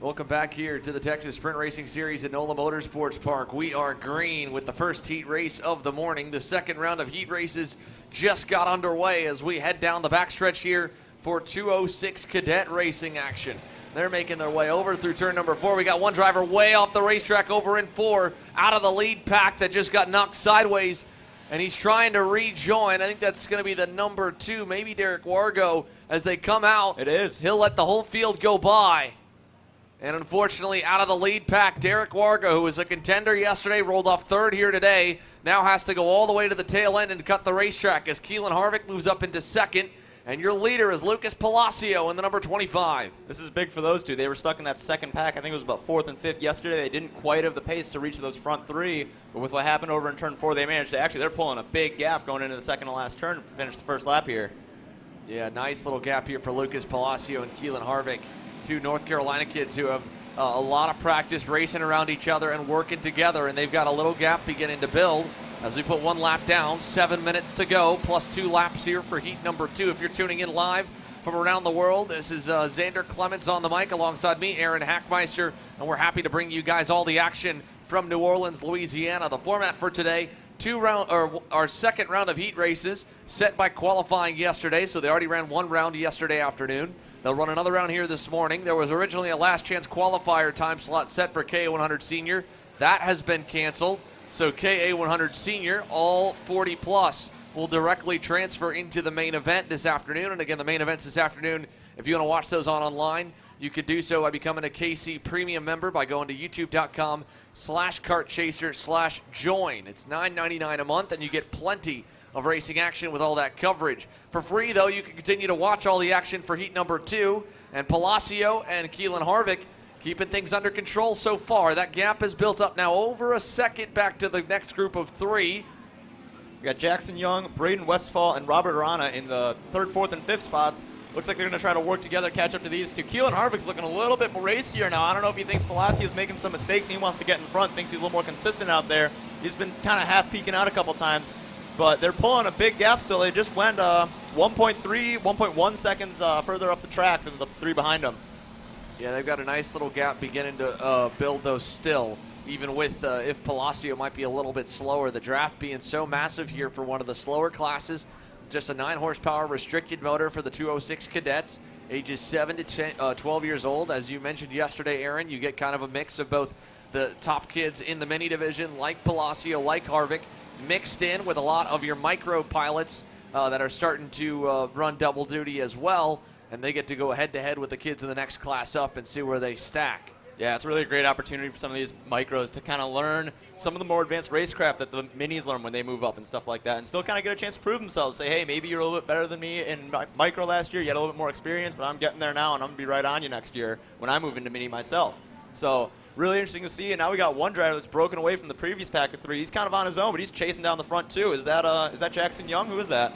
Welcome back here to the Texas Sprint Racing Series at NOLA Motorsports Park. We are green with the first heat race of the morning. The second round of heat races just got underway as we head down the backstretch here for 206 Cadet racing action. They're making their way over through turn number 4. We got one driver way off the racetrack over in 4, out of the lead pack that just got knocked sideways, and he's trying to rejoin. I think that's going to be the number 2, maybe Derek Wargo, as they come out. It is. He'll let the whole field go by. And unfortunately, out of the lead pack, Derek Wargo, who was a contender yesterday, rolled off 3rd here today, now has to go all the way to the tail end and cut the racetrack as Ka100 moves up into 2nd. And your leader is Lucas Palacio in the number 25. This is big for those two. They were stuck in that second pack. I think it was about 4th and 5th yesterday. They didn't quite have the pace to reach those front 3. But with what happened over in turn 4, they managed to actually, they're pulling a big gap going into the second and last turn to finish the first lap here. Yeah, nice little gap here for Lucas Palacio and Ka100, two North Carolina kids who have a lot of practice racing around each other and working together. And they've got a little gap beginning to build. As we put one lap down, 7 minutes to go, plus 2 laps here for heat number 2. If you're tuning in live from around the world, this is Xander Clements on the mic alongside me, Aaron Hackmeister, and we're happy to bring you guys all the action from New Orleans, Louisiana. The format for today, our second round of heat races set by qualifying yesterday, so they already ran one round yesterday afternoon. They'll run another round here this morning. There was originally a last chance qualifier time slot set for Ka100 Sr. That has been canceled. So Ka100 Sr, all 40 plus, will directly transfer into the main event this afternoon. And again, the main events this afternoon, if you want to watch those online, you could do so by becoming a KC Premium member by going to youtube.com/kartchaser/join. It's $9.99 a month, and you get plenty of racing action with all that coverage. For free, though, you can continue to watch all the action for heat number 2. And Palacio and Ka100 keeping things under control so far. That gap has built up now over a second back to the next group of 3. We got Jackson Young, Braden Westfall, and Robert Arana in the 3rd, 4th, and 5th spots. Looks like they're going to try to work together, catch up to these two. Ka100's looking a little bit more racier now. I don't know if he thinks Palacio's making some mistakes and he wants to get in front, thinks he's a little more consistent out there. He's been kind of half peeking out a couple times, but they're pulling a big gap still. They just went 1.1 seconds further up the track than the 3 behind them. Yeah, they've got a nice little gap beginning to build those still, even with if Palacio might be a little bit slower. The draft being so massive here for one of the slower classes. Just a 9-horsepower restricted motor for the 206 Cadets, ages 7 to 12 years old. As you mentioned yesterday, Aaron, you get kind of a mix of both the top kids in the mini division, like Palacio, like Harvick, mixed in with a lot of your micro pilots that are starting to run double duty as well. And they get to go head-to-head with the kids in the next class up and see where they stack. Yeah, it's really a great opportunity for some of these micros to kind of learn some of the more advanced racecraft that the minis learn when they move up and stuff like that, and still kind of get a chance to prove themselves. Say, hey, maybe you're a little bit better than me in micro last year. You had a little bit more experience, but I'm getting there now, and I'm going to be right on you next year when I move into mini myself. So really interesting to see. And now we got one driver that's broken away from the previous pack of 3. He's kind of on his own, but he's chasing down the front too. Is that Jackson Young? Who is that?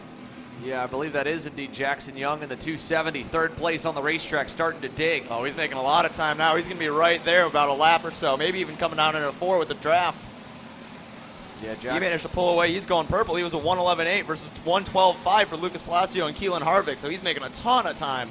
Yeah, I believe that is indeed Jackson Young in the 270, 3rd place on the racetrack, starting to dig. Oh, he's making a lot of time now. He's going to be right there about a lap or so, maybe even coming down into a 4 with the draft. Yeah, Jackson. He managed to pull away. He's going purple. He was a 1:11.8 versus 1:12.5 for Lucas Palacio and Ka100, so he's making a ton of time.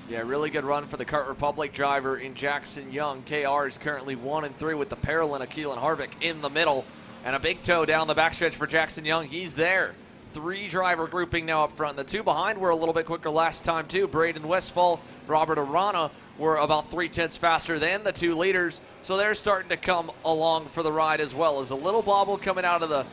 Yeah, really good run for the Kart Republic driver in Jackson Young. KR is currently 1-3 with the Parolin of Ka100 in the middle, and a big toe down the backstretch for Jackson Young. He's there. 3-driver grouping now up front. The 2 behind were a little bit quicker last time too. Braden Westfall, Robert Arana were about 0.3 faster than the 2 leaders, so they're starting to come along for the ride as well. As a little bobble coming out of the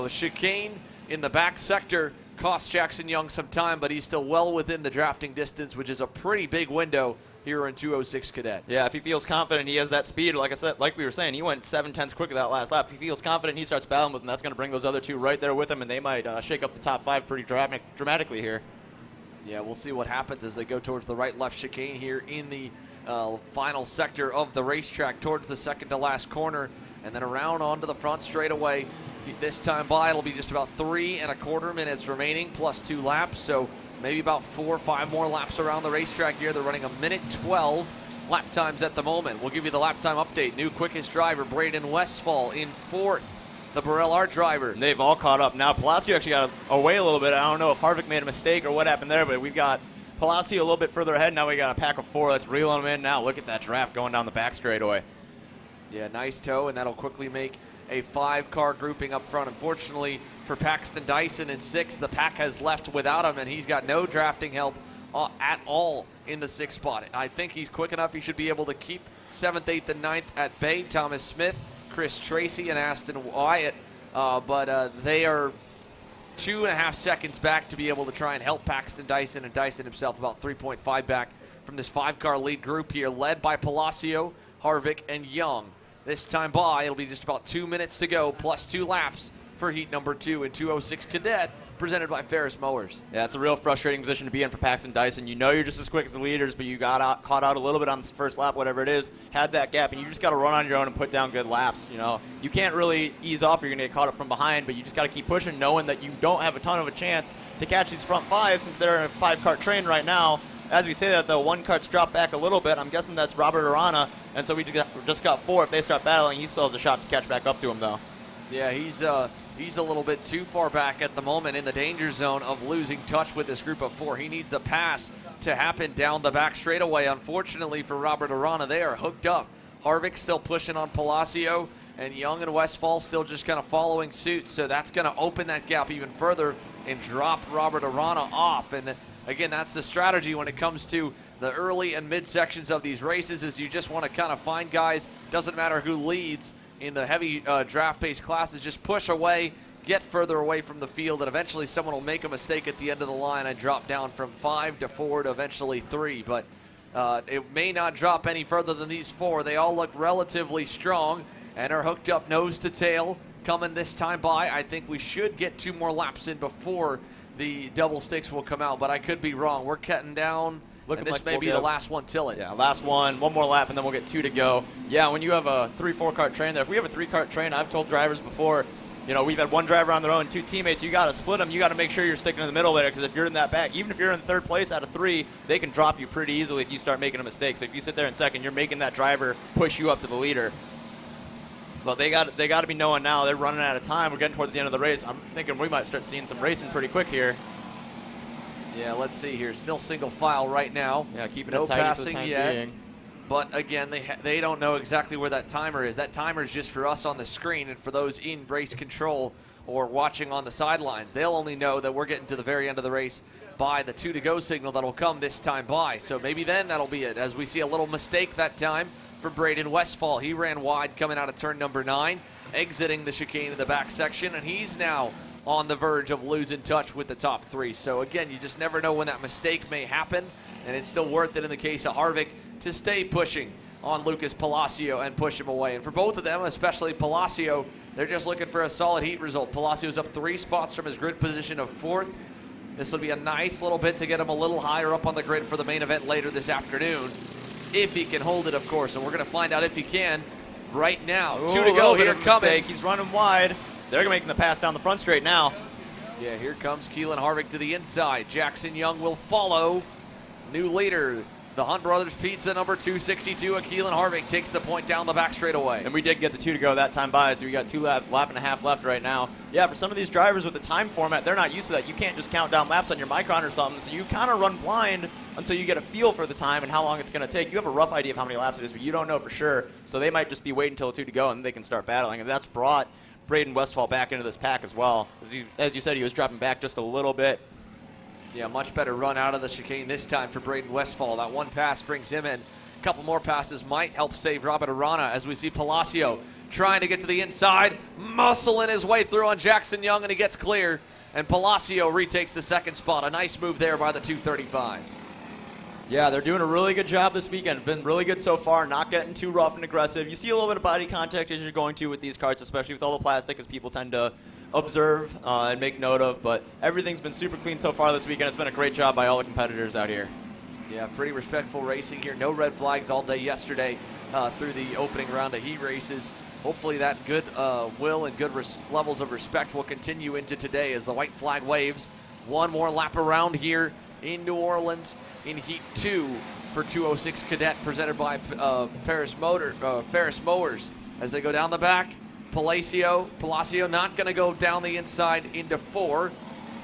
chicane in the back sector cost Jackson Young some time, but he's still well within the drafting distance, which is a pretty big window here in 206 Cadet. Yeah, if he feels confident he has that speed, like I said, like we were saying, he went 7/10 quicker that last lap. If he feels confident he starts battling with him, that's going to bring those other 2 right there with him, and they might shake up the top 5 pretty dramatically here. Yeah, we'll see what happens as they go towards the right-left chicane here in the final sector of the racetrack, towards the second to last corner, and then around onto the front straightaway. This time by, it'll be just about 3.25 minutes remaining, plus 2 laps, so maybe about 4 or 5 more laps around the racetrack here. They're running 1:12 lap times at the moment. We'll give you the lap time update. New quickest driver, Braden Westfall, in 4th. The Burrell Art driver. And they've all caught up now. Palacio actually got away a little bit. I don't know if Harvick made a mistake or what happened there, but we've got Palacio a little bit further ahead. Now we got a pack of 4 that's reeling them in now. Look at that draft going down the back straightaway. Yeah, nice toe, and that'll quickly make a 5-car grouping up front. Unfortunately for Paxton Dyson in 6th, the pack has left without him, and he's got no drafting help at all in the 6th spot. I think he's quick enough. He should be able to keep 7th, 8th, and 9th at bay. Thomas Smith, Chris Tracy, and Aston Wyatt, but they are 2.5 seconds back to be able to try and help Paxton Dyson, and Dyson himself about 3.5 back from this 5-car lead group here, led by Palacio, Harvick, and Young. This time by, it'll be just about 2 minutes to go, plus 2 laps for heat number 2 in 206 Cadet, presented by Ferris Mowers. Yeah, it's a real frustrating position to be in for Paxton Dyson. You know you're just as quick as the leaders, but you got caught out a little bit on the first lap, whatever it is, had that gap, and you just got to run on your own and put down good laps. You know, you can't really ease off or you're going to get caught up from behind, but you just got to keep pushing, knowing that you don't have a ton of a chance to catch these front 5 since they're in a 5-cart train right now. As we say that, the 1 cart's dropped back a little bit. I'm guessing that's Robert Arana, and so we just got 4. If they start battling, he still has a shot to catch back up to him, though. Yeah, he's a little bit too far back at the moment, in the danger zone of losing touch with this group of 4. He needs a pass to happen down the back straightaway. Unfortunately for Robert Arana, they are hooked up. Harvick still pushing on Palacio, and Young and Westfall still just kind of following suit. So that's going to open that gap even further and drop Robert Arana off. And again, that's the strategy when it comes to the early and mid sections of these races, is you just want to kind of find guys, doesn't matter who leads in the heavy draft-based classes, just push away, get further away from the field, and eventually someone will make a mistake at the end of the line and drop down from 5 to 4 to eventually 3. But it may not drop any further than these 4. They all look relatively strong and are hooked up nose to tail coming this time by. I think we should get 2 more laps in before the double sticks will come out, but I could be wrong. We're cutting down, and this may be the last one till it. Yeah, last one more lap, and then we'll get 2 to go. Yeah, when you have a 3-4 cart train there, if we have a 3-cart train, I've told drivers before, you know, we've had 1 driver on their own, 2 teammates, you got to split them. You got to make sure you're sticking in the middle there, because if you're in that back, even if you're in 3rd place out of 3, they can drop you pretty easily if you start making a mistake. So if you sit there in 2nd, you're making that driver push you up to the leader. But they got to be knowing now they're running out of time. We're getting towards the end of the race. I'm thinking we might start seeing some racing pretty quick here. Yeah, let's see here. Still single file right now. Yeah, keeping no it tight passing for the time yet. being. But again, they don't know exactly where that timer is. That timer is just for us on the screen and for those in race control or watching on the sidelines. They'll only know that we're getting to the very end of the race by the 2 to go signal that'll come this time by. So maybe then that'll be it, as we see a little mistake that time for Braden Westfall. He ran wide coming out of turn number 9, exiting the chicane in the back section, and he's now on the verge of losing touch with the top 3. So again, you just never know when that mistake may happen, and it's still worth it in the case of Harvick to stay pushing on Lucas Palacio and push him away. And for both of them, especially Palacio, they're just looking for a solid heat result. Palacio's up 3 spots from his grid position of 4th. This will be a nice little bit to get him a little higher up on the grid for the main event later this afternoon, if he can hold it, of course. And we're going to find out if he can right now. Ooh, 2 to go here coming. Mistake. He's running wide. They're making the pass down the front straight now. Yeah, here comes Keelan Harvick to the inside. Jackson Young will follow. New leader, the Hunt Brothers Pizza number 262, and Keelan Harvick takes the point down the back straightaway. And we did get the 2 to go that time by, so we got 2 laps, lap and a half left right now. Yeah, for some of these drivers with the time format, they're not used to that. You can't just count down laps on your Micron or something, so you kind of run blind until you get a feel for the time and how long it's going to take. You have a rough idea of how many laps it is, but you don't know for sure, so they might just be waiting until 2 to go and they can start battling. And that's brought Braden Westfall back into this pack as well. As you said, he was dropping back just a little bit. Yeah, much better run out of the chicane this time for Braden Westfall. That 1 pass brings him in. A couple more passes might help save Robert Arana, as we see Palacio trying to get to the inside, muscling his way through on Jackson Young, and he gets clear. And Palacio retakes the 2nd spot. A nice move there by the 235. Yeah, they're doing a really good job this weekend. Been really good so far, not getting too rough and aggressive. You see a little bit of body contact as you're going to with these carts, especially with all the plastic, as people tend to observe and make note of. But everything's been super clean so far this weekend. It's been a great job by all the competitors out here. Yeah, pretty respectful racing here. No red flags all day yesterday through the opening round of heat races. Hopefully that good will and good levels of respect will continue into today as the white flag waves. 1 more lap around here in New Orleans in Heat 2 for 206 Cadet, presented by Ferris Mowers. As they go down the back, Palacio not going to go down the inside into 4.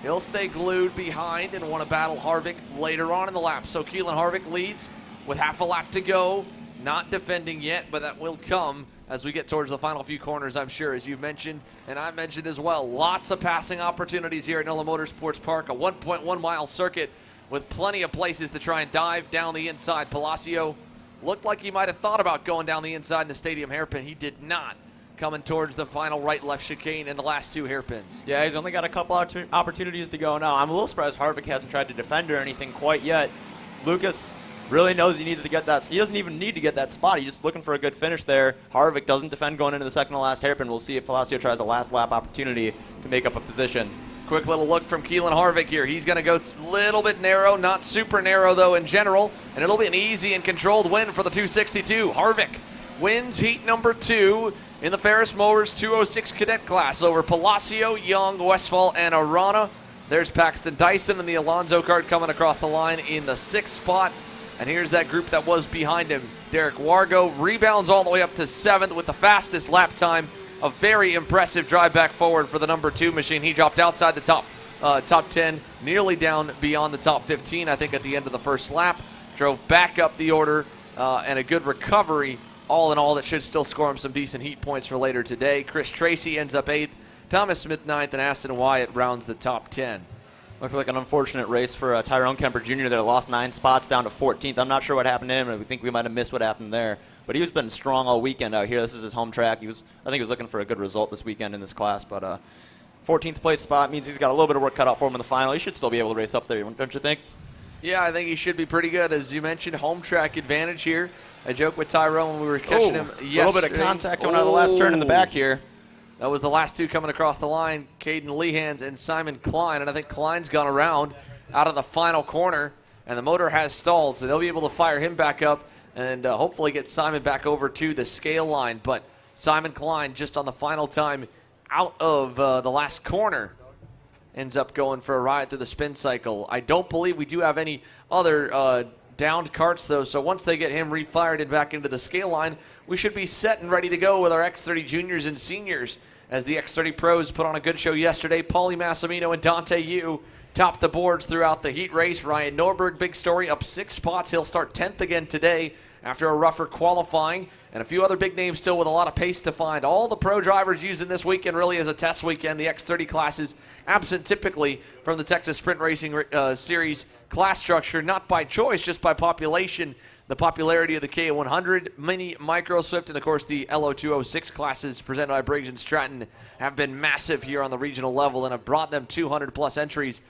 He'll stay glued behind and want to battle Harvick later on in the lap. So Keelan Harvick leads with half a lap to go. Not defending yet, but that will come as we get towards the final few corners, I'm sure, as you mentioned, and I mentioned as well. Lots of passing opportunities here at NOLA Motorsports Park, a 1.1-mile circuit with plenty of places to try and dive down the inside. Palacio looked like he might have thought about going down the inside in the stadium hairpin. He did not, coming towards the final right-left chicane in the last two hairpins. Yeah, he's only got a couple opportunities to go now. I'm a little surprised Harvick hasn't tried to defend or anything quite yet. Lucas really knows he needs to get that. He doesn't even need to get that spot. He's just looking for a good finish there. Harvick doesn't defend going into the second to last hairpin. We'll see if Palacio tries a last lap opportunity to make up a position. Quick little look from Keelan Harvick here. He's going to go a little bit narrow, not super narrow though in general, and it'll be an easy and controlled win for the 262. Harvick wins heat number 2 in the Ferris Motors 206 Cadet class over Palacio, Young, Westphal, and Arana. There's Paxton Dyson and the Alonso card coming across the line in the 6th spot. And here's that group that was behind him. Derek Wargo rebounds all the way up to 7th with the fastest lap time. A very impressive drive back forward for the number 2 machine. He dropped outside the top 10, nearly down beyond the top 15, I think, at the end of the first lap. Drove back up the order, and a good recovery. All in all, that should still score him some decent heat points for later today. Chris Tracy ends up 8th. Thomas Smith 9th, and Aston Wyatt rounds the top 10. Looks like an unfortunate race for Tyrone Kemper Jr. there. Lost 9 spots down to 14th. I'm not sure what happened to him, and we think we might have missed what happened there. But he's been strong all weekend out here. This is his home track. I think he was looking for a good result this weekend in this class. But 14th place spot means he's got a little bit of work cut out for him in the final. He should still be able to race up there, don't you think? Yeah, I think he should be pretty good. As you mentioned, home track advantage here. I joked with Tyrone when we were catching him yesterday. A little bit of contact coming out of the last turn in the back here. That was the last two coming across the line, Caden Lehans and Simon Klein. And I think Klein's gone around out of the final corner, and the motor has stalled, so they'll be able to fire him back up and hopefully get Simon back over to the scale line. But Simon Klein, just on the final time out of the last corner, ends up going for a ride through the spin cycle. I don't believe we do have any other downed carts, though, so once they get him refired and back into the scale line, we should be set and ready to go with our X30 Juniors and Seniors. As the X30 Pros put on a good show yesterday, Paulie Massimino and Dante Yu topped the boards throughout the heat race. Ryan Norberg, big story, up 6 spots. He'll start 10th again today after a rougher qualifying. And a few other big names still with a lot of pace to find. All the pro drivers using this weekend really as a test weekend. The X30 classes absent typically from the Texas Sprint Racing Series class structure, not by choice, just by population. The popularity of the Ka100, Mini, Micro, Swift, and of course the Lo206 classes presented by Briggs & Stratton have been massive here on the regional level and have brought them 200-plus entries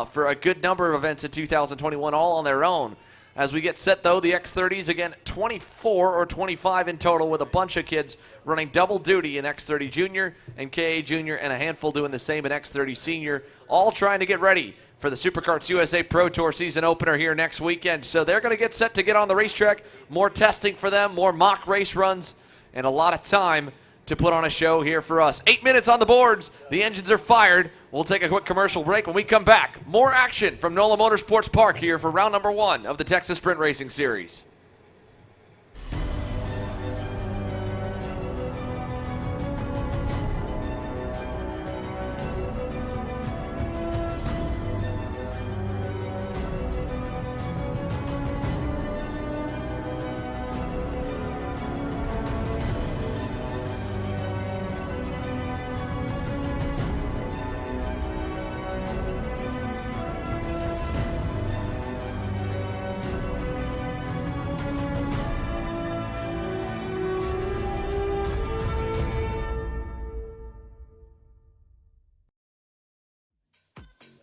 for a good number of events in 2021, all on their own. As we get set, though, the X30s, again, 24 or 25 in total, with a bunch of kids running double duty in X30 Jr. and Ka Jr. and a handful doing the same in X30 Sr., all trying to get ready for the SuperKarts USA Pro Tour season opener here next weekend. So they're going to get set to get on the racetrack. More testing for them, more mock race runs, and a lot of time to put on a show here for us. 8 minutes on the boards. The engines are fired. We'll take a quick commercial break. When we come back, more action from NOLA Motorsports Park here for round number 1 of the Texas Sprint Racing Series.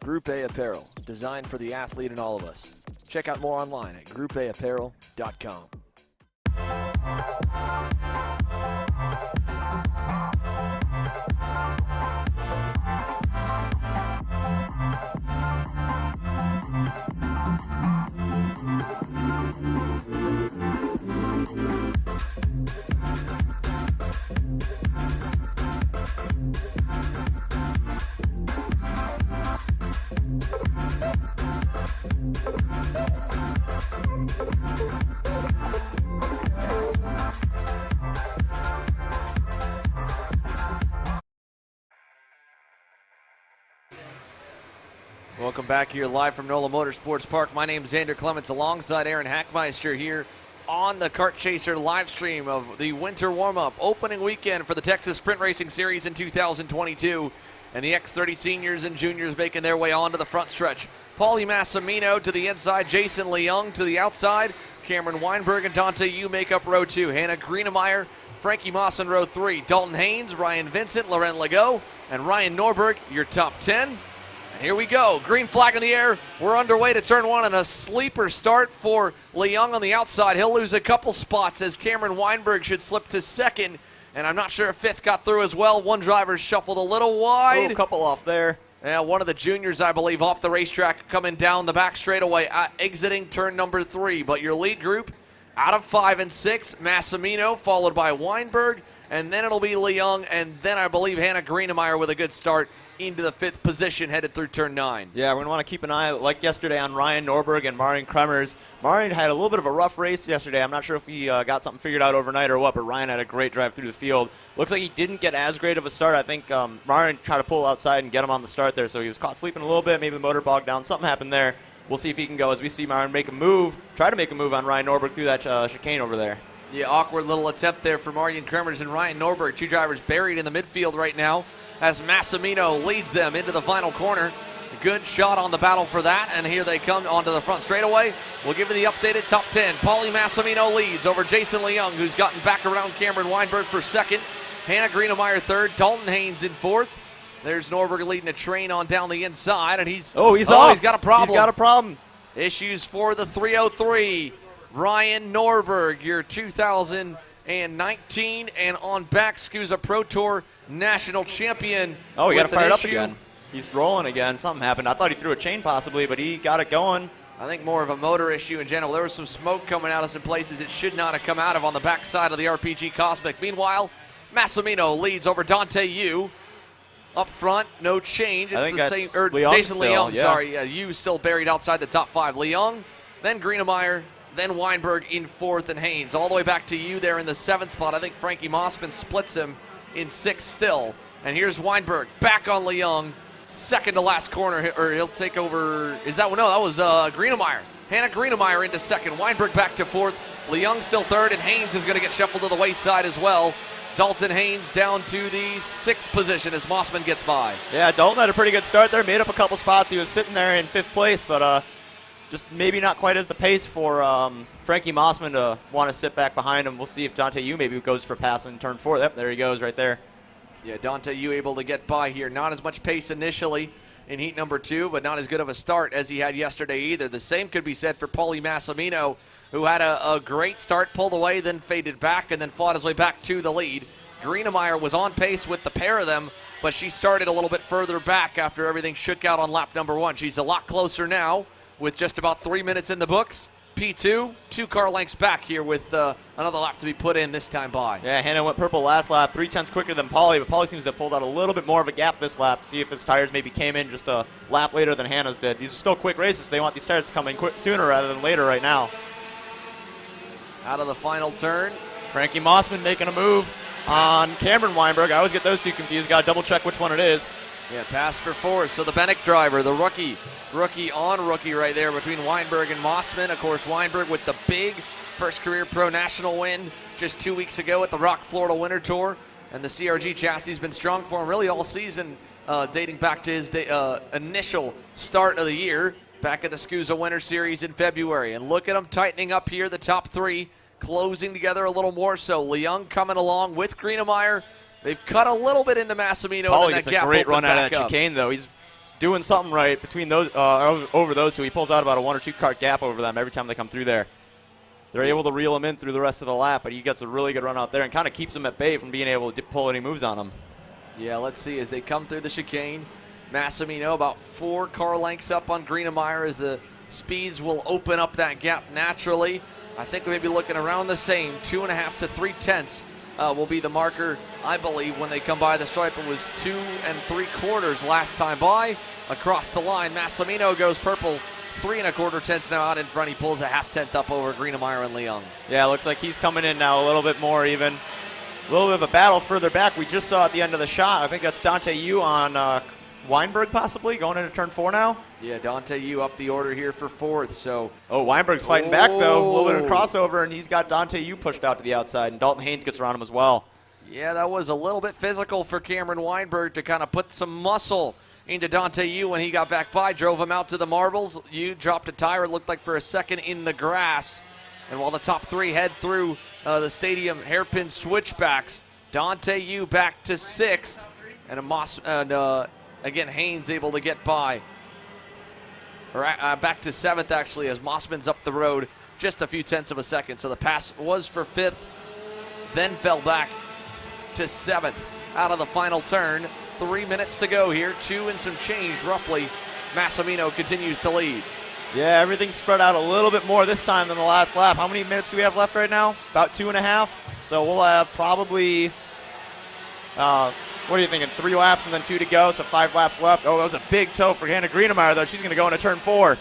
Group A Apparel, designed for the athlete and all of us. Check out more online at groupAapparel.com. Welcome back here live from NOLA Motorsports Park. My name is Xander Clements alongside Aaron Hackmeister here on the Kart Chaser live stream of the winter warm-up opening weekend for the Texas Sprint Racing Series in 2022. And the X30 Seniors and Juniors making their way onto the front stretch. Paulie Massimino to the inside, Jason Leung to the outside. Cameron Weinberg and Dante Yu make up row 2. Hannah Greenemeyer, Frankie Moss in row 3. Dalton Haynes, Ryan Vincent, Loren Legault, and Ryan Norberg, your top 10. Here we go. Green flag in the air. We're underway to turn 1 and a sleeper start for Leung on the outside. He'll lose a couple spots as Cameron Weinberg should slip to 2nd. And I'm not sure if 5th got through as well. One driver shuffled a little wide. A couple off there. Yeah, one of the juniors, I believe, off the racetrack coming down the back straightaway, exiting turn number 3. But your lead group out of 5 and 6, Massimino, followed by Weinberg. And then it'll be Leung, and then I believe Hannah Greenemeyer with a good start into the 5th position headed through turn 9. Yeah, we're going to want to keep an eye, like yesterday, on Ryan Norberg and Marion Kremers. Marion had a little bit of a rough race yesterday. I'm not sure if he got something figured out overnight or what, but Ryan had a great drive through the field. Looks like he didn't get as great of a start. I think Marion tried to pull outside and get him on the start there, so he was caught sleeping a little bit, maybe the motor bogged down. Something happened there. We'll see if he can go as we see Marion make a move, try to make a move on Ryan Norberg through that chicane over there. Yeah, awkward little attempt there for Marion Kremers and Ryan Norberg. Two drivers buried in the midfield right now as Massimino leads them into the final corner. Good shot on the battle for that, and here they come onto the front straightaway. We'll give you the updated top 10. Paulie Massimino leads over Jason Leung, who's gotten back around Cameron Weinberg for 2nd. Hannah Greenemeyer 3rd. Dalton Haynes in 4th. There's Norberg leading a train on down the inside, and he's off. He's got a problem. He's got a problem. Issues for the 303. Ryan Norberg, your 2019 and on back SCUSA Pro Tour national champion. Oh, he got to fire it up again. He's rolling again. Something happened. I thought he threw a chain possibly, but he got it going. I think more of a motor issue in general. There was some smoke coming out of some places it should not have come out of on the backside of the RPG Cosmic. Meanwhile, Massimino leads over Dante Yu. Up front, no change. It's the same. Jason Leung, yeah. sorry. Yu still buried outside the top 5. Leung, then Greenemeyer, then Weinberg in 4th, and Haynes. All the way back to you there in the 7th spot. I think Frankie Mossman splits him in 6th still. And here's Weinberg back on Leung. 2nd to last corner, or he'll take over. Is that one? No, that was Greenemeyer. Hannah Greenemeyer into 2nd. Weinberg back to 4th. Leung still 3rd, and Haynes is going to get shuffled to the wayside as well. Dalton Haynes down to the 6th position as Mossman gets by. Yeah, Dalton had a pretty good start there. Made up a couple spots. He was sitting there in 5th place, but just maybe not quite as the pace for Frankie Mossman to want to sit back behind him. We'll see if Dante Yu maybe goes for pass in turn 4. Yep, there he goes right there. Yeah, Dante Yu able to get by here. Not as much pace initially in heat number 2, but not as good of a start as he had yesterday either. The same could be said for Paulie Massimino, who had a great start, pulled away, then faded back, and then fought his way back to the lead. Greenemeyer was on pace with the pair of them, but she started a little bit further back after everything shook out on lap number 1. She's a lot closer now with just about 3 minutes in the books. P2, 2 car lengths back here with another lap to be put in this time by. Yeah, Hannah went purple last lap, 3/10 quicker than Paulie, but Paulie seems to have pulled out a little bit more of a gap this lap. See if his tires maybe came in just a lap later than Hannah's did. These are still quick races. So they want these tires to come in sooner rather than later right now. Out of the final turn. Frankie Mossman making a move on Cameron Weinberg. I always get those two confused. Got to double check which one it is. Yeah, pass for 4th. So the Bennick driver, the rookie on rookie right there between Weinberg and Mossman. Of course, Weinberg with the big first career pro national win just 2 weeks ago at the Rock, Florida Winter Tour. And the CRG chassis has been strong for him really all season, dating back to his initial start of the year back at the SCUSA Winter Series in February. And look at them tightening up here, the top 3 closing together a little more so. Leung coming along with Greenemeyer. They've cut a little bit into Massimino. Paulie gets a great run out of that chicane, though. He's doing something right between those over those two. He pulls out about a 1 or 2 kart gap over them every time they come through there. They're able to reel him in through the rest of the lap, but he gets a really good run out there and kind of keeps him at bay from being able to pull any moves on him. Yeah, let's see as they come through the chicane. Massimino about 4 car lengths up on Greenemeyer as the speeds will open up that gap naturally. I think we may be looking around the same, 2.5 to 3/10 will be the marker, I believe, when they come by the stripe. It was 2 3/4 last time by. Across the line, Massimino goes purple, 3 1/4 now out in front. He pulls a 0.5 up over Greenemeyer and Leung. Yeah, looks like he's coming in now a little bit more even. A little bit of a battle further back. We just saw at the end of the shot. I think that's Dante Yu on Weinberg possibly going into turn 4 now. Yeah, Dante Yu up the order here for 4th. So. Oh, Weinberg's fighting back, though. A little bit of crossover, and he's got Dante Yu pushed out to the outside, and Dalton Haynes gets around him as well. Yeah, that was a little bit physical for Cameron Weinberg to kind of put some muscle into Dante Yu when he got back by. Drove him out to the marbles. Yu dropped a tire, it looked like, for a second in the grass. And while the top 3 head through the stadium hairpin switchbacks, Dante Yu back to 6th. And again, Haynes able to get by. Back to 7th, actually, as Mossman's up the road just a few tenths of a second. So the pass was for 5th, then fell back to 7th out of the final turn. 3 minutes to go here, 2 and some change roughly. Massimino continues to lead. Yeah, everything's spread out a little bit more this time than the last lap. How many minutes do we have left right now? About 2.5. So we'll have probably, what are you thinking, 3 laps and then 2 to go, so 5 laps left. Oh, that was a big toe for Hannah Greenemeyer, though. She's going to go into turn 4.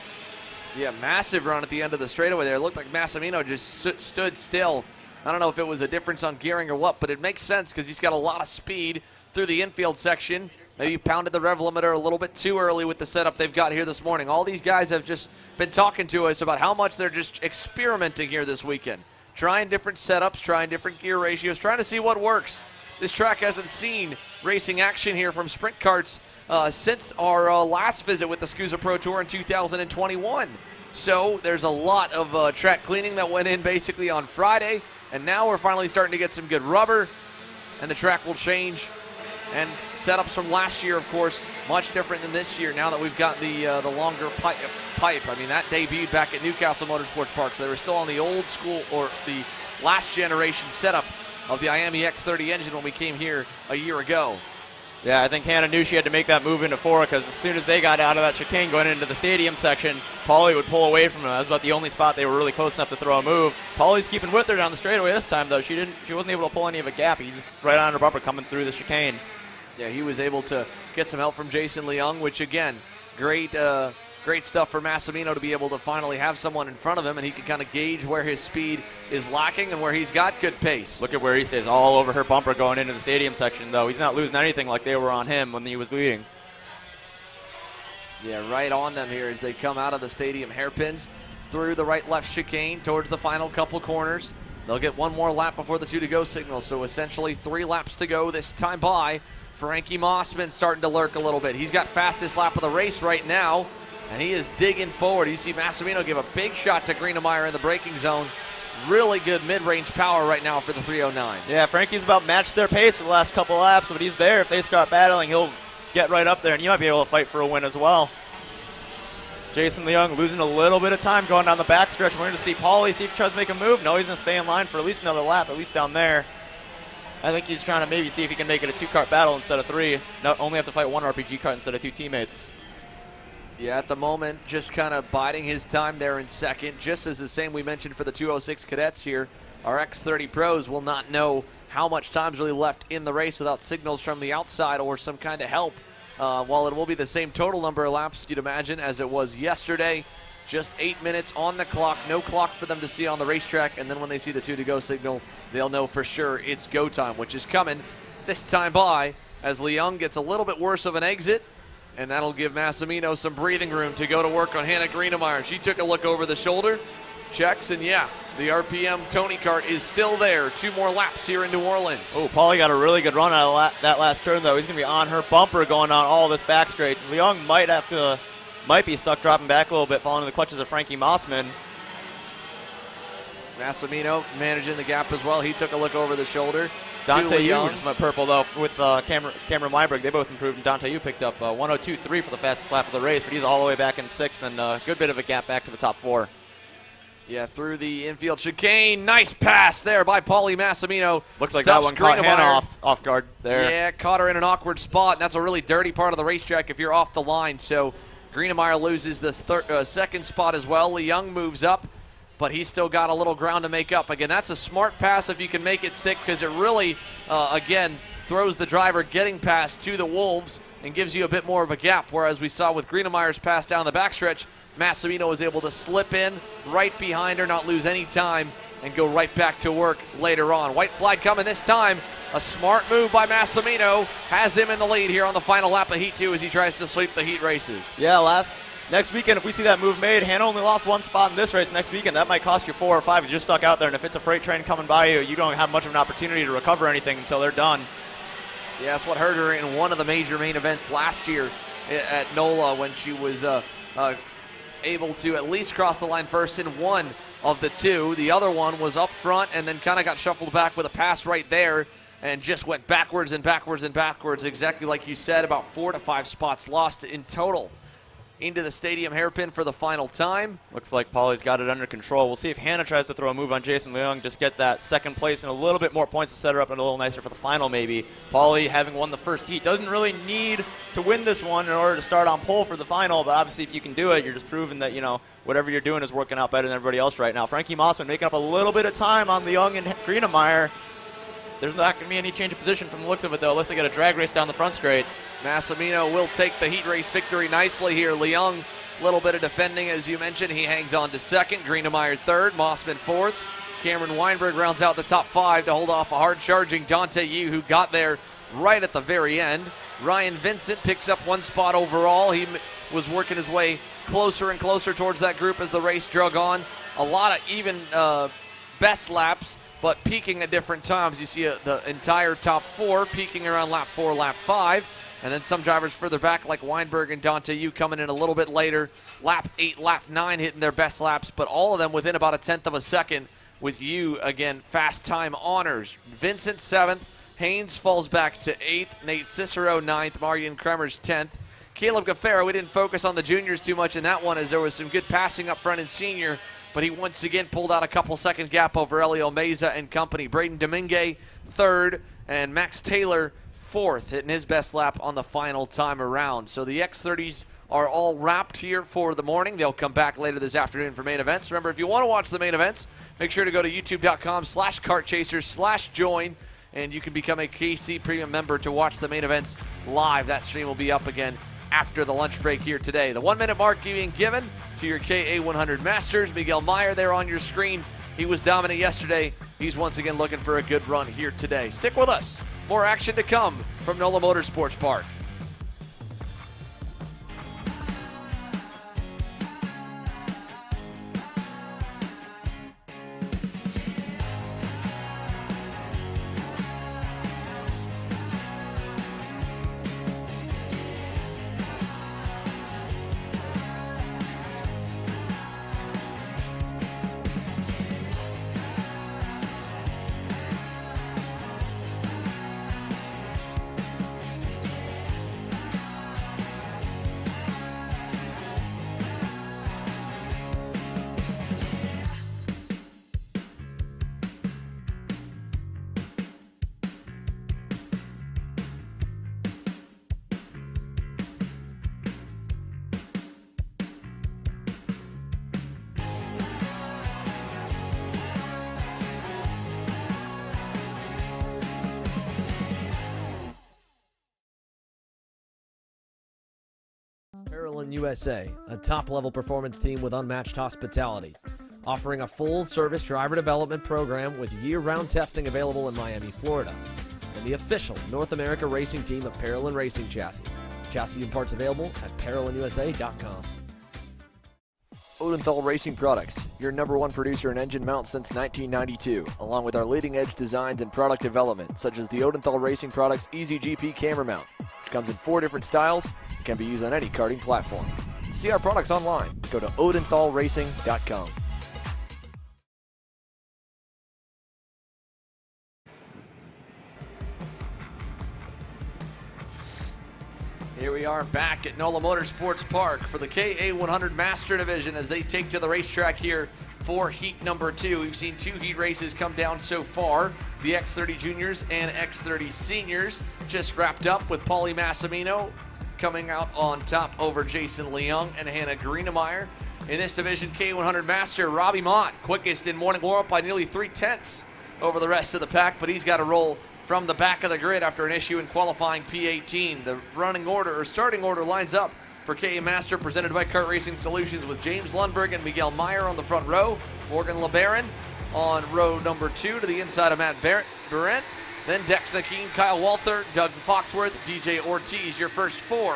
Yeah, massive run at the end of the straightaway there. It looked like Massimino just stood still. I don't know if it was a difference on gearing or what, but it makes sense because he's got a lot of speed through the infield section. Maybe pounded the rev limiter a little bit too early with the setup they've got here this morning. All these guys have just been talking to us about how much they're just experimenting here this weekend. Trying different setups, trying different gear ratios, trying to see what works. This track hasn't seen racing action here from sprint karts since our last visit with the SCUSA Pro Tour in 2021. So there's a lot of track cleaning that went in basically on Friday, and now we're finally starting to get some good rubber, and the track will change. And setups from last year, of course, much different than this year now that we've got the longer pipe. I mean, that debuted back at Newcastle Motorsports Park, so they were still on the old school or the last generation setup of the Miami X30 engine when we came here a year ago. Yeah, I think Hannah knew she had to make that move into 4 because as soon as they got out of that chicane going into the stadium section, Paulie would pull away from him. That was about the only spot they were really close enough to throw a move. Paulie's keeping with her down the straightaway this time, though. She wasn't able to pull any of a gap. He just right on her bumper coming through the chicane. Yeah, he was able to get some help from Jason Leung, which, again, great stuff for Massimino to be able to finally have someone in front of him, and he can kind of gauge where his speed is lacking and where he's got good pace. Look at where he stays all over her bumper going into the stadium section, though. He's not losing anything like they were on him when he was leading. Yeah, right on them here as they come out of the stadium hairpins through the right-left chicane towards the final couple corners. They'll get one more lap before the 2-to-go signal, so essentially 3 laps to go this time by. Frankie Mossman starting to lurk a little bit. He's got fastest lap of the race right now, and he is digging forward. You see Massimino give a big shot to Greenemeyer in the braking zone. Really good mid-range power right now for the 309. Yeah, Frankie's about matched their pace for the last couple laps, but he's there. If they start battling, he'll get right up there, and he might be able to fight for a win as well. Jason Leung losing a little bit of time going down the backstretch. We're going to see Paulie see if he tries to make a move. No, he's going to stay in line for at least another lap, at least down there. I think he's trying to maybe see if he can make it a 2-kart battle instead of 3. Not only have to fight 1 RPG kart instead of 2 teammates. Yeah, at the moment, just kind of biding his time there in second. Just as the same we mentioned for the 206 cadets here. Our X30 pros will not know how much time's really left in the race without signals from the outside or some kind of help. While it will be the same total number of laps, you'd imagine, as it was yesterday. Just 8 minutes on the clock, no clock for them to see on the racetrack, and then when they see the 2-to-go signal, they'll know for sure it's go time, which is coming this time by as Leung gets a little bit worse of an exit, and that'll give Massimino some breathing room to go to work on Hannah Greenemeyer. She took a look over the shoulder, checks, and yeah, the RPM Tony kart is still there. 2 more laps here in New Orleans. Oh, Paulie got a really good run out of that last turn, though. He's going to be on her bumper going on all this back straight. Leung might be stuck dropping back a little bit, falling in the clutches of Frankie Mossman. Massimino managing the gap as well. He took a look over the shoulder. Dante Yu just went purple, though, with Cameron Weinberg. They both improved, and Dante Yu picked up 102.3 for the fastest lap of the race, but he's all the way back in 6th, and a good bit of a gap back to the top 4. Yeah, through the infield chicane. Nice pass there by Paulie Massimino. Looks like that one caught Hannah off guard there. Yeah, caught her in an awkward spot, and that's a really dirty part of the racetrack if you're off the line. So Greenemeyer loses the second spot as well. Leung moves up, but he's still got a little ground to make up. Again, that's a smart pass if you can make it stick because it really, again, throws the driver getting past to the Wolves and gives you a bit more of a gap, whereas we saw with Greenemeyer's pass down the backstretch, Massimino was able to slip in right behind her, not lose any time, and go right back to work later on. White flag coming this time. A smart move by Massimino has him in the lead here on the final lap of Heat 2 as he tries to sweep the heat races. Yeah, next weekend, if we see that move made, Hannah only lost 1 spot in this race. Next weekend, that might cost you 4 or 5 if you're stuck out there. And if it's a freight train coming by you, you don't have much of an opportunity to recover anything until they're done. Yeah, that's what hurt her in one of the major main events last year at NOLA when she was able to at least cross the line first in one of the 2. The other one was up front and then kind of got shuffled back with a pass right there and just went backwards and backwards and backwards, exactly like you said, about 4 to 5 spots lost in total. Into the stadium hairpin for the final time. Looks like Paulie's got it under control. We'll see if Hannah tries to throw a move on Jason Leung, just get that second place and a little bit more points to set her up and a little nicer for the final maybe. Paulie, having won the first heat, doesn't really need to win this one in order to start on pole for the final, but obviously if you can do it, you're just proving that, you know, whatever you're doing is working out better than everybody else right now. Frankie Mossman making up a little bit of time on Leung and Greenemeyer. There's not going to be any change of position from the looks of it, though, unless they get a drag race down the front straight. Massimino will take the heat race victory nicely here. Leung, a little bit of defending, as you mentioned. He hangs on to second. Greenemeyer third. Mossman fourth. Cameron Weinberg rounds out the top 5 to hold off a hard-charging Dante Yu, who got there right at the very end. Ryan Vincent picks up 1 spot overall. He was working his way closer and closer towards that group as the race drug on. A lot of even best laps, but peaking at different times. You see the entire top 4 peaking around lap 4, lap 5. And then some drivers further back like Weinberg and Dante Yu coming in a little bit later. Lap 8, lap 9 hitting their best laps, but all of them within about 1/10 of a second with Yu, again, fast time honors. Vincent 7th. Haynes falls back to 8th. Nate Cicero 9th. Marian Kremers 10th. Caleb Gaffaro, we didn't focus on the juniors too much in that one as there was some good passing up front in senior, but he once again pulled out a couple-second gap over Elio Meza and company. Braden Domingue 3rd, and Max Taylor 4th, hitting his best lap on the final time around. So the X30s are all wrapped here for the morning. They'll come back later this afternoon for main events. Remember, if you want to watch the main events, make sure to go to youtube.com/kartchasers/join, and you can become a KC Premium member to watch the main events live. That stream will be up again after the lunch break here today. The 1-minute mark being given to your Ka100 Masters. Miguel Meyer there on your screen. He was dominant yesterday. He's once again looking for a good run here today. Stick with us. More action to come from NOLA Motorsports Park. Parolin USA, a top-level performance team with unmatched hospitality, offering a full-service driver development program with year-round testing available in Miami, Florida, and the official North America racing team of Parolin Racing Chassis. Chassis and parts available at ParolinUSA.com. Odenthal Racing Products, your #1 producer in engine mounts since 1992, along with our leading-edge designs and product development, such as the Odenthal Racing Products EasyGP camera mount, which comes in 4 different styles and can be used on any karting platform. To see our products online, go to odenthalracing.com. Here we are back at NOLA Motorsports Park for the Ka100 Master Division as they take to the racetrack here for heat number 2. We've seen 2 heat races come down so far. The X30 Juniors and X30 Seniors just wrapped up with Paulie Massimino coming out on top over Jason Leung and Hannah Greenemeyer. In this division, Ka100 Master Robbie Mott, quickest in morning warm-up by nearly 3/10 over the rest of the pack, but he's got to roll from the back of the grid after an issue in qualifying P18. The running order or starting order lines up for Ka Master presented by Kart Racing Solutions with James Lundberg and Miguel Meyer on the front row. Morgan LeBaron on row number 2 to the inside of Matt Barrett. Then Dex Nakeen, Kyle Walther, Doug Foxworth, DJ Ortiz, your first 4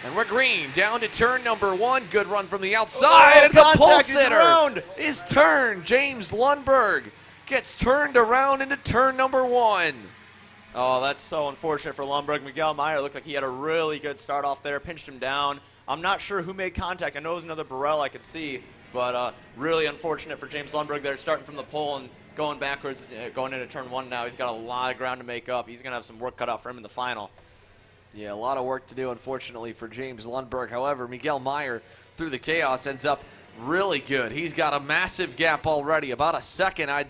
And we're green, down to turn number 1. Good run from the outside, and the pole contact is sitter around. is turned. James Lundberg gets turned around into turn number 1. Oh, that's so unfortunate for Lundberg. Miguel Meyer looked like he had a really good start off there, pinched him down. I'm not sure who made contact. I know it was another Burrell I could see, but really unfortunate for James Lundberg there, starting from the pole and going backwards, going into turn 1 now. He's got a lot of ground to make up. He's going to have some work cut out for him in the final. Yeah, a lot of work to do, unfortunately, for James Lundberg. However, Miguel Meyer, through the chaos, ends up really good. He's got a massive gap already, about a second, I'd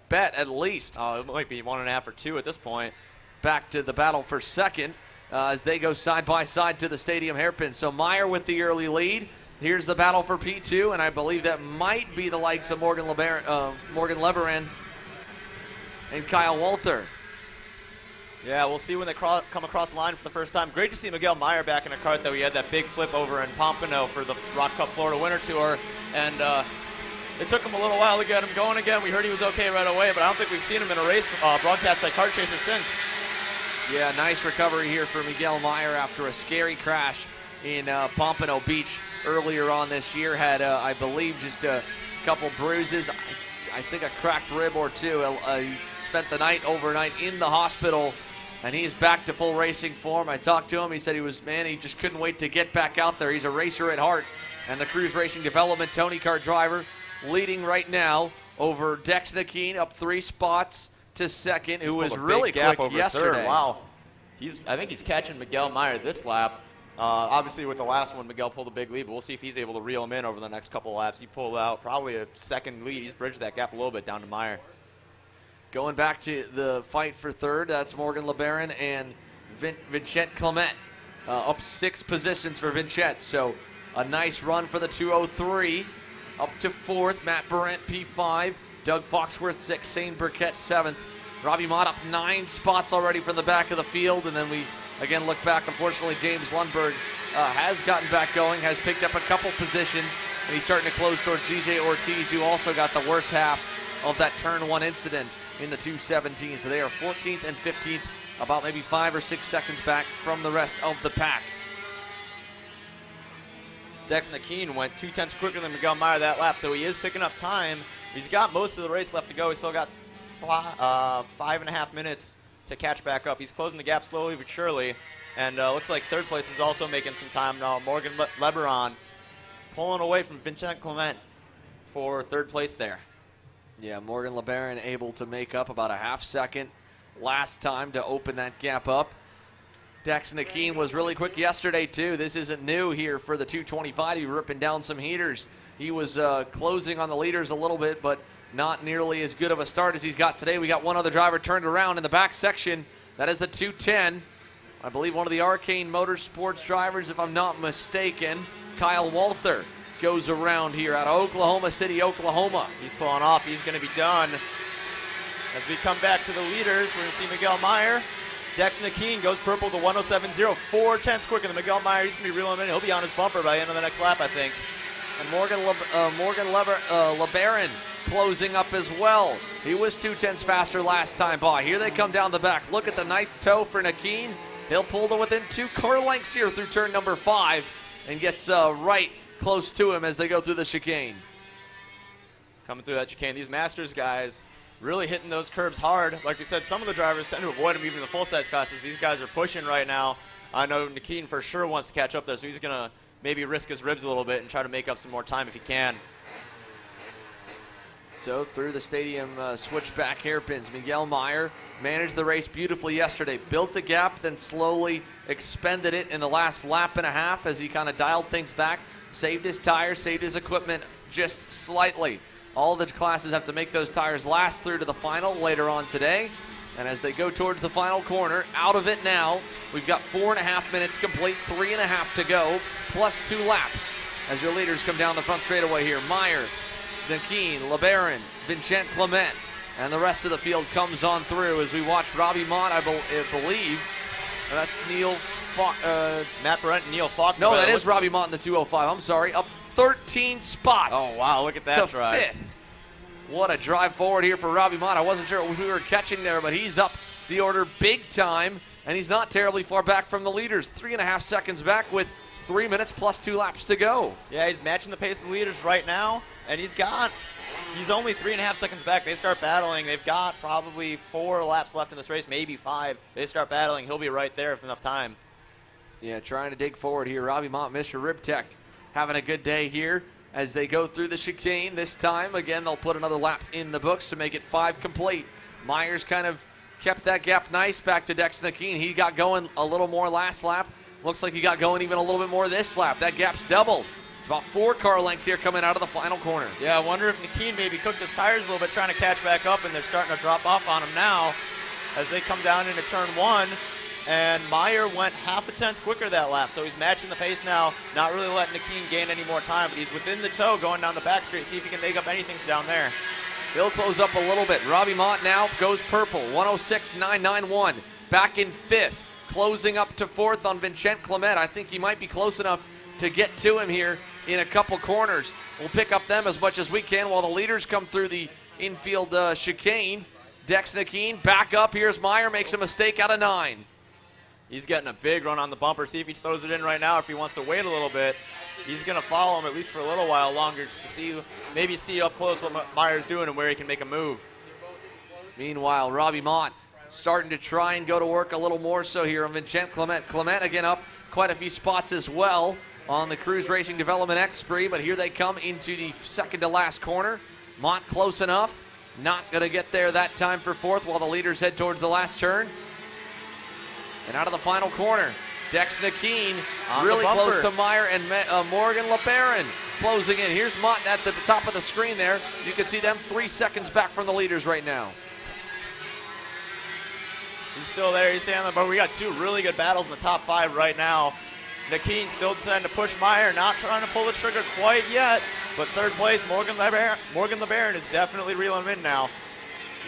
bet, at least. Oh, it might be 1.5 or 2 at this point. Back to the battle for second as they go side by side to the stadium hairpin. So Meyer with the early lead. Here's the battle for P2, and I believe that might be the likes of Morgan Lebaran and Kyle Walther. Yeah, we'll see when they come across the line for the first time. Great to see Miguel Meyer back in a kart, though. He had that big flip over in Pompano for the Rock Cup Florida Winter Tour, and it took him a little while to get him going again. We heard he was okay right away, but I don't think we've seen him in a race broadcast by Kart Chaser since. Yeah, nice recovery here for Miguel Meyer after a scary crash in Pompano Beach earlier on this year. Had, I believe, just a couple bruises. I think a cracked rib or two. He spent the night overnight in the hospital, and he's back to full racing form. I talked to him. He said he just couldn't wait to get back out there. He's a racer at heart. And the Cruise Racing Development Tony Kart driver leading right now over Dex Nakeen, up 3 spots to second, who was really quick yesterday. Third. Wow. I think he's catching Miguel Meyer this lap. Obviously, with the last one, Miguel pulled a big lead, but we'll see if he's able to reel him in over the next couple of laps. He pulled out probably a second lead. He's bridged that gap a little bit down to Meyer. Going back to the fight for third, that's Morgan LeBaron and Vincent Clement. Up 6 positions for Vincent, so a nice run for the 203. Up to 4th, Matt Barrett, P5. Doug Foxworth, 6th. Shane Burkett, 7th. Robbie Mott up 9 spots already from the back of the field, and then we again look back. Unfortunately, James Lundberg has gotten back going, has picked up a couple positions, and he's starting to close towards DJ Ortiz, who also got the worst half of that turn 1 incident in the 217. So they are 14th and 15th, about maybe 5 or 6 seconds back from the rest of the pack. Dex Nakeen went 2/10 quicker than Miguel Meyer that lap, so he is picking up time. He's got most of the race left to go. He's still got 5.5 minutes to catch back up. He's closing the gap slowly but surely, and looks like third place is also making some time now. Morgan Lebaron pulling away from Vincent Clement for third place there. Yeah, Morgan LeBaron able to make up about a half second last time to open that gap up. Dex Nakeen was really quick yesterday, too. This isn't new here for the 225. He was ripping down some heaters. He was closing on the leaders a little bit, but not nearly as good of a start as he's got today. We got one other driver turned around in the back section. That is the 210. I believe one of the Arcane Motorsports drivers, if I'm not mistaken. Kyle Walther goes around here out of Oklahoma City, Oklahoma. He's pulling off. He's going to be done. As we come back to the leaders, we're going to see Miguel Meyer. Dex Nakeen goes purple to 107 Sr, 4/10 quicker than Miguel Meyer. He's going to be reeling him in. He'll be on his bumper by the end of the next lap, I think. And Morgan LeBaron closing up as well. He was 2/10 faster last time by. Here they come down the back. Look at the nice toe for Nakeen. He'll pull to within 2 car lengths here through turn number 5 and gets right close to him as they go through the chicane. Coming through that chicane. These Masters guys really hitting those curbs hard. Like we said, some of the drivers tend to avoid them even in the full-size classes. These guys are pushing right now. I know Nakeen for sure wants to catch up there, so he's going to maybe risk his ribs a little bit and try to make up some more time if he can. So through the stadium switchback hairpins, Miguel Meyer managed the race beautifully yesterday. Built a gap, then slowly expended it in the last lap and a half as he kind of dialed things back. Saved his tires, saved his equipment just slightly. All the classes have to make those tires last through to the final later on today. And as they go towards the final corner, out of it now, we've got 4.5 minutes complete, 3.5 to go, plus 2 laps. As your leaders come down the front straightaway here, Meyer, Nakeen, LeBaron, Vincent Clement, and the rest of the field comes on through as we watch Robbie Mott, I believe. That's Matt Brent and Neil Faulkner. No, that is Robbie Mott in the 205. I'm sorry. Up 13 spots. Oh, wow. Look at that drive. 5th. What a drive forward here for Robbie Mott. I wasn't sure if we were catching there, but he's up the order big time, and he's not terribly far back from the leaders. 3.5 seconds back with 3 minutes plus 2 laps to go. Yeah, he's matching the pace of the leaders right now, and he's only 3.5 seconds back. They start battling. They've got probably 4 laps left in this race, maybe 5. They start battling. He'll be right there with enough time. Yeah, trying to dig forward here. Robbie Mott, Mr. Ribtech, having a good day here as they go through the chicane. This time, again, they'll put another lap in the books to make it 5 complete. Myers kind of kept that gap nice back to Dex Nakeen. He got going a little more last lap. Looks like he got going even a little bit more this lap. That gap's doubled. It's about 4 car lengths here coming out of the final corner. Yeah, I wonder if Nakeen maybe cooked his tires a little bit trying to catch back up, and they're starting to drop off on him now as they come down into turn 1. And Meyer went half a tenth quicker that lap, so he's matching the pace now, not really letting Nakeen gain any more time, but he's within the toe going down the back straight. See if he can make up anything down there. He'll close up a little bit. Robbie Mott now goes purple, 106.991. Back in 5th, closing up to 4th on Vincent Clement. I think he might be close enough to get to him here in a couple corners. We'll pick up them as much as we can while the leaders come through the infield chicane. Dex Nakeen back up. Here's Meyer, makes a mistake out of 9. He's getting a big run on the bumper. See if he throws it in right now. If he wants to wait a little bit, he's going to follow him at least for a little while longer just to maybe see up close what Meyer's doing and where he can make a move. Meanwhile, Robbie Mott starting to try and go to work a little more so here on Vincent Clement. Clement again up quite a few spots as well on the Cruise Racing Development X spree, but here they come into the second to last corner. Mott close enough. Not going to get there that time for 4th while the leaders head towards the last turn. And out of the final corner, Dex Nakeen really close to Meyer and Morgan LeBaron closing in. Here's Mott at the top of the screen there. You can see them 3 seconds back from the leaders right now. He's still there. He's staying on the board. We got 2 really good battles in the top 5 right now. Nakeen still deciding to push Meyer, not trying to pull the trigger quite yet. But 3rd place, Morgan LeBaron is definitely reeling him in now.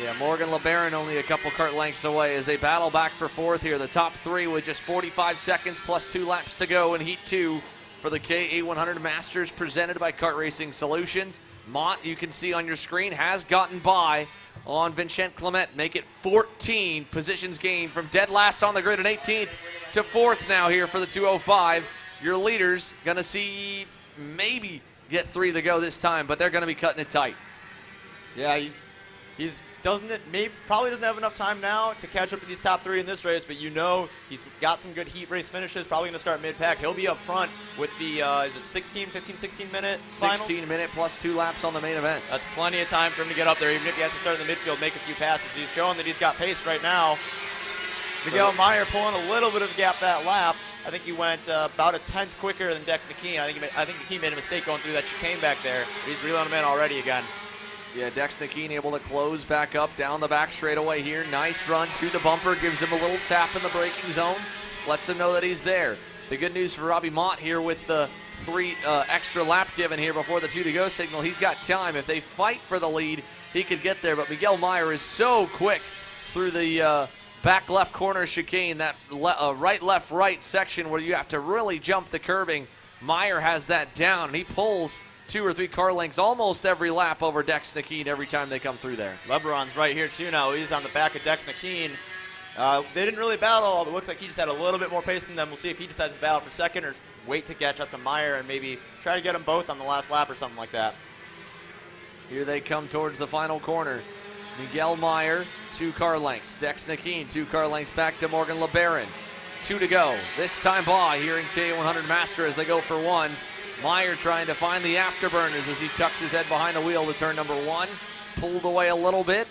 Yeah, Morgan LeBaron only a couple kart lengths away as they battle back for 4th here. The top 3 with just 45 seconds plus 2 laps to go in Heat 2 for the Ka100 Masters presented by Kart Racing Solutions. Mott, you can see on your screen, has gotten by on Vincent Clement. Make it 14 positions gained from dead last on the grid in 18th to 4th now here for the 205. Your leaders going to see maybe get 3 to go this time, but they're going to be cutting it tight. Yeah, probably doesn't have enough time now to catch up to these top 3 in this race, but you know he's got some good heat race finishes, probably going to start mid-pack. He'll be up front with the, is it 16 minute finals? 16 minute plus 2 laps on the main event. That's plenty of time for him to get up there, even if he has to start in the midfield, make a few passes. He's showing that he's got pace right now. Miguel Meyer pulling a little bit of a gap that lap. I think he went about a tenth quicker than Dex Nakeen. I think Nakeen made a mistake going through that chicane back there. He's reeling him in already again. Yeah, Dex Nakeen able to close back up down the back straightaway here. Nice run to the bumper, gives him a little tap in the braking zone, lets him know that he's there. The good news for Robbie Mott here with the 3 extra lap given here before the 2 to go signal. He's got time. If they fight for the lead, he could get there, but Miguel Meyer is so quick through the back left corner chicane, that right, left, right section where you have to really jump the curbing. Meyer has that down, and he pulls 2 or 3 car lengths almost every lap over Dex Nakeen every time they come through there. LeBron's right here too now. He's on the back of Dex Nakeen. They didn't really battle, but it looks like he just had a little bit more pace than them. We'll see if he decides to battle for second or wait to catch up to Meyer and maybe try to get them both on the last lap or something like that. Here they come towards the final corner. Miguel Meyer, 2 car lengths. Dex Nakeen, 2 car lengths back to Morgan LeBaron. 2 to go. This time by here in Ka100 Master as they go for 1. Meyer trying to find the afterburners as he tucks his head behind the wheel to turn number 1. Pulled away a little bit.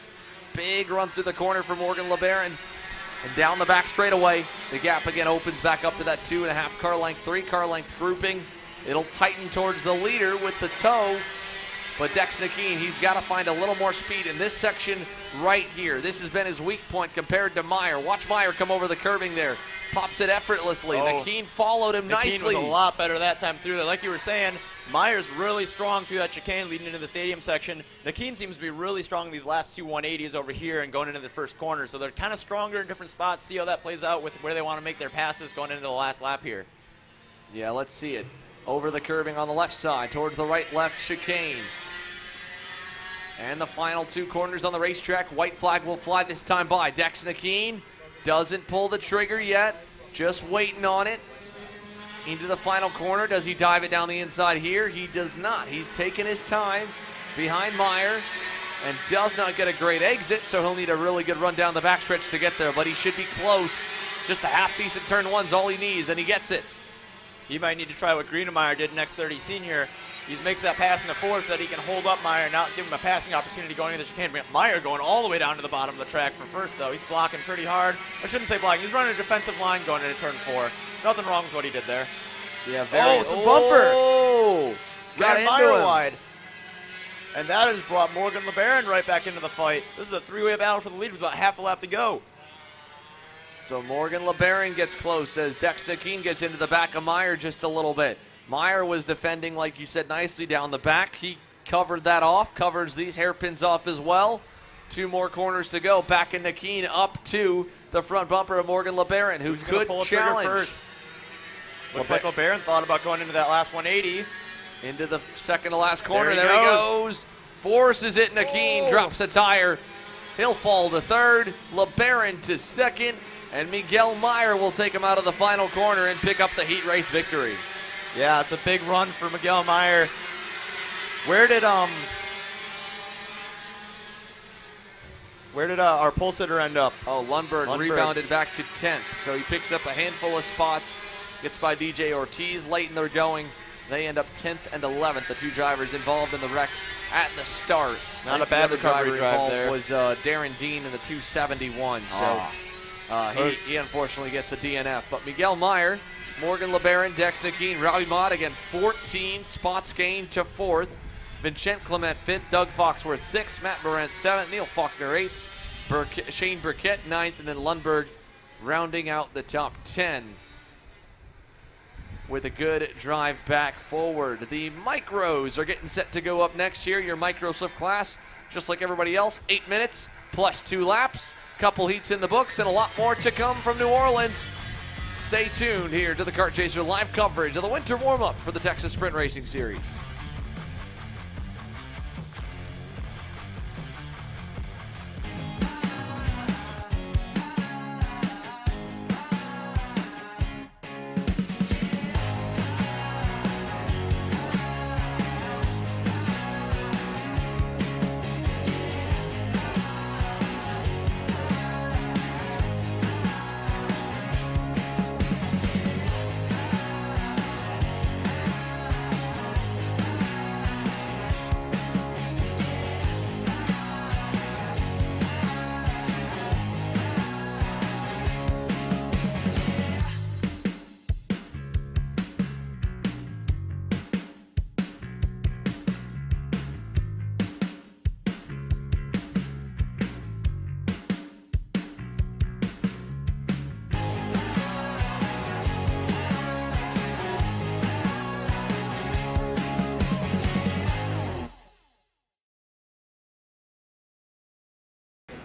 Big run through the corner for Morgan LeBaron. And down the back straightaway, the gap again opens back up to that 2.5 car length, 3 car length grouping. It'll tighten towards the leader with the toe. But Dex Nakeen, he's got to find a little more speed in this section right here. This has been his weak point compared to Meyer. Watch Meyer come over the curbing there. Pops it effortlessly. Nakeen followed him nicely. Nakeen was a lot better that time through there. Like you were saying, Meyer's really strong through that chicane leading into the stadium section. Nakeen seems to be really strong in these last 2 180s over here and going into the first corner. So they're kind of stronger in different spots. See how that plays out with where they want to make their passes going into the last lap here. Yeah, let's see it. Over the curbing on the left side towards the right left chicane. And the final 2 corners on the racetrack. White flag will fly this time by. Dex Nakeen doesn't pull the trigger yet. Just waiting on it. into the final corner. Does he dive it down the inside here? He does not. He's taking his time behind Meyer and does not get a great exit, so he'll need a really good run down the backstretch to get there, but he should be close. Just a half-decent turn one's all he needs, and he gets it. He might need to try what Greenemeyer did in X30 Sr. He makes that pass in the four so that he can hold up Meyer and not give him a passing opportunity going into the chicane. Meyer going all the way down to the bottom of the track for first, though. He's blocking pretty hard. I shouldn't say blocking. He's running a defensive line going into turn 4. Nothing wrong with what he did there. Yeah, some bumper. Oh, got Ran Meyer wide. And that has brought Morgan LeBaron right back into the fight. This is a three-way battle for the lead with about half a lap to go. So Morgan LeBaron gets close as Dex Nakeen gets into the back of Meyer just a little bit. Meyer was defending, like you said, nicely down the back. He covered that off, covers these hairpins off as well. 2 more corners to go. Back in Nakeen up to the front bumper of Morgan LeBaron, who could pull a challenge. Trigger first. Looks like LeBaron thought about going into that last 180. Into the second to last corner. There he goes. Forces it. Nakeen drops a tire. He'll fall to third. LeBaron to second. And Miguel Meyer will take him out of the final corner and pick up the heat race victory. Yeah, it's a big run for Miguel Meyer. Where did our pole sitter end up? Oh, Lundberg rebounded back to 10th. So he picks up a handful of spots. Gets by DJ Ortiz late in their going. They end up 10th and 11th, the 2 drivers involved in the wreck at the start. Not a bad recovery drive there. Was Darren Dean in the 271. So he unfortunately gets a DNF. But Miguel Meyer, Morgan LeBaron, Dex Nakeen, Robbie Modigan, 14 spots gained to 4th. Vincent Clement 5th, Doug Foxworth 6th, Matt Barrett 7th, Neil Faulkner 8th, Shane Burkett 9th, and then Lundberg rounding out the top 10 with a good drive back forward. The micros are getting set to go up next here. Your micro swift class, just like everybody else, 8 minutes plus 2 laps, couple heats in the books, and a lot more to come from New Orleans. Stay tuned here to the Kart Chaser live coverage of the winter warm-up for the Texas Sprint Racing Series.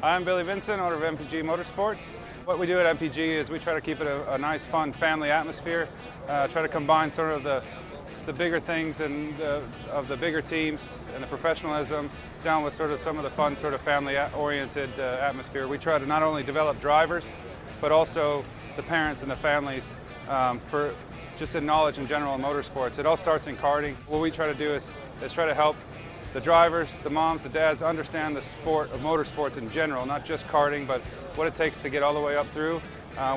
I'm Billy Vincent, owner of MPG Motorsports. What we do at MPG is we try to keep it a nice, fun family atmosphere, try to combine sort of the bigger things and of the bigger teams and the professionalism down with sort of some of the fun, sort of family-oriented atmosphere. We try to not only develop drivers, but also the parents and the families for just in knowledge in general in motorsports. It all starts in karting. What we try to do is try to help the drivers, the moms, the dads understand the sport of motorsports in general, not just karting, but what it takes to get all the way up through.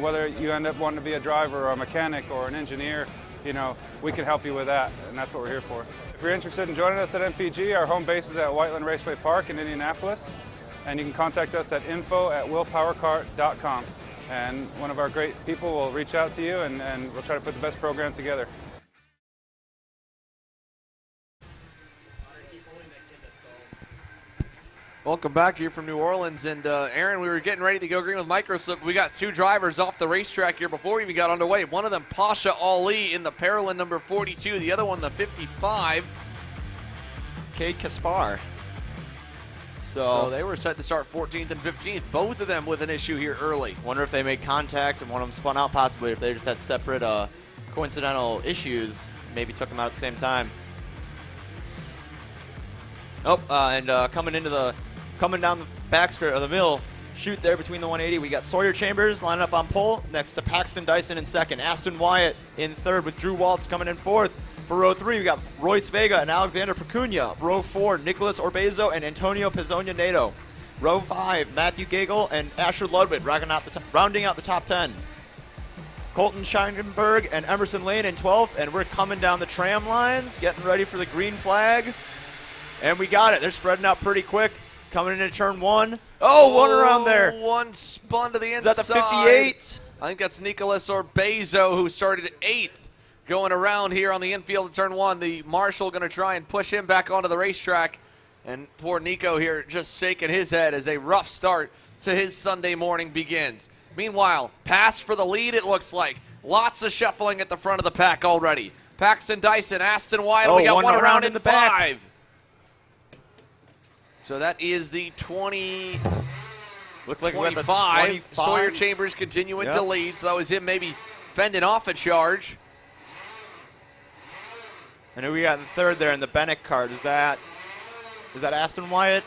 Whether you end up wanting to be a driver or a mechanic or an engineer, you know, we can help you with that, and that's what we're here for. If you're interested in joining us at MPG, our home base is at Whiteland Raceway Park in Indianapolis, and you can contact us at info@willpowerkart.com. And one of our great people will reach out to you, and we'll try to put the best program together. Welcome back here from New Orleans. And Aaron, we were getting ready to go green with microslip. We got 2 drivers off the racetrack here before we even got underway. One of them, Pasha Ali in the Paralin number 42. The other one, the 55. Cade Kaspar. So they were set to start 14th and 15th. Both of them with an issue here early. Wonder if they made contact and one of them spun out possibly. If they just had separate coincidental issues, maybe took them out at the same time. Oh, and coming down the backstretch of the middle, shoot there between the 180. We got Sawyer Chambers lining up on pole next to Paxton Dyson in second. Aston Wyatt in third with Drew Waltz coming in fourth. For row 3, we got Royce Vega and Alexander Procuna. Row 4, Nicholas Orbezo and Antonio Pizzonia Nato. Row 5, Matthew Gagel and Asher Ludwig rounding out the top 10. Colton Scheinberg and Emerson Lane in 12th, and we're coming down the tram lines, getting ready for the green flag. And we got it. They're spreading out pretty quick. Coming into turn 1. Oh, one around there. One spun to the inside. Is that the 58? I think that's Nicholas Orbezo, who started 8th. Going around here on the infield of turn 1. The marshal going to try and push him back onto the racetrack. And poor Nico here just shaking his head as a rough start to his Sunday morning begins. Meanwhile, pass for the lead, it looks like. Lots of shuffling at the front of the pack already. Paxton Dyson, Aston Wyatt, we got one around in the 5. So that is the 20. Looks like 25. 25. Sawyer Chambers continuing to lead, so that was him maybe fending off a charge. And who we got in third there in the Bennett card? Is that Aston Wyatt?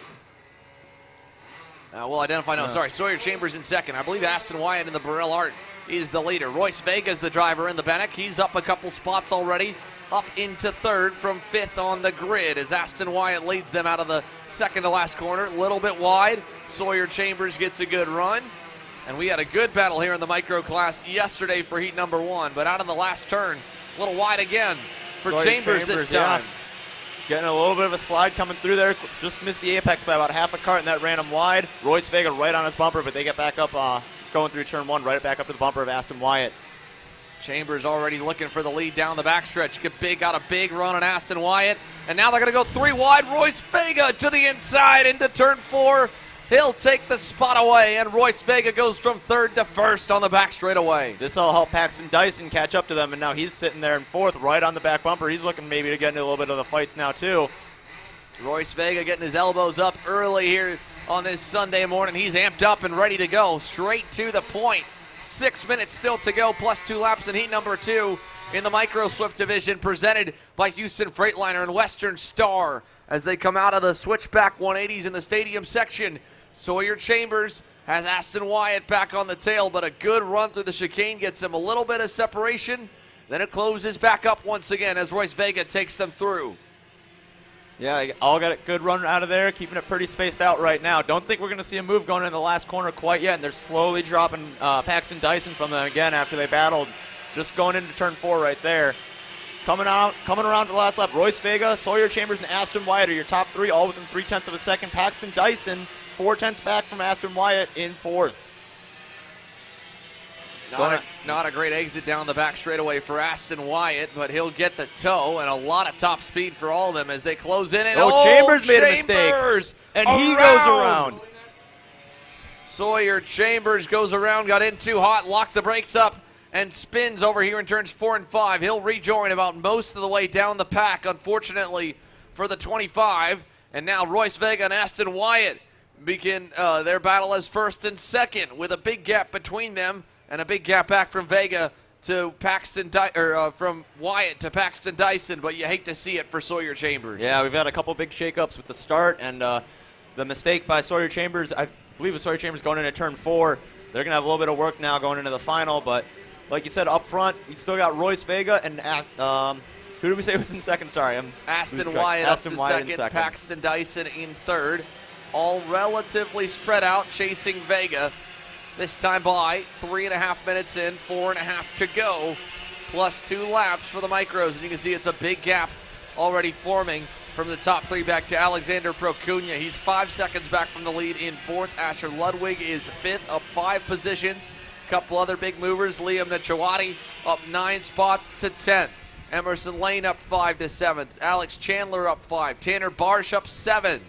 We'll identify now. Sorry, Sawyer Chambers in second. I believe Aston Wyatt in the Burrell Art is the leader. Royce Vega is the driver in the Bennett. He's up a couple spots already, up into third from 5th on the grid as Aston Wyatt leads them out of the second to last corner. A little bit wide. Sawyer Chambers gets a good run. And we had a good battle here in the micro class yesterday for heat number 1, but out of the last turn, a little wide again for Chambers this time. Yeah. Getting a little bit of a slide coming through there. Just missed the apex by about half a cart, and that ran him wide. Royce Vega right on his bumper, but they get back up going through turn 1, right back up to the bumper of Aston Wyatt. Chambers already looking for the lead down the backstretch. Got a big run on Aston Wyatt. And now they're going to go 3 wide. Royce Vega to the inside into turn 4. He'll take the spot away, and Royce Vega goes from 3rd to 1st on the back straightaway. This will help Paxton Dyson catch up to them, and now he's sitting there in 4th, right on the back bumper. He's looking maybe to get into a little bit of the fights now, too. Royce Vega getting his elbows up early here on this Sunday morning. He's amped up and ready to go, straight to the point. 6 minutes still to go, plus 2 laps in heat number 2 in the Micro Swift division, presented by Houston Freightliner and Western Star as they come out of the switchback 180s in the stadium section. Sawyer Chambers has Aston Wyatt back on the tail, but a good run through the chicane gets him a little bit of separation. Then it closes back up once again as Royce Vega takes them through. Yeah, all got a good run out of there, keeping it pretty spaced out right now. Don't think we're going to see a move going in the last corner quite yet, and they're slowly dropping Paxton Dyson from them again after they battled. Just going into turn 4 right there. Coming around to the last lap, Royce Vega, Sawyer Chambers, and Aston Wyatt are your top 3, all within 0.3 of a second. Paxton Dyson, 0.4 back from Aston Wyatt in 4th. Not a great exit down the back straightaway for Aston Wyatt, but he'll get the toe and a lot of top speed for all of them as they close in. And Chambers made a mistake. And he goes around. Sawyer Chambers goes around, got in too hot, locked the brakes up, and spins over here in turns 4 and 5. He'll rejoin about most of the way down the pack, unfortunately, for the 25. And now Royce Vega and Aston Wyatt begin their battle as 1st and 2nd with a big gap between them and a big gap back from Vega to from Wyatt to Paxton Dyson, but you hate to see it for Sawyer Chambers. Yeah, we've had a couple big shakeups with the start, and the mistake by Sawyer Chambers, I believe with Sawyer Chambers going into turn 4, they're going to have a little bit of work now going into the final, but like you said, up front, we still got Royce Vega and who did we say was in second? Sorry, Aston Wyatt up to second, Paxton Dyson in 3rd. All relatively spread out, chasing Vega. This time by 3.5 minutes in, 4.5 to go, plus 2 laps for the micros. And you can see it's a big gap already forming from the top 3 back to Alexander Procuna. He's 5 seconds back from the lead in 4th. Asher Ludwig is 5th, up 5 positions. Couple other big movers. Liam Nachawati up 9 spots to 10th. Emerson Lane up 5 to 7th. Alex Chandler up 5. Tanner Barsh up 7.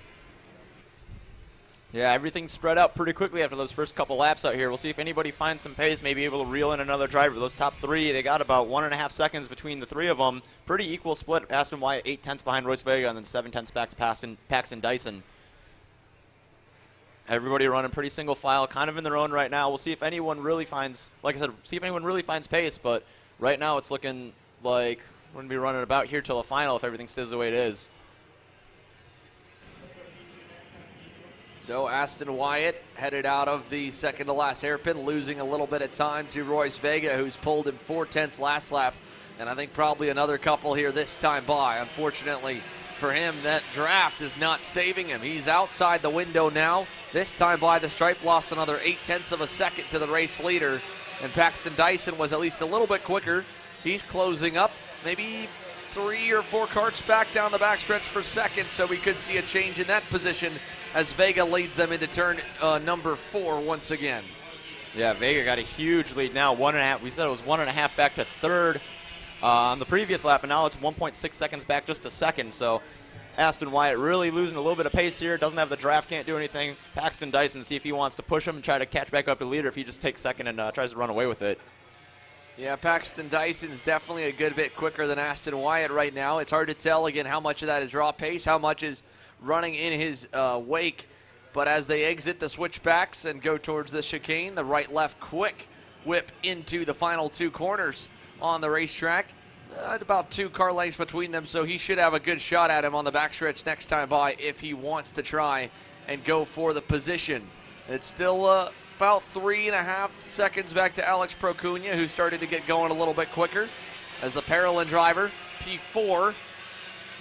Yeah, everything's spread out pretty quickly after those first couple laps out here. We'll see if anybody finds some pace, maybe able to reel in another driver. Those top 3, they got about 1.5 seconds between the 3 of them. Pretty equal split. Aston Wyatt 0.8 behind Royce Vega, and then 0.7 back to Paxton Dyson. Everybody running pretty single file, kind of in their own right now. We'll see if anyone really finds, like I said, see if anyone really finds pace, but right now it's looking like we're going to be running about here till the final if everything stays the way it is. So Aston Wyatt headed out of the second to last hairpin, losing a little bit of time to Royce Vega, who's pulled him 4/10 last lap, and I think probably another couple here this time by. Unfortunately for him, that draft is not saving him. He's outside the window now. This time by, the stripe lost another 0.8 of a second to the race leader, and Paxton Dyson was at least a little bit quicker. He's closing up, maybe 3 or 4 karts back down the backstretch for second, so we could see a change in that position as Vega leads them into turn number 4 once again. Yeah, Vega got a huge lead now, 1.5. We said it was 1.5 back to third on the previous lap, and now it's 1.6 seconds back just to second. So Aston Wyatt really losing a little bit of pace here. Doesn't have the draft, can't do anything. Paxton Dyson, see if he wants to push him and try to catch back up the leader, if he just takes second and tries to run away with it. Yeah, Paxton Dyson's definitely a good bit quicker than Aston Wyatt right now. It's hard to tell, again, how much of that is raw pace, how much is running in his wake. But as they exit the switchbacks and go towards the chicane, the right-left quick whip into the final 2 corners on the racetrack. About 2 car lengths between them, so he should have a good shot at him on the backstretch next time by if he wants to try and go for the position. It's still about 3.5 seconds back to Alex Procuna, who started to get going a little bit quicker as the Parolin driver, P4.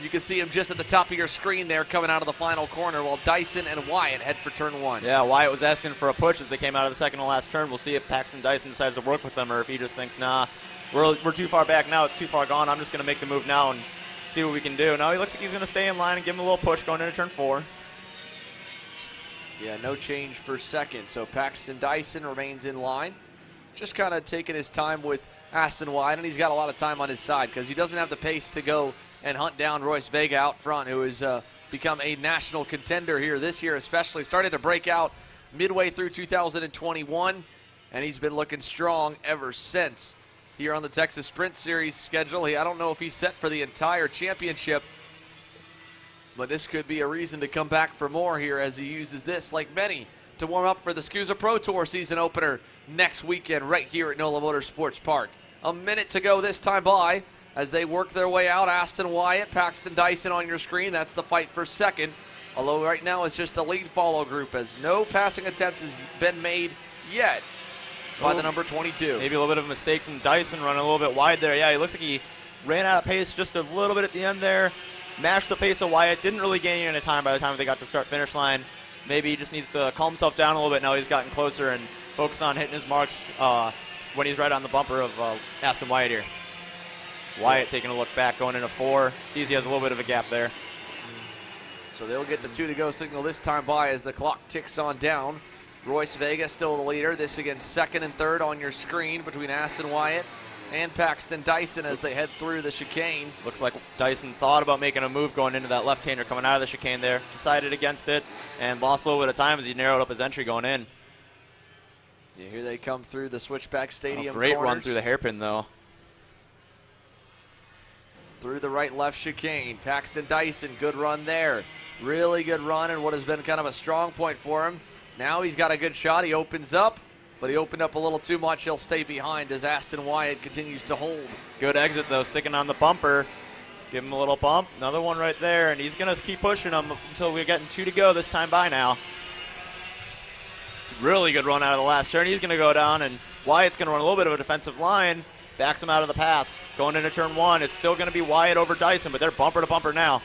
You can see him just at the top of your screen there coming out of the final corner, while Dyson and Wyatt head for turn 1. Yeah, Wyatt was asking for a push as they came out of the second to last turn. We'll see if Paxton Dyson decides to work with them or if he just thinks, nah, we're too far back now. It's too far gone. I'm just going to make the move now and see what we can do. Now he looks like he's going to stay in line and give him a little push going into turn 4. Yeah, no change for second. So Paxton Dyson remains in line. Just kind of taking his time with Aston Wyatt, and he's got a lot of time on his side because he doesn't have the pace to go and hunt down Royce Vega out front, who has become a national contender here this year, especially started to break out midway through 2021, and he's been looking strong ever since. Here on the Texas Sprint Series schedule, I don't know if he's set for the entire championship, but this could be a reason to come back for more here as he uses this, like many, to warm up for the SCUSA Pro Tour season opener next weekend right here at NOLA Motorsports Park. A minute to go this time by as they work their way out. Aston Wyatt, Paxton Dyson on your screen. That's the fight for second. Although right now it's just a lead-follow group as no passing attempt has been made yet by the number 22. Maybe a little bit of a mistake from Dyson running a little bit wide there. Yeah, he looks like he ran out of pace just a little bit at the end there. Matched the pace of Wyatt. Didn't really gain any time by the time they got to start-finish line. Maybe he just needs to calm himself down a little bit now he's gotten closer and focus on hitting his marks when he's right on the bumper of Aston Wyatt here. Wyatt taking a look back, going into 4. Sees he has a little bit of a gap there. So they'll get the 2 to go signal this time by as the clock ticks on down. Royce Vega still the leader. This again second and third on your screen between Aston Wyatt and Paxton Dyson as they head through the chicane. Looks like Dyson thought about making a move going into that left-hander coming out of the chicane there. Decided against it and lost a little bit of time as he narrowed up his entry going in. Yeah, here they come through the switchback stadium. Great corners. run through the hairpin though. Through the right-left chicane. Paxton Dyson, good run there. Really good run and what has been kind of a strong point for him. Now he's got a good shot. He opens up, but he opened up a little too much. He'll stay behind as Aston Wyatt continues to hold. Good exit though, sticking on the bumper. Give him a little bump. Another one right there, and he's going to keep pushing him until we're getting 2 to go this time by now. It's a really good run out of the last turn. He's going to go down, and Wyatt's going to run a little bit of a defensive line. Backs him out of the pass. Going into turn 1, it's still going to be Wyatt over Dyson, but they're bumper to bumper now.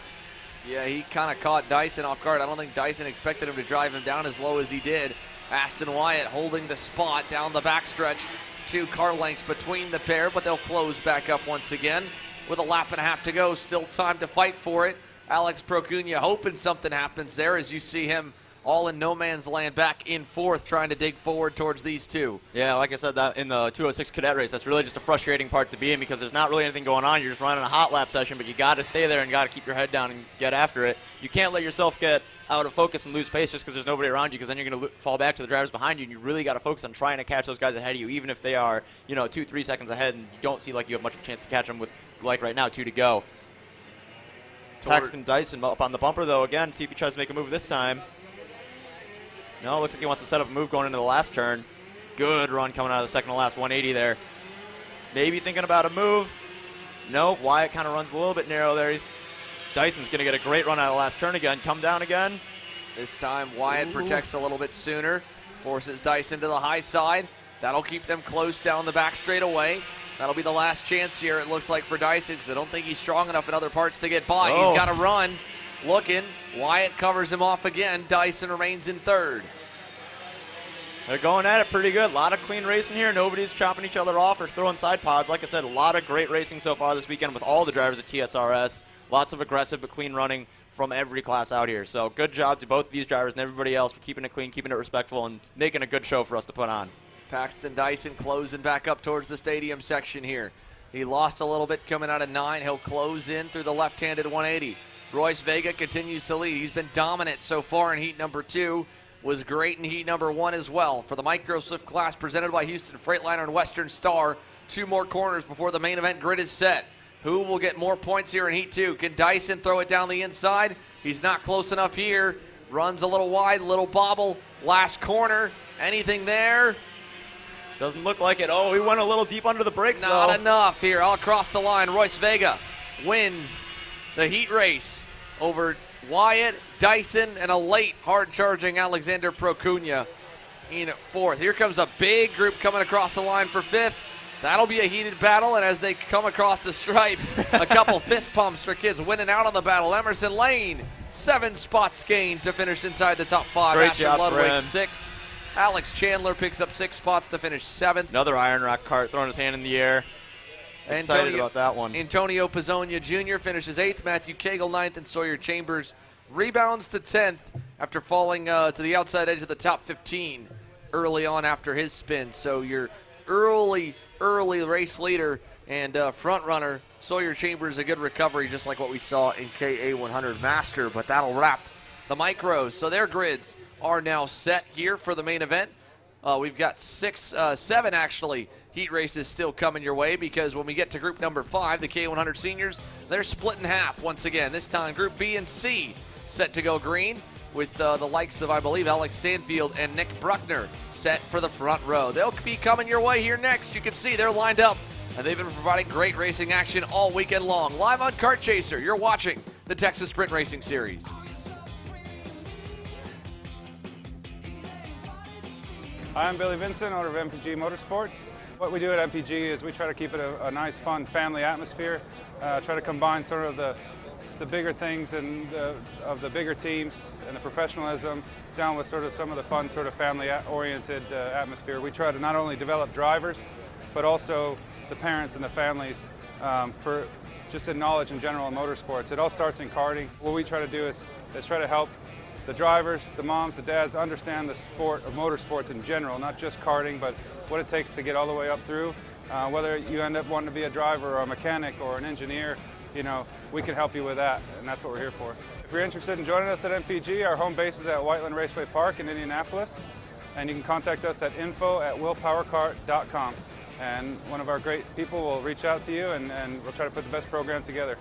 Yeah, he kind of caught Dyson off guard. I don't think Dyson expected him to drive him down as low as he did. Aston Wyatt holding the spot down the backstretch. 2 car lengths between the pair, but they'll close back up once again. With a lap and a half to go, still time to fight for it. Alex Procuna hoping something happens there as you see him all in no man's land back in 4th, trying to dig forward towards these 2. Yeah, like I said, that in the 206 Cadet race, that's really just a frustrating part to be in because there's not really anything going on. You're just running a hot lap session, but you got to stay there and got to keep your head down and get after it. You can't let yourself get out of focus and lose pace just because there's nobody around you, because then you're going to fall back to the drivers behind you, and you really got to focus on trying to catch those guys ahead of you, even if they are, 2-3 seconds ahead and you don't see like you have much of a chance to catch them with, like right now, 2 to go. Paxton Dyson up on the bumper though again, see if he tries to make a move this time. No, looks like he wants to set up a move going into the last turn. Good run coming out of the second to last 180 there. Maybe thinking about a move. No, Wyatt kind of runs a little bit narrow there. Dyson's going to get a great run out of the last turn again. Come down again. This time Wyatt protects a little bit sooner, forces Dyson to the high side. That'll keep them close down the back straightaway. That'll be the last chance here, it looks like, for Dyson, because I don't think he's strong enough in other parts to get by. He's got to run. Looking. Wyatt covers him off again. Dyson remains in third. They're going at it pretty good. A lot of clean racing here. Nobody's chopping each other off or throwing side pods. Like I said, a lot of great racing so far this weekend with all the drivers at TSRS. Lots of aggressive but clean running from every class out here. So good job to both of these drivers and everybody else for keeping it clean, keeping it respectful, and making a good show for us to put on. Paxton Dyson closing back up towards the stadium section here. He lost a little bit coming out of 9. He'll close in through the left-handed 180. Royce Vega continues to lead. He's been dominant so far in heat number 2. Was great in heat number 1 as well. For the Micro Swift class presented by Houston Freightliner and Western Star, 2 more corners before the main event grid is set. Who will get more points here in heat 2? Can Dyson throw it down the inside? He's not close enough here. Runs a little wide, little bobble. Last corner. Anything there? Doesn't look like it. Oh, he went a little deep under the brakes, Not enough here. All across the line. Royce Vega wins the heat race over Wyatt, Dyson, and a late hard-charging Alexander Procuna in 4th. Here comes a big group coming across the line for 5th. That'll be a heated battle, and as they come across the stripe, a couple fist pumps for kids winning out on the battle. Emerson Lane, 7 spots gained to finish inside the top 5. Great Asher job Ludwig, for him. 6th. Alex Chandler picks up 6 spots to finish 7th. Another Iron Rock kart throwing his hand in the air. Excited about that one. Antonio Pizzonia Jr. finishes 8th. Matthew Cagle 9th, and Sawyer Chambers rebounds to 10th after falling to the outside edge of the top 15 early on after his spin. So your early race leader and front runner, Sawyer Chambers, a good recovery, just like what we saw in Ka100 Master. But that'll wrap the micros. So their grids are now set here for the main event. We've got 7 actually heat races still coming your way, because when we get to group number 5, the Ka100 Seniors, they're split in half once again. This time group B and C set to go green, with the likes of, I believe, Alex Stanfield and Nick Bruckner set for the front row. They'll be coming your way here next. You can see they're lined up, and they've been providing great racing action all weekend long. Live on Kart Chaser, you're watching the Texas Sprint Racing Series. Hi, I'm Billy Vincent, owner of MPG Motorsports. What we do at MPG is we try to keep it a nice, fun family atmosphere, try to combine sort of the bigger things and of the bigger teams and the professionalism down with sort of some of the fun, sort of family-oriented atmosphere. We try to not only develop drivers, but also the parents and the families for just in knowledge in general in motorsports. It all starts in karting. What we try to do is try to help the drivers, the moms, the dads understand the sport of motorsports in general, not just karting, but what it takes to get all the way up through. Whether you end up wanting to be a driver or a mechanic or an engineer, you know, we can help you with that, and that's what we're here for. If you're interested in joining us at MPG, our home base is at Whiteland Raceway Park in Indianapolis, and you can contact us at info@willpowerkart.com, and one of our great people will reach out to you, and we'll try to put the best program together.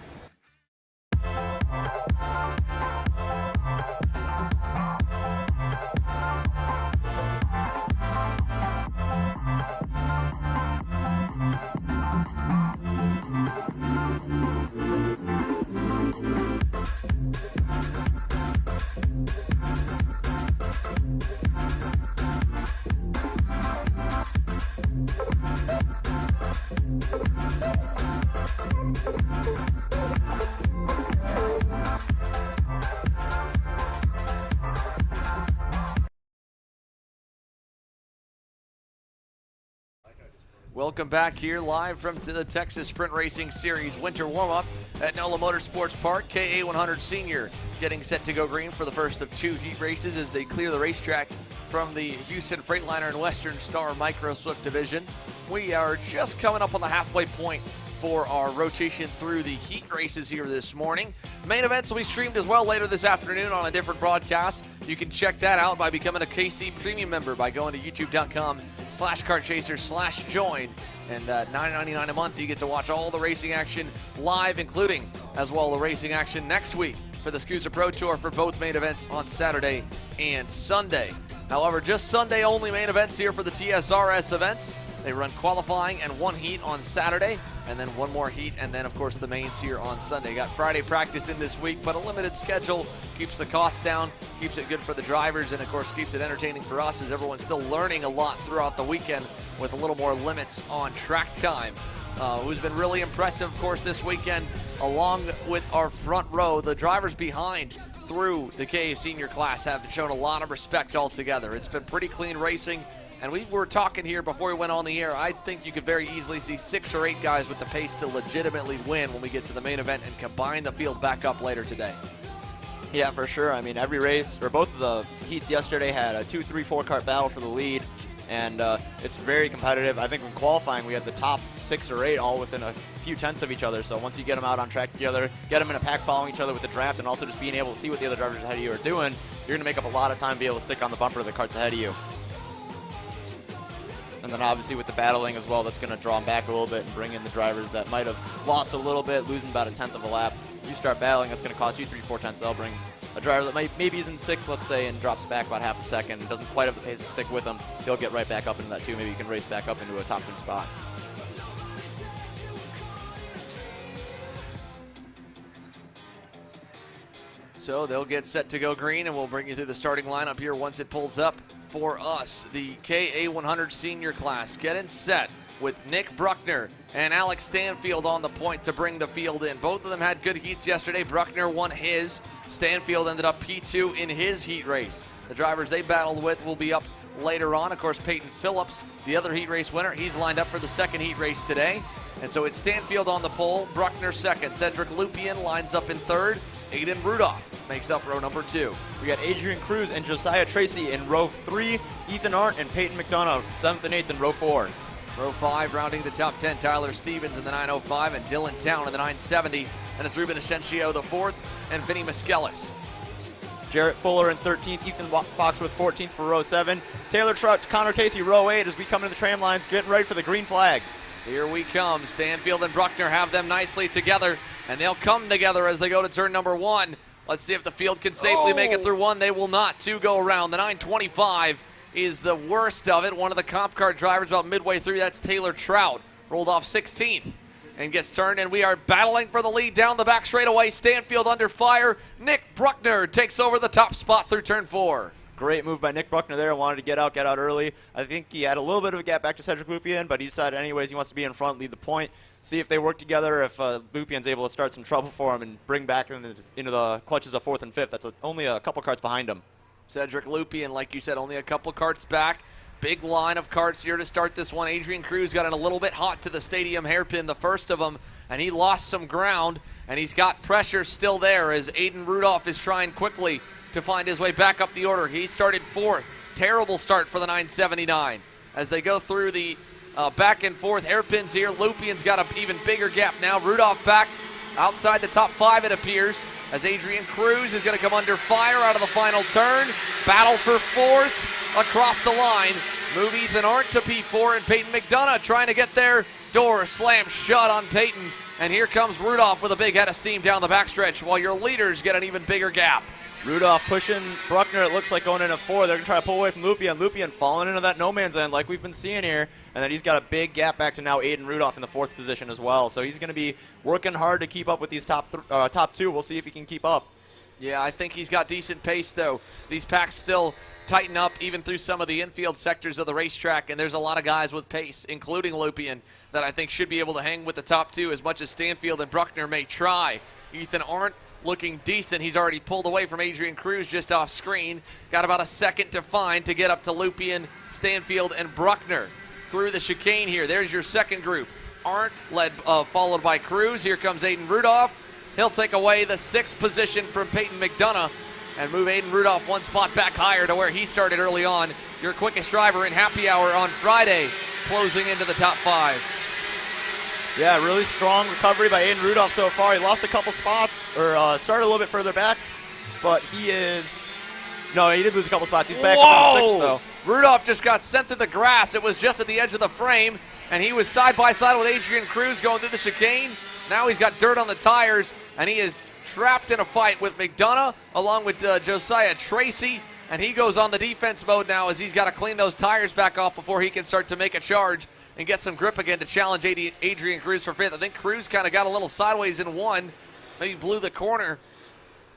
Welcome back here live from the Texas Sprint Racing Series winter warm-up at NOLA Motorsports Park. Ka100 Sr getting set to go green for the first of 2 heat races as they clear the racetrack from the Houston Freightliner and Western Star Micro Swift division. We are just coming up on the halfway point for our rotation through the heat races here this morning. Main events will be streamed as well later this afternoon on a different broadcast. You can check that out by becoming a KC Premium member by going to youtube.com/kartchaser/join. And $9.99 a month, you get to watch all the racing action live, including as well the racing action next week for the SCUSA Pro Tour for both main events on Saturday and Sunday. However, just Sunday only main events here for the TSRS events. They run qualifying and 1 heat on Saturday. and then one more heat, and then, of course, the mains here on Sunday. Got Friday practice in this week, but a limited schedule keeps the costs down, keeps it good for the drivers, and, of course, keeps it entertaining for us as everyone's still learning a lot throughout the weekend with a little more limits on track time. Who's been really impressive, of course, this weekend, along with our front row. The drivers behind through the Ka Senior class have shown a lot of respect altogether. It's been pretty clean racing, and we were talking here before we went on the air. I think you could very easily see 6 or 8 guys with the pace to legitimately win when we get to the main event and combine the field back up later today. Yeah, for sure. I mean, every race, or both of the heats yesterday had a 2, 3, 4 kart battle for the lead, and it's very competitive. I think in qualifying we had the top 6 or 8 all within a few tenths of each other, so once you get them out on track together, get them in a pack following each other with the draft, and also just being able to see what the other drivers ahead of you are doing, you're going to make up a lot of time to be able to stick on the bumper of the karts ahead of you. And then obviously with the battling as well, that's going to draw them back a little bit and bring in the drivers that might have lost a little bit, losing about a tenth of a lap. You start battling, that's going to cost you 3, 4 tenths. They'll bring a driver that maybe is in 6th, let's say, and drops back about half a second and doesn't quite have the pace to stick with them. He'll get right back up into that too. Maybe you can race back up into a top 10 spot. So they'll get set to go green, and we'll bring you through the starting lineup here once it pulls up for us. The Ka100 Sr class getting set with Nick Bruckner and Alex Stanfield on the point to bring the field in. Both of them had good heats yesterday. Bruckner won his. Stanfield ended up P2 in his heat race. The drivers they battled with will be up later on. Of course, Peyton Phillips, the other heat race winner, he's lined up for the second heat race today. And so it's Stanfield on the pole, Bruckner second. Cedric Lupien lines up in third. Aiden Rudolph makes up row number 2. We got Adrian Cruz and Josiah Tracy in row 3. Ethan Arndt and Peyton McDonough, 7th and 8th in row 4. Row 5 rounding the top 10, Tyler Stevens in the 905 and Dylan Town in the 970. And it's Ruben Ascencio the 4th and Vinny Miskelis. Jarrett Fuller in 13th, Ethan Foxworth 14th for row 7. Taylor Truck, Connor Casey, row 8 as we come into the tram lines, getting ready for the green flag. Here we come. Stanfield and Bruckner have them nicely together, and they'll come together as they go to turn number 1. Let's see if the field can safely make it through 1. They will not. 2 go around. The 925 is the worst of it. One of the comp car drivers about midway through, that's Taylor Trout, rolled off 16th and gets turned, and we are battling for the lead down the back straightaway. Stanfield under fire. Nick Bruckner takes over the top spot through turn 4. Great move by Nick Bruckner there. Wanted to get out early. I think he had a little bit of a gap back to Cedric Lupien, but he decided anyways he wants to be in front, lead the point. See if they work together, if Lupien's able to start some trouble for him and bring back into the clutches of 4th and 5th. That's only a couple karts behind him. Cedric Lupien, like you said, only a couple karts back. Big line of karts here to start this one. Adrian Cruz got in a little bit hot to the stadium hairpin, the first of them, and he lost some ground, and he's got pressure still there as Aiden Rudolph is trying quickly to find his way back up the order. He started 4th. Terrible start for the 979. As they go through the back and forth hairpins here, Lupien's got an even bigger gap now. Rudolph back outside the top 5, it appears, as Adrian Cruz is going to come under fire out of the final turn. Battle for 4th across the line. Move Ethan Arndt to P4, and Peyton McDonough trying to get their door slammed shut on Peyton. And here comes Rudolph with a big head of steam down the backstretch, while your leaders get an even bigger gap. Rudolph pushing Bruckner, it looks like going into 4. They're going to try to pull away from Lupien. Lupien falling into that no man's land like we've been seeing here. And then he's got a big gap back to now Aiden Rudolph in the 4th position as well. So he's going to be working hard to keep up with these top 2. We'll see if he can keep up. Yeah, I think he's got decent pace, though. These packs still tighten up even through some of the infield sectors of the racetrack, and there's a lot of guys with pace, including Lupien, that I think should be able to hang with the top 2 as much as Stanfield and Bruckner may try. Ethan Arndt looking decent. He's already pulled away from Adrian Cruz just off screen. Got about a second to find to get up to Lupien, Stanfield, and Bruckner. Through the chicane here, there's your second group. Arndt followed by Cruz. Here comes Aiden Rudolph. He'll take away the 6th position from Peyton McDonough and move Aiden Rudolph 1 spot back higher to where he started early on. Your quickest driver in happy hour on Friday, closing into the top 5. Yeah, really strong recovery by Aiden Rudolph so far. He lost a couple spots, or started a little bit further back, but he is... No, he did lose a couple spots. He's back up in 6th, though. Rudolph just got sent through the grass. It was just at the edge of the frame, and he was side by side with Adrian Cruz going through the chicane. Now he's got dirt on the tires, and he is trapped in a fight with McDonough along with Josiah Tracy, and he goes on the defense mode now as he's got to clean those tires back off before he can start to make a charge. and get some grip again to challenge Adrian Cruz for 5th. I think Cruz kind of got a little sideways in 1, maybe blew the corner,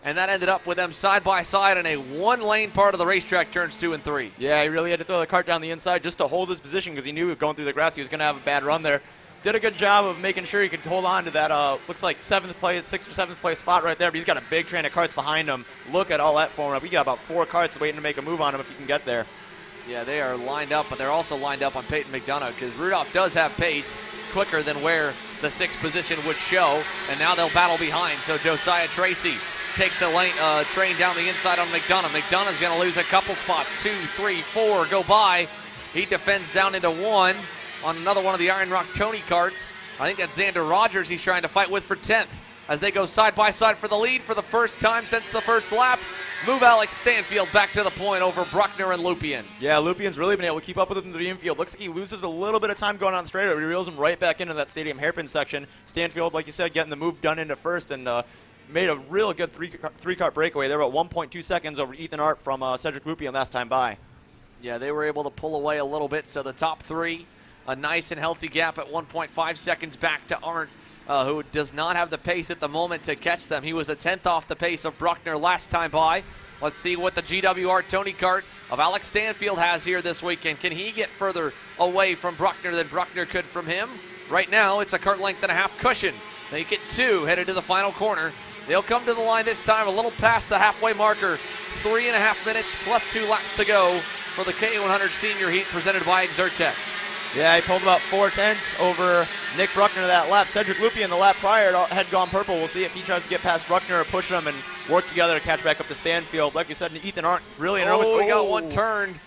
and that ended up with them side by side in a 1-lane part of the racetrack, turns 2 and 3. Yeah, he really had to throw the cart down the inside just to hold his position because he knew going through the grass he was going to have a bad run there. Did a good job of making sure he could hold on to that, looks like 6th or 7th place spot right there, but he's got a big train of carts behind him. Look at all that forming up. We got about 4 carts waiting to make a move on him if he can get there. Yeah, they are lined up, but they're also lined up on Peyton McDonough because Rudolph does have pace quicker than where the 6th position would show, and now they'll battle behind. So Josiah Tracy takes a train down the inside on McDonough. McDonough's going to lose a couple spots. 2, 3, 4 go by. He defends down into 1 on another one of the Iron Rock Tony carts. I think that's Xander Rogers he's trying to fight with for 10th as they go side by side for the lead for the first time since the first lap. Move Alex Stanfield back to the point over Bruckner and Lupien. Yeah, Lupien's really been able to keep up with him in the infield. Looks like he loses a little bit of time going on the straightaway, but he reels him right back into that stadium hairpin section. Stanfield, like you said, getting the move done into first and made a real good three-cart breakaway. They were at 1.2 seconds over Ethan Art from Cedric Lupien last time by. Yeah, they were able to pull away a little bit, so the top 3, a nice and healthy gap at 1.5 seconds back to Arndt, who does not have the pace at the moment to catch them. He was a 10th off the pace of Bruckner last time by. Let's see what the GWR Tony kart of Alex Stanfield has here this weekend. Can he get further away from Bruckner than Bruckner could from him? Right now, it's a kart length and a half cushion. They get 2 headed to the final corner. They'll come to the line this time a little past the halfway marker. 3.5 minutes plus 2 laps to go for the Ka100 Sr heat presented by Exertech. Yeah, he pulled about 4/10 over Nick Bruckner that lap. Cedric Lupien the lap prior had gone purple. We'll see if he tries to get past Bruckner or push him and work together to catch back up to Stanfield. Like you said, Ethan Arndt really we got one turned.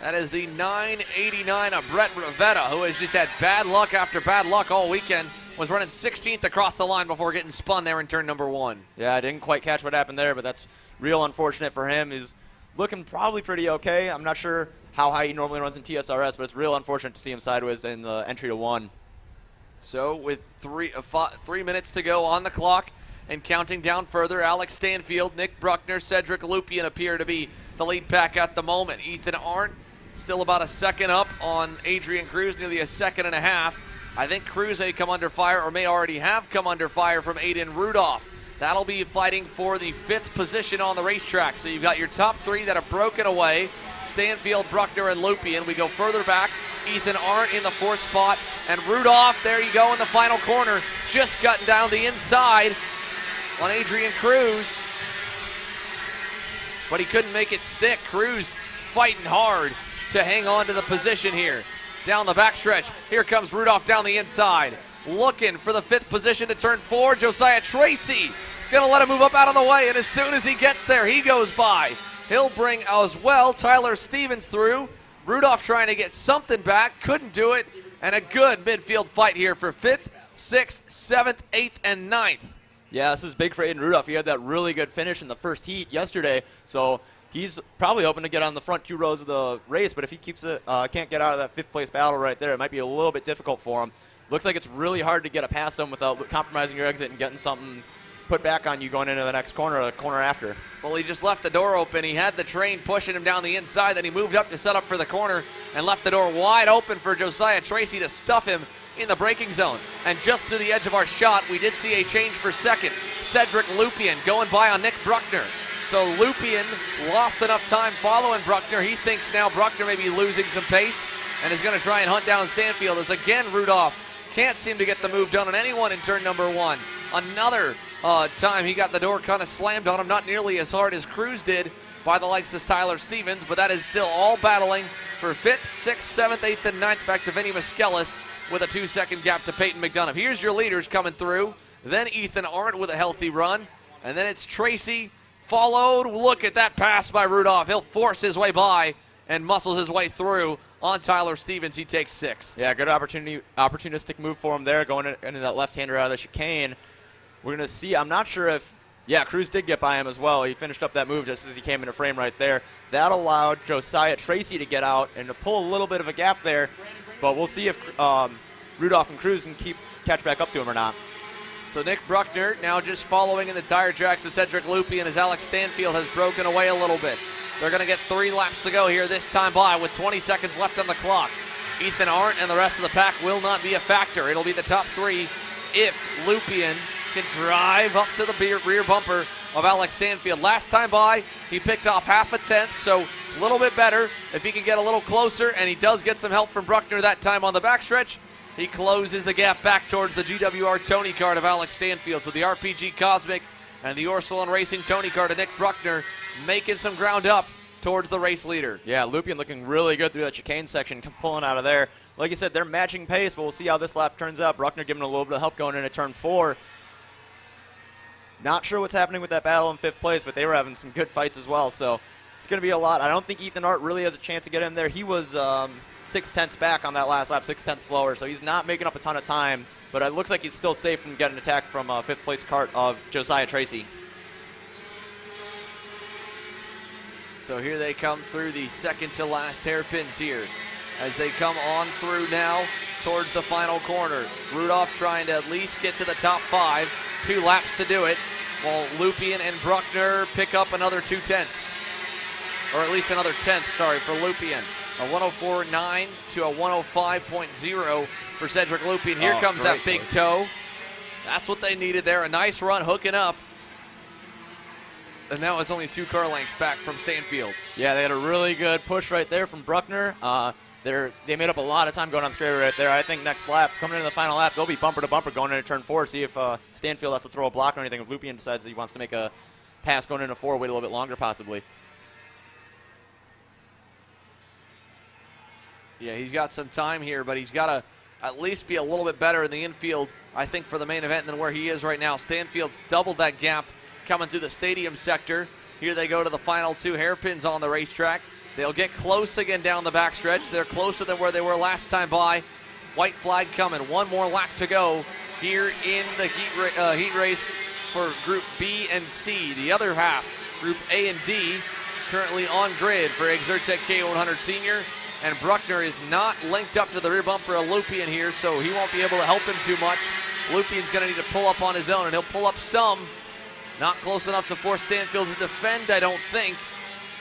That is the 989 of Brett Rivetta, who has just had bad luck after bad luck all weekend. Was running 16th across the line before getting spun there in turn number 1. Yeah, I didn't quite catch what happened there, but that's real unfortunate for him. He's looking probably pretty okay. I'm not sure how high he normally runs in TSRS, but it's real unfortunate to see him sideways in the entry to 1. So with 3 minutes to go on the clock and counting down further, Alex Stanfield, Nick Bruckner, Cedric Lupien appear to be the lead pack at the moment. Ethan Arndt still about a second up on Adrian Cruz, nearly a second and a half. I think Cruz may come under fire or may already have come under fire from Aiden Rudolph. That'll be fighting for the 5th position on the racetrack. So you've got your top 3 that have broken away. Stanfield, Bruckner, and Lupien. We go further back. Ethan Arndt in the 4th spot. And Rudolph, there you go in the final corner. Just cutting down the inside on Adrian Cruz. But he couldn't make it stick. Cruz fighting hard to hang on to the position here. Down the backstretch. Here comes Rudolph down the inside. Looking for the 5th position to turn 4. Josiah Tracy gonna let him move up out of the way, and as soon as he gets there, he goes by. He'll bring as well Tyler Stevens through. Rudolph trying to get something back, couldn't do it, and a good midfield fight here for 5th, 6th, 7th, 8th, and 9th. Yeah, this is big for Aiden Rudolph. He had that really good finish in the first heat yesterday, so he's probably hoping to get on the front 2 rows of the race, but if he keeps it, can't get out of that 5th place battle right there, it might be a little bit difficult for him. Looks like it's really hard to get past him without compromising your exit and getting something put back on you going into the next corner or the corner after. Well, he just left the door open. He had the train pushing him down the inside. Then he moved up to set up for the corner and left the door wide open for Josiah Tracy to stuff him in the braking zone. And just to the edge of our shot, we did see a change for 2nd. Cedric Lupien going by on Nick Bruckner. So Lupien lost enough time following Bruckner. He thinks now Bruckner may be losing some pace and is going to try and hunt down Stanfield as again Rudolph can't seem to get the move done on anyone in turn number 1. Another time he got the door kind of slammed on him, not nearly as hard as Cruz did by the likes of Tyler Stevens, but that is still all battling for 5th, 6th, 7th, 8th, and 9th back to Vinny Miskelis with a 2-second gap to Peyton McDonough. Here's your leaders coming through. Then Ethan Arndt with a healthy run, and then it's Tracy followed. Look at that pass by Rudolph. He'll force his way by and muscles his way through on Tyler Stevens. He takes 6th. Yeah, good opportunistic move for him there, going into that left-hander out of the chicane. We're going to see, I'm not sure if, yeah, Cruz did get by him as well. He finished up that move just as he came into frame right there. That allowed Josiah Tracy to get out and to pull a little bit of a gap there, but we'll see if Rudolph and Cruz can catch back up to him or not. So Nick Bruckner now just following in the tire tracks of Cedric Lupien as Alex Stanfield has broken away a little bit. They're going to get 3 laps to go here this time by with 20 seconds left on the clock. Ethan Arndt and the rest of the pack will not be a factor. It'll be the top 3 if Lupien can drive up to the rear bumper of Alex Stanfield. Last time by, he picked off half a tenth, so a little bit better. If he can get a little closer, and he does get some help from Bruckner that time on the backstretch, he closes the gap back towards the GWR Tony Kart of Alex Stanfield. So the RPG Cosmic and the Ursuline Racing Tony Kart of Nick Bruckner making some ground up towards the race leader. Yeah, Lupien looking really good through that chicane section, pulling out of there. Like you said, they're matching pace, but we'll see how this lap turns out. Bruckner giving a little bit of help going into turn 4. Not sure what's happening with that battle in 5th place, but they were having some good fights as well, so it's going to be a lot. I don't think Ethan Arndt really has a chance to get in there. He was 6/10 back on that last lap, 6/10 slower, so he's not making up a ton of time, but it looks like he's still safe from getting attacked from 5th place kart of Josiah Tracy. So here they come through the second to last hairpins here as they come on through now towards the final corner. Rudolph trying to at least get to the top 5, 2 laps to do it, while Lupien and Bruckner pick up another 2 tenths, or at least another tenth, sorry, for Lupien. A 104.9 to a 105.0 for Cedric Lupien. Here comes that big toe. That's what they needed there, a nice run hooking up. And now it's only 2 car lengths back from Stanfield. Yeah, they had a really good push right there from Bruckner. They made up a lot of time going on the straightaway right there. I think next lap, coming into the final lap, they'll be bumper to bumper going into turn 4. See if Stanfield has to throw a block or anything. If Lupien decides that he wants to make a pass going into 4, wait a little bit longer possibly. Yeah, he's got some time here, but he's got to at least be a little bit better in the infield, I think, for the main event than where he is right now. Stanfield doubled that gap coming through the stadium sector. Here they go to the final 2 hairpins on the racetrack. They'll get close again down the backstretch. They're closer than where they were last time by. White flag coming. 1 more lap to go here in the heat race for Group B and C. The other half, Group A and D, currently on grid for Exertec Ka100 Sr. And Bruckner is not linked up to the rear bumper of Lupien here, so he won't be able to help him too much. Lupien's going to need to pull up on his own, and he'll pull up some. Not close enough to force Stanfield to defend, I don't think.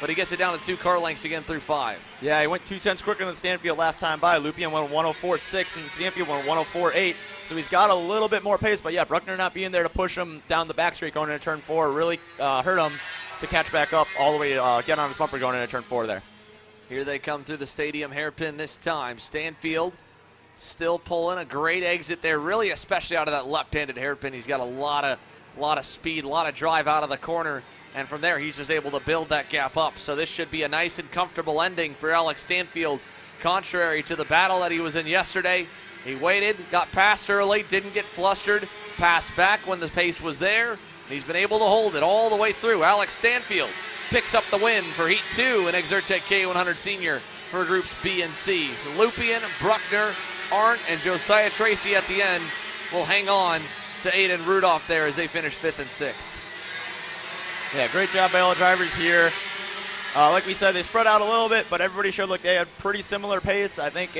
But he gets it down to 2 car lengths again through 5. Yeah, he went 2 tenths quicker than Stanfield last time by. Lupien went 104.6 and Stanfield went 104.8. So he's got a little bit more pace. But yeah, Bruckner not being there to push him down the back straight going into turn 4 really hurt him to catch back up all the way, get on his bumper going into turn 4 there. Here they come through the stadium hairpin this time. Stanfield still pulling a great exit there, really, especially out of that left-handed hairpin. He's got a lot of speed, a lot of drive out of the corner. And from there, he's just able to build that gap up. So this should be a nice and comfortable ending for Alex Stanfield, contrary to the battle that he was in yesterday. He waited, got past early, didn't get flustered, passed back when the pace was there. And he's been able to hold it all the way through. Alex Stanfield picks up the win for Heat 2 in Exertec Ka100 Sr for Groups B and C. So Lupien, Bruckner, Arndt, and Josiah Tracy at the end will hang on to Aiden Rudolph there as they finish 5th and 6th. Yeah, great job by all the drivers here. Like we said, they spread out a little bit, but everybody showed like they had pretty similar pace. I think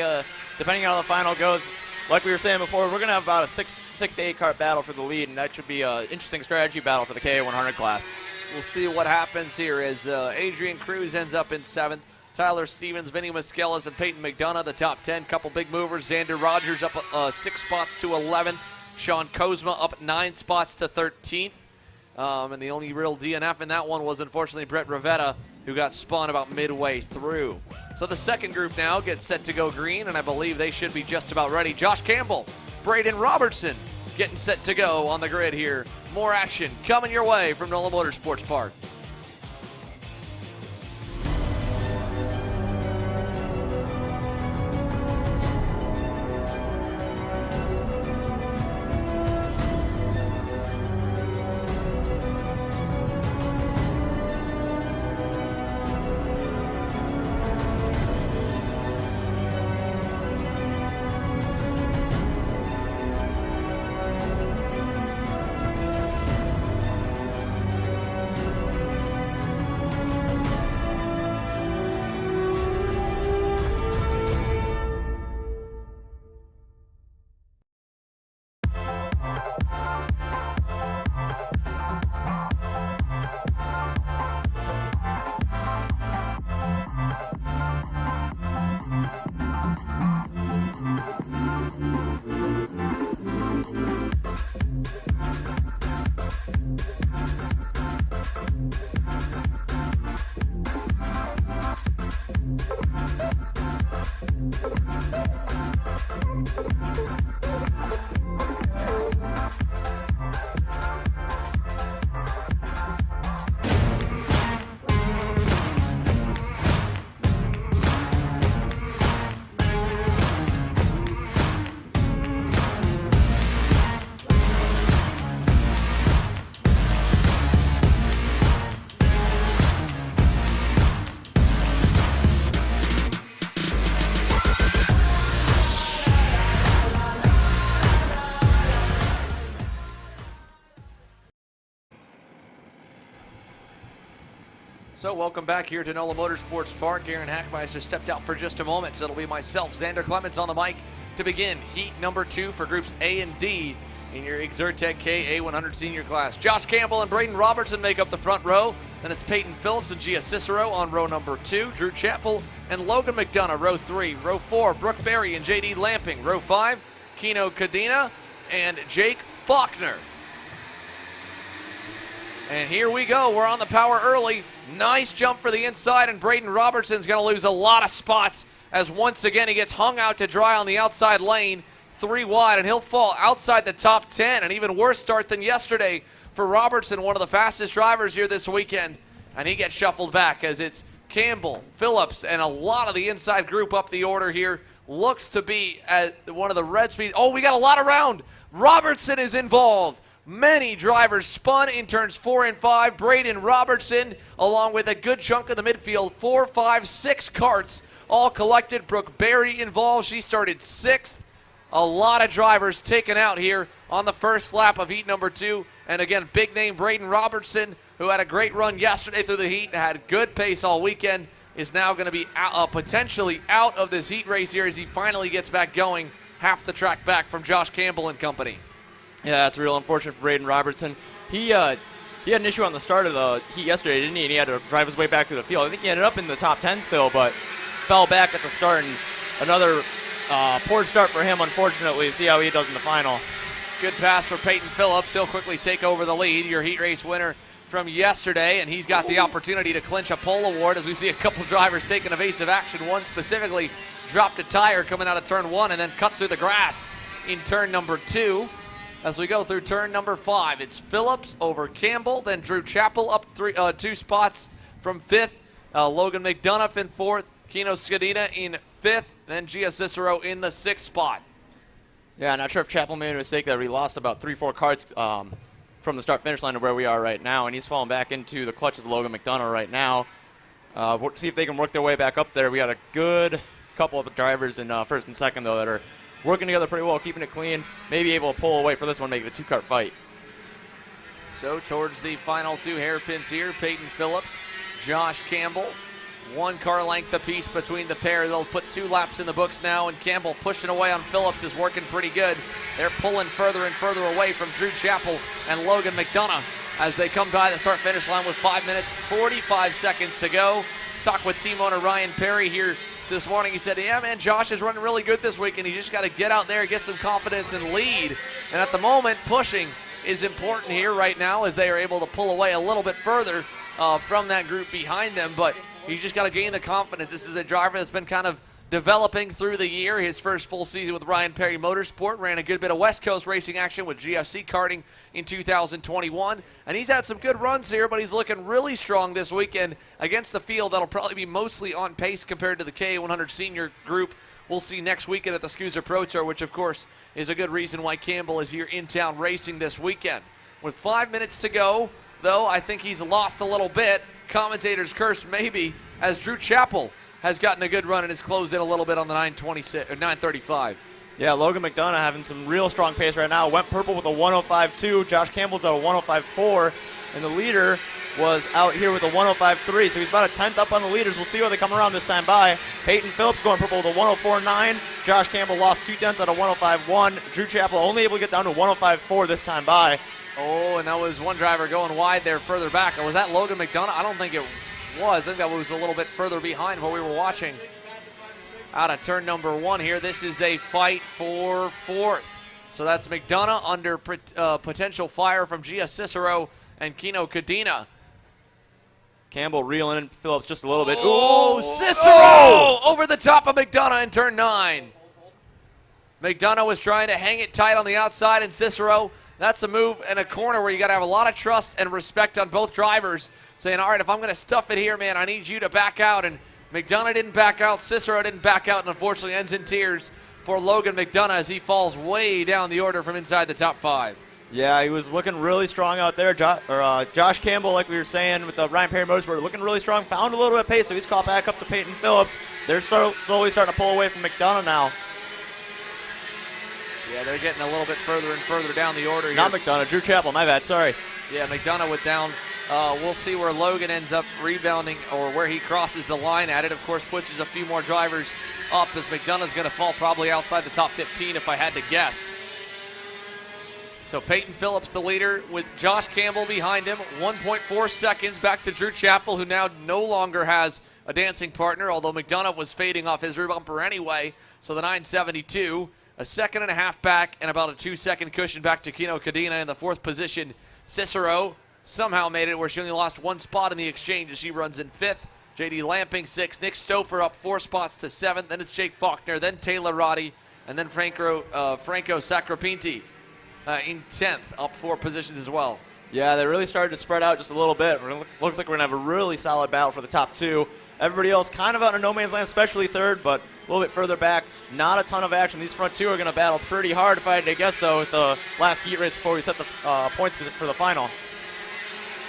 depending on how the final goes, like we were saying before, we're going to have about a 6 to 8 kart battle for the lead, and that should be an interesting strategy battle for the Ka100 class. We'll see what happens here as Adrian Cruz ends up in 7th. Tyler Stevens, Vinny Muskelis, and Peyton McDonough, the top 10. Couple big movers. Xander Rogers up 6 spots to 11th. Sean Kozma up 9 spots to 13th. And the only real DNF in that one was, unfortunately, Brett Rivetta, who got spun about midway through. So the second group now gets set to go green, and I believe they should be just about ready. Josh Campbell, Braden Robertson getting set to go on the grid here. More action coming your way from NOLA Motorsports Park. So welcome back here to NOLA Motorsports Park. Aaron Hackmeister stepped out for just a moment, so it'll be myself, Xander Clemens, on the mic to begin heat number 2 for groups A and D in your Exertec Ka100 Sr class. Josh Campbell and Braden Robertson make up the front row. Then it's Peyton Phillips and Gia Cicero on row number 2. Drew Chappell and Logan McDonough, row 3. Row 4, Brooke Berry and J.D. Lamping. Row 5, Kino Cadena and Jake Faulkner. And here we go. We're on the power early. Nice jump for the inside, and Braden Robertson's going to lose a lot of spots as once again he gets hung out to dry on the outside lane, 3 wide, and he'll fall outside the top 10. An even worse start than yesterday for Robertson, one of the fastest drivers here this weekend, and he gets shuffled back as it's Campbell, Phillips, and a lot of the inside group up the order here. Looks to be at one of the red speeds. Oh, we got a lot around. Robertson is involved. Many drivers spun in turns 4 and 5. Braden Robertson, along with a good chunk of the midfield, 4, 5, 6 karts, all collected. Brooke Berry involved. She started 6th. A lot of drivers taken out here on the first lap of heat number 2. And again, big name Braden Robertson, who had a great run yesterday through the heat and had good pace all weekend, is now going to be potentially out of this heat race here as he finally gets back going half the track back from Josh Campbell and company. Yeah, that's real unfortunate for Braden Robertson. He had an issue on the start of the heat yesterday, didn't he? And he had to drive his way back to the field. I think he ended up in the top 10 still, but fell back at the start. And another poor start for him, unfortunately. See how he does in the final. Good pass for Peyton Phillips. He'll quickly take over the lead. Your heat race winner from yesterday, and he's got the opportunity to clinch a pole award as we see a couple drivers taking evasive action. One specifically dropped a tire coming out of turn 1 and then cut through the grass in turn number 2. As we go through turn number 5, it's Phillips over Campbell, then Drew Chappell up 2 spots from 5th, Logan McDonough in 4th, Kino Cadena in 5th, then Gia Cicero in the 6th spot. Yeah, not sure if Chappell made a mistake that we lost about 3-4 karts from the start-finish line to where we are right now, and he's falling back into the clutches of Logan McDonough right now. We'll see if they can work their way back up there. We got a good couple of drivers in 1st and 2nd, though, that are working together pretty well, keeping it clean, maybe able to pull away for this one, make it a 2-kart fight. So towards the final 2 hairpins here, Peyton Phillips, Josh Campbell, 1 car length apiece between the pair. They'll put 2 laps in the books now, and Campbell pushing away on Phillips is working pretty good. They're pulling further and further away from Drew Chappell and Logan McDonough as they come by the start-finish line with 5 minutes, 45 seconds to go. Talk with team owner Ryan Perry here this morning. He said, yeah, man, Josh is running really good this week, and he just got to get out there, get some confidence, and lead. And at the moment, pushing is important here right now as they are able to pull away a little bit further from that group behind them. But he's just got to gain the confidence. This is a driver that's been kind of developing through the year. His first full season with Ryan Perry Motorsport, ran a good bit of West Coast racing action with GFC karting in 2021, and he's had some good runs here, but he's looking really strong this weekend against the field that'll probably be mostly on pace compared to the Ka100 Sr group we'll see next weekend at the Scusa Pro Tour, which of course is a good reason why Campbell is here in town racing this weekend. With 5 minutes to go, though, I think he's lost a little bit. Commentators curse maybe, as Drew Chappell has gotten a good run and has closed in a little bit on the 9:35. Yeah, Logan McDonough having some real strong pace right now. Went purple with a 105.2. Josh Campbell's at a 105.4. And the leader was out here with a 105.3. So he's about a 10th up on the leaders. We'll see how they come around this time by. Peyton Phillips going purple with a 104.9. Josh Campbell lost 2 tenths at a 105.1. Drew Chappell only able to get down to 105.4 this time by. Oh, and that was one driver going wide there further back. Was that Logan McDonough? I don't think it was. I think that was a little bit further behind what we were watching. Out of turn number 1 here, this is a fight for 4th. So that's McDonough under potential fire from Gia Cicero and Kino Cadena. Campbell reeling in Phillips just a little bit. Oh, Cicero over the top of McDonough in turn 9. McDonough was trying to hang it tight on the outside, and Cicero, that's a move in a corner where you got to have a lot of trust and respect on both drivers, saying, all right, if I'm going to stuff it here, man, I need you to back out. And McDonough didn't back out, Cicero didn't back out, and unfortunately ends in tears for Logan McDonough as he falls way down the order from inside the top 5. Yeah, he was looking really strong out there. Josh Campbell, like we were saying, with the Ryan Perry Motorsport, looking really strong. Found a little bit of pace, so he's caught back up to Peyton Phillips. They're slowly starting to pull away from McDonough now. Yeah, they're getting a little bit further and further down the order here. Not McDonough, Drew Chappell, my bad, sorry. Yeah, McDonough with down We'll see where Logan ends up rebounding or where he crosses the line at it. Of course, pushes a few more drivers up as McDonough's going to fall probably outside the top 15 if I had to guess. So Peyton Phillips the leader with Josh Campbell behind him. 1.4 seconds back to Drew Chappell, who now no longer has a dancing partner, although McDonough was fading off his rear bumper anyway. So the 972, a second and a half back and about a 2-second cushion back to Kino Cadena in the 4th position. Cicero somehow made it where she only lost 1 spot in the exchange as she runs in 5th. J.D. Lamping 6th. Nick Stouffer up 4 spots to 7th. Then it's Jake Faulkner, then Taylor Roddy, and then Franco Sacropinti in 10th, up 4 positions as well. Yeah, they really started to spread out just a little bit. Looks like we're going to have a really solid battle for the top 2. Everybody else kind of out in no man's land, especially 3rd, but a little bit further back. Not a ton of action. These front 2 are going to battle pretty hard, if I had to guess, though, with the last heat race before we set the points for the final.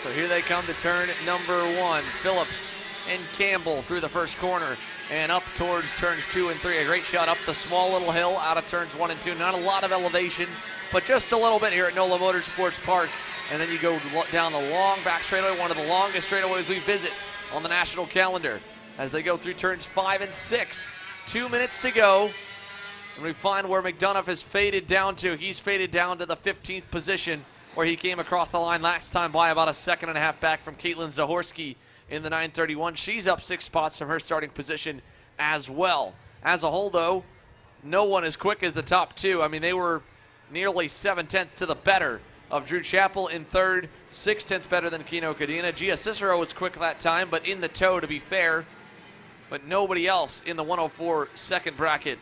So here they come to turn number 1. Phillips and Campbell through the first corner and up towards turns 2 and 3. A great shot up the small little hill out of turns 1 and 2. Not a lot of elevation, but just a little bit here at NOLA Motorsports Park. And then you go down the long back straightaway, one of the longest straightaways we visit on the national calendar as they go through turns 5 and 6. 2 minutes to go. And we find where McDonough has faded down to. He's faded down to the 15th position where he came across the line last time by about a second and a half back from Caitlin Zahorski in the 931. She's up 6 spots from her starting position as well. As a whole, though, no one as quick as the top 2. I mean, they were nearly 7/10 to the better of Drew Chappell in 3rd, 6/10 better than Kino Cadena. Gia Cicero was quick that time, but in the tow, to be fair. But nobody else in the 104 second bracket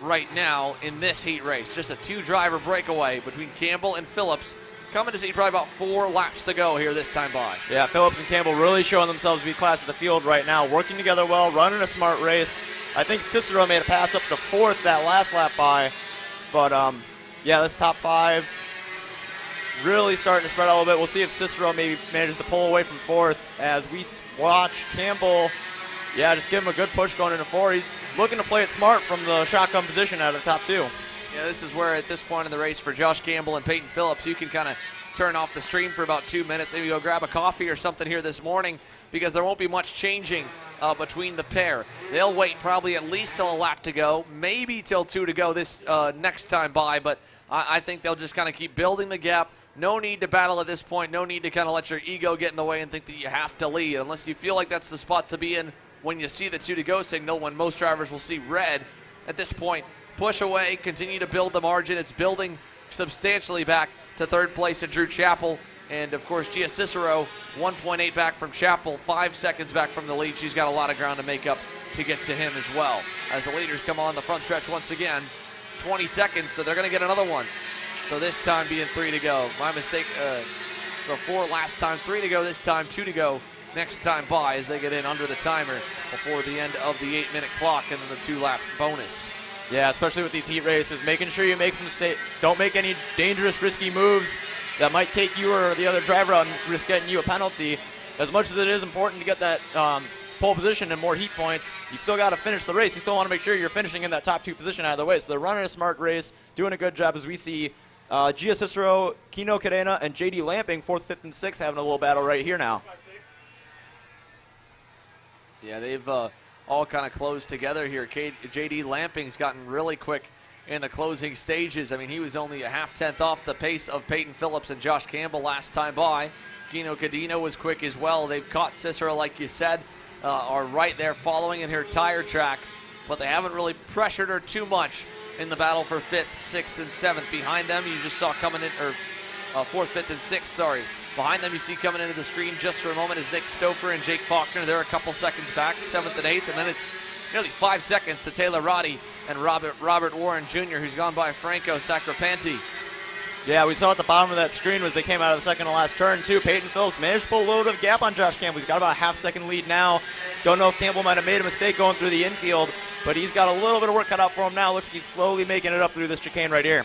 right now in this heat race. Just a 2-driver breakaway between Campbell and Phillips. Coming to see probably about 4 laps to go here this time by. Yeah, Phillips and Campbell really showing themselves to be class of the field right now, working together well, running a smart race. I think Cicero made a pass up to 4th that last lap by. But, yeah, this top 5 really starting to spread out a little bit. We'll see if Cicero maybe manages to pull away from 4th as we watch Campbell, yeah, just give him a good push going into 4. He's looking to play it smart from the shotgun position out of the top 2. Yeah, this is where at this point in the race for Josh Campbell and Peyton Phillips, you can kind of turn off the stream for about 2 minutes, maybe go grab a coffee or something here this morning because there won't be much changing between the pair. They'll wait probably at least till a lap to go, maybe till 2 to go this next time by, but I think they'll just kind of keep building the gap. No need to battle at this point. No need to kind of let your ego get in the way and think that you have to lead unless you feel like that's the spot to be in when you see the 2 to go signal, when most drivers will see red. At this point, push away, continue to build the margin. It's building substantially back to 3rd place at Drew Chappell. And, of course, Gia Cicero, 1.8 back from Chappell, 5 seconds back from the lead. She's got a lot of ground to make up to get to him as well. As the leaders come on the front stretch once again, 20 seconds, so they're going to get another one. So this time being 3 to go. My mistake, so 4 last time, 3 to go this time, 2 to go next time by as they get in under the timer before the end of the 8-minute clock and then the 2-lap bonus. Yeah, especially with these heat races, making sure you make some don't make any dangerous, risky moves that might take you or the other driver out and risk getting you a penalty. As much as it is important to get that pole position and more heat points, you still got to finish the race. You still want to make sure you're finishing in that top 2 position out of the way. So they're running a smart race, doing a good job as we see Gia Cicero, Kino Cadena, and J.D. Lamping, 4th, 5th, and 6th, having a little battle right here now. Yeah, they've all kind of closed together here. J.D. Lamping's gotten really quick in the closing stages. I mean, he was only a 0.5 off the pace of Peyton Phillips and Josh Campbell last time by. Kino Cadena was quick as well. They've caught Cicero, like you said, are right there following in her tire tracks, but they haven't really pressured her too much in the battle for 5th, 6th, and 7th. Behind them, you just saw coming in, or 4th, 5th, and 6th, sorry. Behind them, you see coming into the screen just for a moment is Nick Stouffer and Jake Faulkner. They're a couple seconds back, 7th and 8th, and then it's nearly 5 seconds to Taylor Roddy and Robert Warren Jr., who's gone by Franco Sacropinti. Yeah, we saw at the bottom of that screen as they came out of the second to last turn, too. Peyton Phillips managed to pull a little bit of gap on Josh Campbell. He's got about a half-second lead now. Don't know if Campbell might have made a mistake going through the infield, but he's got a little bit of work cut out for him now. Looks like he's slowly making it up through this chicane right here.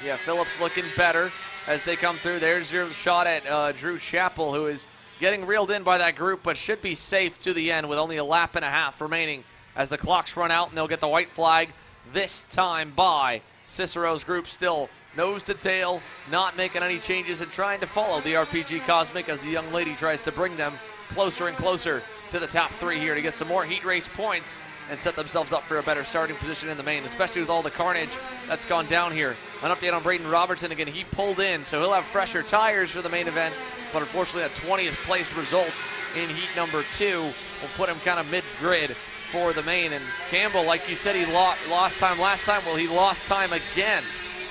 Yeah, Phillips looking better as they come through. There's your shot at Drew Chappell, who is getting reeled in by that group, but should be safe to the end with only a lap and a half remaining as the clocks run out, and they'll get the white flag this time by. Cicero's group still nose to tail, not making any changes and trying to follow the RPG Cosmic as the young lady tries to bring them closer and closer to the top 3 here to get some more heat race points and set themselves up for a better starting position in the main, especially with all the carnage that's gone down here. An update on Braden Robertson. Again, he pulled in, so he'll have fresher tires for the main event, but unfortunately a 20th place result in heat number 2 will put him kind of mid-grid for the main. And Campbell, like you said, he lost time last time. Well, he lost time again.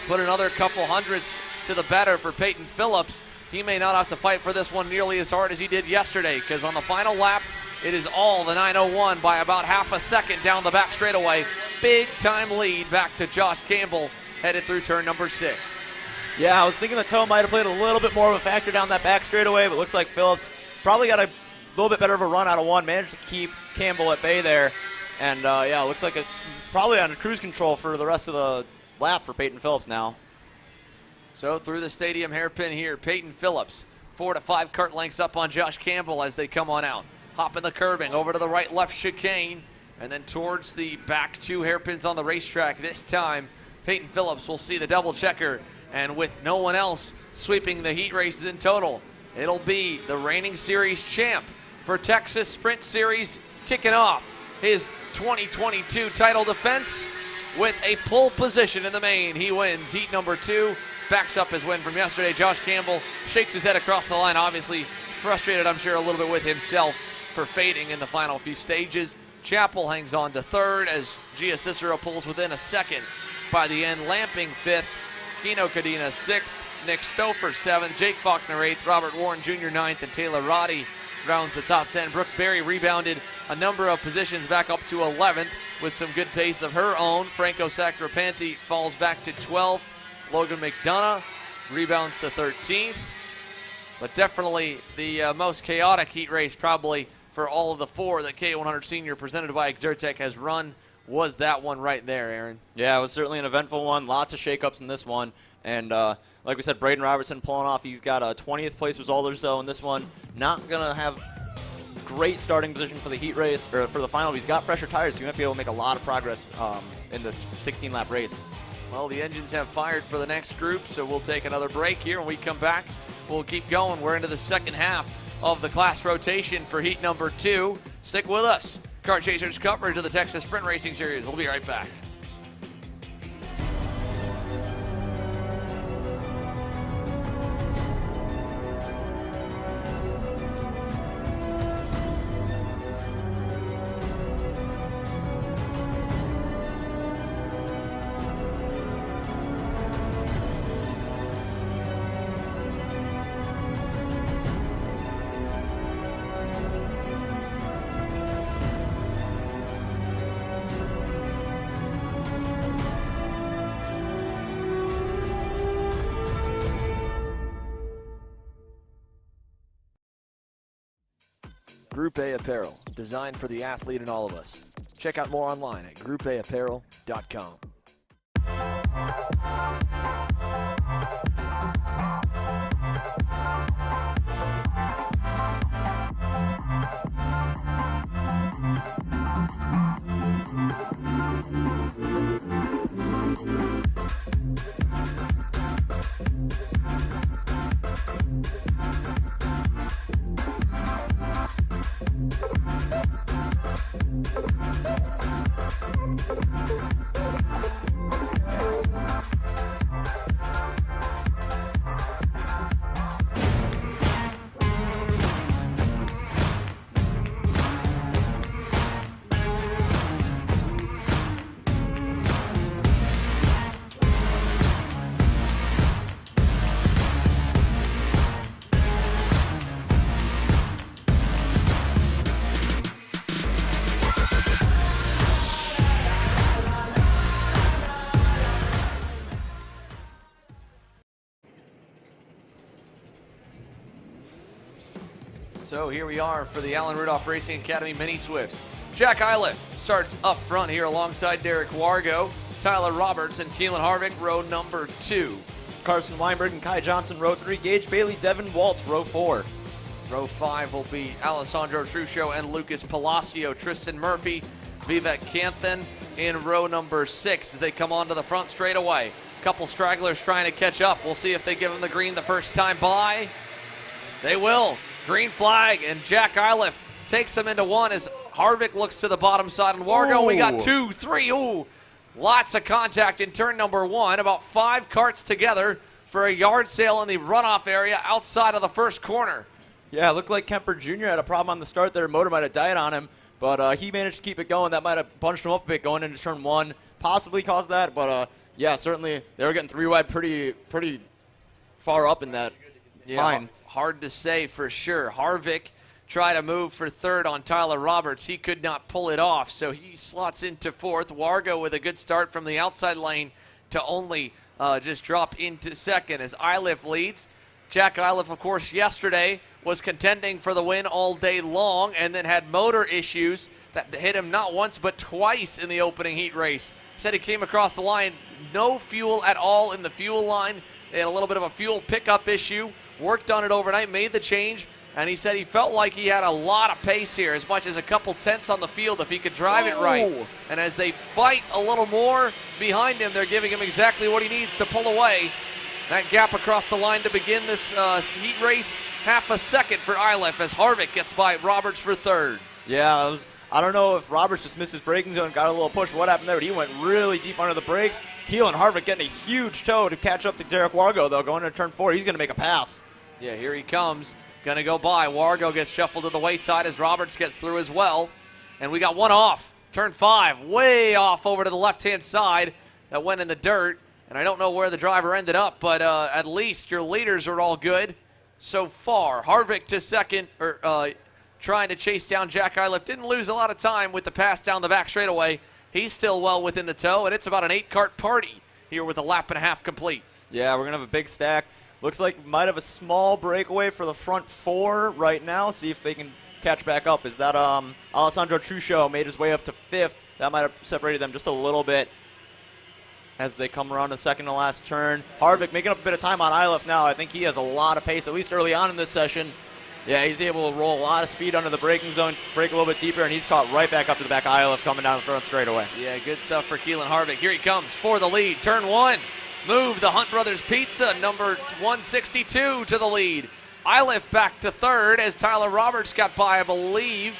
Put another couple hundredths to the better for Peyton Phillips. He may not have to fight for this one nearly as hard as he did yesterday, because on the final lap, it is all the 901 by about half a second down the back straightaway. Big time lead back to Josh Campbell headed through turn number 6. Yeah, I was thinking the toe might have played a little bit more of a factor down that back straightaway, but looks like Phillips probably got a little bit better of a run out of 1, managed to keep Campbell at bay there. And yeah, looks like it's probably on cruise control for the rest of the lap for Peyton Phillips now. So through the stadium hairpin here, Peyton Phillips 4 to 5 kart lengths up on Josh Campbell as they come on out. Hopping the curbing over to the right left chicane and then towards the back 2 hairpins on the racetrack. This time Peyton Phillips will see the double checker, and with no one else sweeping the heat races in total, it'll be the reigning series champ for Texas Sprint Series kicking off his 2022 title defense with a pole position in the main. He wins heat number 2, backs up his win from yesterday. Josh Campbell shakes his head across the line, obviously frustrated, I'm sure, a little bit with himself for fading in the final few stages. Chappell hangs on to 3rd as Gia Cicero pulls within a second by the end. Lamping 5th, Kino Cadena 6th, Nick Stouffer 7th, Jake Faulkner 8th, Robert Warren Jr. 9th, and Taylor Roddy rounds the top 10. Brooke Berry rebounded a number of positions back up to 11th with some good pace of her own. Franco Sacripanti falls back to 12th. Logan McDonough rebounds to 13th. But definitely the most chaotic heat race probably for all of the 4 that Ka100 Sr presented by Exertec has run was that one right there, Aaron. Yeah, it was certainly an eventful one. Lots of shakeups in this one. And like we said, Braden Robertson pulling off. He's got a 20th place result or so in this one. Not going to have great starting position for the heat race, or for the final. He's got fresher tires, so he might be able to make a lot of progress in this 16-lap race. Well, the engines have fired for the next group, so we'll take another break here. When we come back, we'll keep going. We're into the second half of the class rotation for heat number 2. Stick with us. Kart Chasers coverage of the Texas Sprint Racing Series. We'll be right back. Group A Apparel, designed for the athlete in all of us. Check out more online at groupAapparel.com. So here we are for the Allen Rudolph Racing Academy Mini Swifts. Jack Iliff starts up front here alongside Derek Wargo, Tyler Roberts, and Keelan Harvick, row number 2. Carson Weinberg and Kai Johnson, row 3. Gage Bailey, Devin Waltz, row 4. Row 5 will be Alessandro Truscio and Lucas Palacio. Tristan Murphy, Vivek Canthan in row number 6 as they come onto the front straightaway. Couple stragglers trying to catch up. We'll see if they give him the green the first time by. They will. Green flag, and Jack Iliff takes them into one as Harvick looks to the bottom side. And Wargo, we got 2, 3. Ooh, lots of contact in turn number 1. About 5 karts together for a yard sale in the runoff area outside of the first corner. Yeah, it looked like Ka100 Jr had a problem on the start there. Motor might have died on him, but he managed to keep it going. That might have bunched him up a bit going into turn 1. Possibly caused that, but yeah, certainly they were getting 3 wide pretty far up in that line. Hard to say for sure. Harvick tried to move for third on Tyler Roberts. He could not pull it off, so he slots into fourth. Wargo with a good start from the outside lane to only just drop into second as Iliff leads. Jack Iliff, of course, yesterday was contending for the win all day long and then had motor issues that hit him not once but twice in the opening heat race. Said he came across the line, no fuel at all in the fuel line. They had a little bit of a fuel pickup issue. Worked on it overnight, made the change, and he said he felt like he had a lot of pace here, as much as a couple tenths on the field if he could drive it right. And as they fight a little more behind him, they're giving him exactly what he needs to pull away. That gap across the line to begin this heat race, half a second for Iliff as Harvick gets by Roberts for third. Yeah, I don't know if Roberts just missed his braking zone, got a little push, what happened there, but he went really deep under the brakes. Keelan Harvick getting a huge toe to catch up to Derek Wargo, though, going into turn 4. He's going to make a pass. Yeah, here he comes. Going to go by. Wargo gets shuffled to the wayside as Roberts gets through as well. And we got one off. Turn 5, way off over to the left-hand side. That went in the dirt. And I don't know where the driver ended up, but at least your leaders are all good so far. Harvick to second, trying to chase down Jack Iliff. Didn't lose a lot of time with the pass down the back straightaway. He's still well within the tow, and it's about an 8-kart party here with a lap and a half complete. Yeah, we're going to have a big stack. Looks like we might have a small breakaway for the front 4 right now. See if they can catch back up. Is that Alessandro Truscio made his way up to 5th. That might have separated them just a little bit as they come around the second to last turn. Harvick making up a bit of time on Iliff now. I think he has a lot of pace, at least early on in this session. Yeah, he's able to roll a lot of speed under the braking zone, brake a little bit deeper, and he's caught right back up to the back of Iliff coming down the front straightaway. Yeah, good stuff for Keelan Harvick. Here he comes for the lead. Turn 1. Move the Hunt Brothers Pizza, number 162 to the lead. Iliff back to third as Tyler Roberts got by, I believe,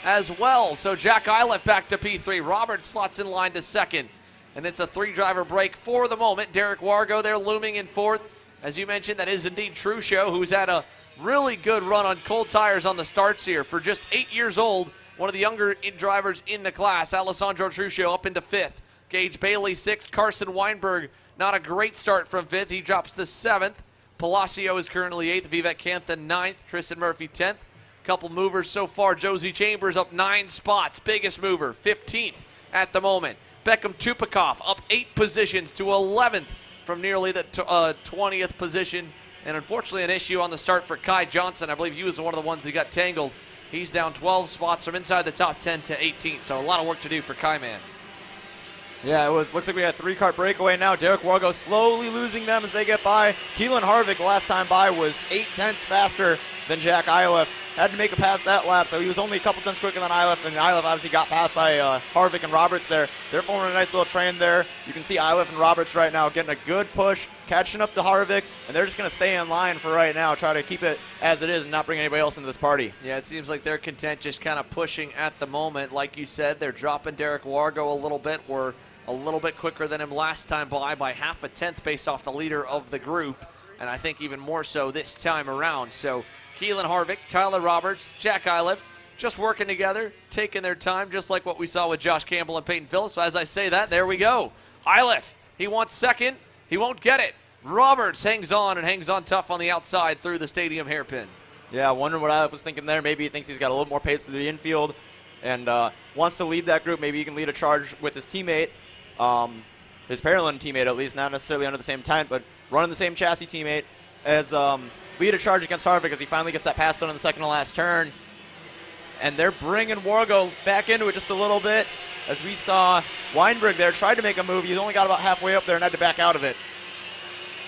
as well. So Jack Iliff back to P3. Roberts slots in line to second. And it's a 3-driver break for the moment. Derek Wargo there looming in fourth. As you mentioned, that is indeed Truscio, who's had a really good run on cold tires on the starts here. For just 8 years old, one of the younger drivers in the class. Alessandro Truscio up into 5th. Gage Bailey 6th. Carson Weinberg, not a great start from 5th. He drops to 7th. Palacio is currently 8th. Vivek Canthan 9th. Tristan Murphy 10th. Couple movers so far. Josie Chambers up 9 spots. Biggest mover, 15th at the moment. Beckham Tupakov up 8 positions to 11th from nearly the 20th position. And unfortunately an issue on the start for Kai Johnson. I believe he was one of the ones that got tangled. He's down 12 spots from inside the top 10 to 18th. So a lot of work to do for Kai Man. Yeah, looks like we got a 3-kart breakaway now. Derek Wargo slowly losing them as they get by. Keelan Harvick the last time by was 8 tenths faster than Jack Iliff. Had to make it past that lap, so he was only a couple tenths quicker than Iliff, and Iliff obviously got passed by Harvick and Roberts there. They're forming a nice little train there. You can see Iliff and Roberts right now getting a good push, catching up to Harvick, and they're just going to stay in line for right now, try to keep it as it is and not bring anybody else into this party. Yeah, it seems like they're content just kind of pushing at the moment. Like you said, they're dropping Derek Wargo a little bit. We're a little bit quicker than him last time by half a tenth based off the leader of the group, and I think even more so this time around. So Keelan Harvick, Tyler Roberts, Jack Iliff, just working together, taking their time, just like what we saw with Josh Campbell and Peyton Phillips. So as I say that, there we go. Iliff, he wants second. He won't get it. Roberts hangs on and hangs on tough on the outside through the stadium hairpin. Yeah, I wonder what Iliff was thinking there. Maybe he thinks he's got a little more pace to the infield and wants to lead that group. Maybe he can lead a charge with his teammate, his parallel teammate at least, not necessarily under the same tent, but running the same chassis teammate as lead a charge against Harvick as he finally gets that pass done in the second to last turn. And they're bringing Wargo back into it just a little bit. As we saw Weinberg there tried to make a move. He only got about halfway up there and had to back out of it.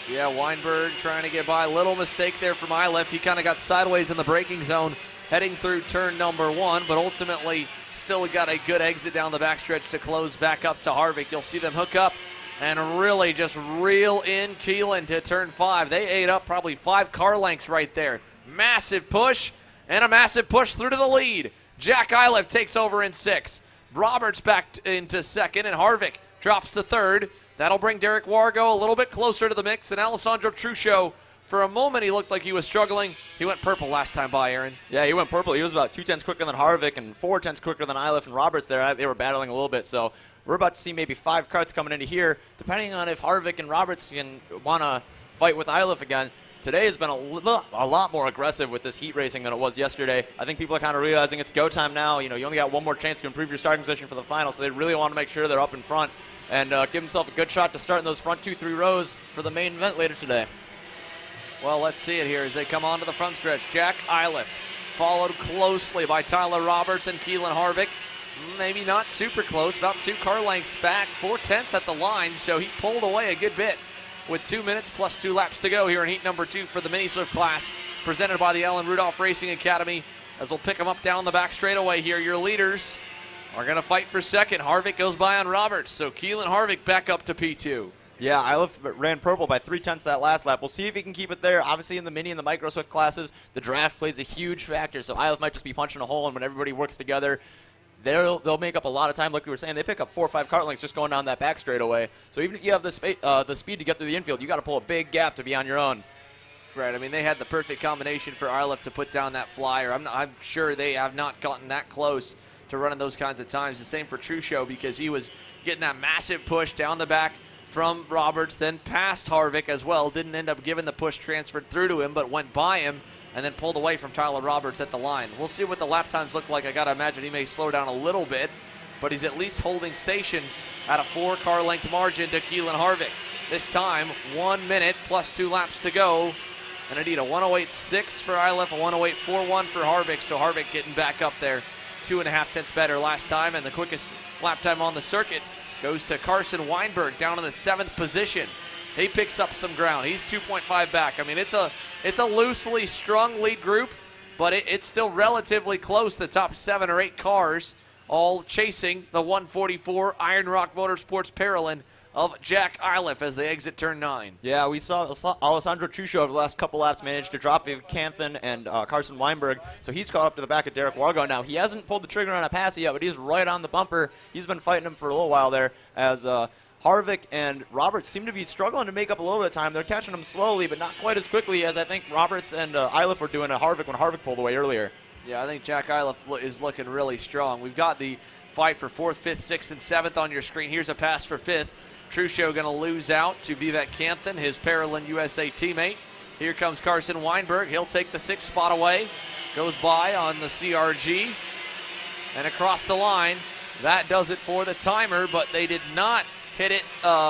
Yeah, Weinberg trying to get by. Little mistake there from Iliff. He kind of got sideways in the braking zone heading through turn number 1, but ultimately still got a good exit down the backstretch to close back up to Harvick. You'll see them hook up and really just reel in Keelan to turn 5. They ate up probably 5 car lengths right there. Massive push, and a massive push through to the lead. Jack Iliff takes over in 6. Roberts back into 2nd, and Harvick drops to 3rd. That'll bring Derek Wargo a little bit closer to the mix, and Alessandro Truccio, for a moment he looked like he was struggling. He went purple last time by, Aaron. Yeah, he went purple. He was about 2/10 quicker than Harvick and 4/10 quicker than Iliff and Roberts there. They were battling a little bit, so we're about to see maybe 5 karts coming into here, depending on if Harvick and Roberts can want to fight with Iliff again. Today has been a lot more aggressive with this heat racing than it was yesterday. I think people are kind of realizing it's go time now. You know, you only got one more chance to improve your starting position for the final, so they really want to make sure they're up in front and give themselves a good shot to start in those front 2-3 rows for the main event later today. Well, let's see it here as they come onto the front stretch. Jack Iliff, followed closely by Tyler Roberts and Keelan Harvick. Maybe not super close, about 2 car lengths back, 4/10 at the line, so he pulled away a good bit with 2 minutes plus 2 laps to go here in heat number 2 for the Mini Swift class, presented by the Ellen Rudolph Racing Academy, as we'll pick them up down the back straightaway here. Your leaders are going to fight for 2nd. Harvick goes by on Roberts, so Keelan Harvick back up to P2. Yeah, Iliff ran purple by 3/10 that last lap. We'll see if he can keep it there. Obviously, in the Mini and the Micro Swift classes, the draft plays a huge factor, so Iliff might just be punching a hole, and when everybody works together, they'll make up a lot of time. Like we were saying, they pick up 4 or 5 kart lengths just going down that back straightaway. So even if you have the speed to get through the infield, you got to pull a big gap to be on your own. Right, I mean, they had the perfect combination for Iliff to put down that flyer. I'm sure they have not gotten that close to running those kinds of times. The same for Truccio, because he was getting that massive push down the back from Roberts, then past Harvick as well. Didn't end up giving the push transferred through to him, but went by him and then pulled away from Tyler Roberts at the line. We'll see what the lap times look like. I got to imagine he may slow down a little bit, but he's at least holding station at a 4 car length margin to Keelan Harvick. This time, 1 minute plus 2 laps to go. And indeed, a 108.6 for Iliff, a 108.41 for Harvick. So Harvick getting back up there, 2.5 tenths better last time. And the quickest lap time on the circuit goes to Carson Weinberg down in the 7th position. He picks up some ground. He's 2.5 back. I mean, it's a loosely strung lead group, but it's still relatively close. The top 7 or 8 cars all chasing the 144 Iron Rock Motorsports Parolin of Jack Iliff as they exit turn 9. Yeah, we saw Alessandro Truccio over the last couple laps manage to drop Canthan and Carson Weinberg, so he's caught up to the back of Derek Wargo now. He hasn't pulled the trigger on a pass yet, but he's right on the bumper. He's been fighting him for a little while there as Harvick and Roberts seem to be struggling to make up a little bit of time. They're catching him slowly, but not quite as quickly as I think Roberts and Iliff were doing to Harvick when Harvick pulled away earlier. Yeah, I think Jack Iliff is looking really strong. We've got the fight for 4th, 5th, 6th, and 7th on your screen. Here's a pass for 5th. Truccio going to lose out to Vivek Canthan, his Parolin USA teammate. Here comes Carson Weinberg. He'll take the 6th spot away. Goes by on the CRG. And across the line, that does it for the timer, but they did not hit it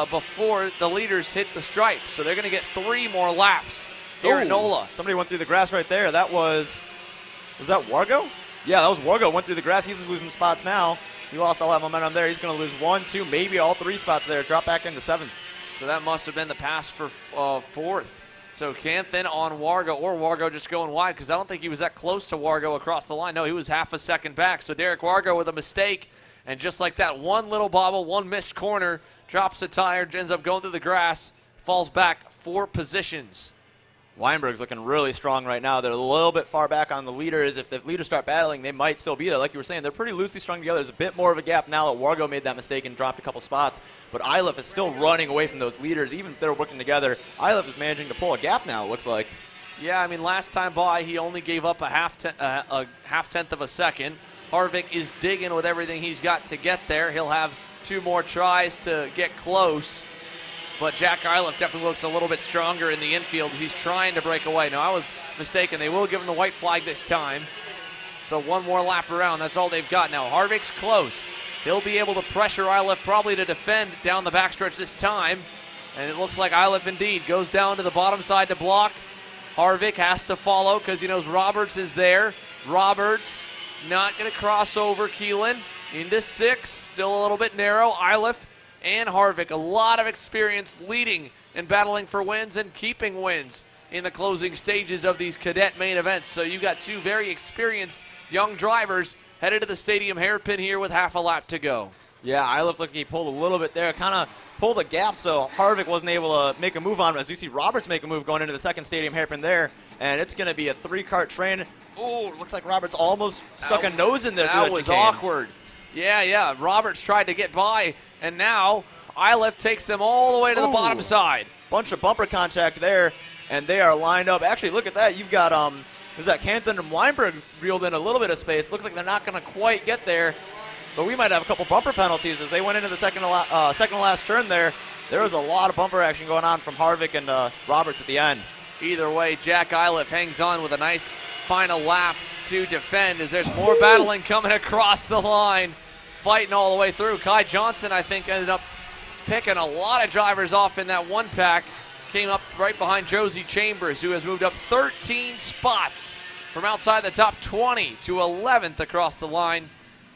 before the leaders hit the stripe. So they're going to get 3 more laps here at NOLA. Somebody went through the grass right there. That was that Wargo? Yeah, that was Wargo. Went through the grass. He's just losing spots now. He lost all that momentum there. He's going to lose 1, 2, maybe all 3 spots there. Drop back into 7th. So that must have been the pass for 4th. So Canthan on Wargo, or Wargo just going wide, because I don't think he was that close to Wargo across the line. No, he was half a second back. So Derek Wargo with a mistake, and just like that, one little bobble, one missed corner, drops a tire, ends up going through the grass, falls back 4 positions. Weinberg's looking really strong right now. They're a little bit far back on the leaders. If the leaders start battling, they might still be there. Like you were saying, they're pretty loosely strung together. There's a bit more of a gap now that Wargo made that mistake and dropped a couple spots. But Iliff is still running away from those leaders. Even if they're working together, Iliff is managing to pull a gap now, it looks like. Yeah, I mean, last time by, he only gave up a half tenth of a second. Harvick is digging with everything he's got to get there. He'll have 2 more tries to get close. But Jack Iliff definitely looks a little bit stronger in the infield. He's trying to break away. Now, I was mistaken. They will give him the white flag this time. So 1 more lap around. That's all they've got now. Harvick's close. He'll be able to pressure Iliff probably to defend down the backstretch this time. And it looks like Iliff indeed goes down to the bottom side to block. Harvick has to follow because he knows Roberts is there. Roberts not going to cross over Keelan into 6th. Still a little bit narrow. Iliff and Harvick, a lot of experience leading and battling for wins and keeping wins in the closing stages of these cadet main events. So you got 2 very experienced young drivers headed to the stadium hairpin here with half a lap to go. Yeah, Iliff looked like he pulled a little bit there, kind of pulled a gap, so Harvick wasn't able to make a move on him. As you see Roberts make a move going into the second stadium hairpin there, and it's going to be a 3-cart train. Oh, looks like Roberts almost stuck a nose in the That was awkward. Yeah. Roberts tried to get by, and now Iliff takes them all the way to the bottom side. Bunch of bumper contact there, and they are lined up. Actually, look at that. You've got is that Canton and Weinberg reeled in a little bit of space. Looks like they're not going to quite get there, but we might have a couple bumper penalties as they went into the second to last turn there. There was a lot of bumper action going on from Harvick and Roberts at the end. Either way, Jack Iliff hangs on with a nice final lap to defend as there's more battling coming across the line, fighting all the way through. Kai Johnson, I think, ended up picking a lot of drivers off in that one pack. Came up right behind Josie Chambers, who has moved up 13 spots from outside the top 20 to 11th across the line.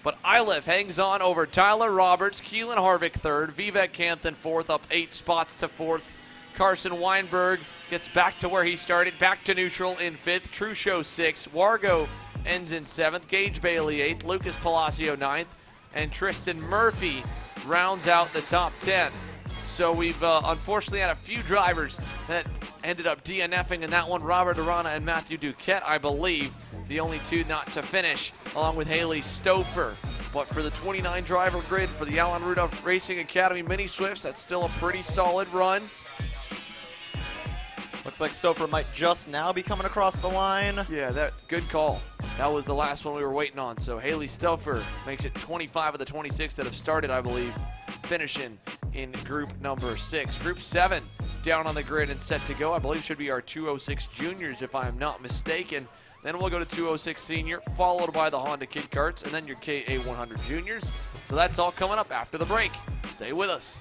But Iliff hangs on over Tyler Roberts, Keelan Harvick third, Vivek Canton fourth, up 8 spots to fourth. Carson Weinberg gets back to where he started, back to neutral in fifth. Truchot sixth. Wargo ends in seventh. Gage Bailey eighth. Lucas Palacio ninth. And Tristan Murphy rounds out the top 10. So we've unfortunately had a few drivers that ended up DNFing in that one. Robert Arana and Matthew Duquette, I believe, the only two not to finish, along with Haley Stouffer. But for the 29-driver grid for the Alan Rudolph Racing Academy Mini Swifts, that's still a pretty solid run. Looks like Stouffer might just now be coming across the line. Yeah, good call. That was the last one we were waiting on. So Haley Stouffer makes it 25 of the 26 that have started, I believe, finishing in group number 6. Group 7 down on the grid and set to go. I believe should be our 206 Juniors, if I am not mistaken. Then we'll go to 206 Sr, followed by the Honda Kid Karts, and then your Ka100 Juniors. So that's all coming up after the break. Stay with us.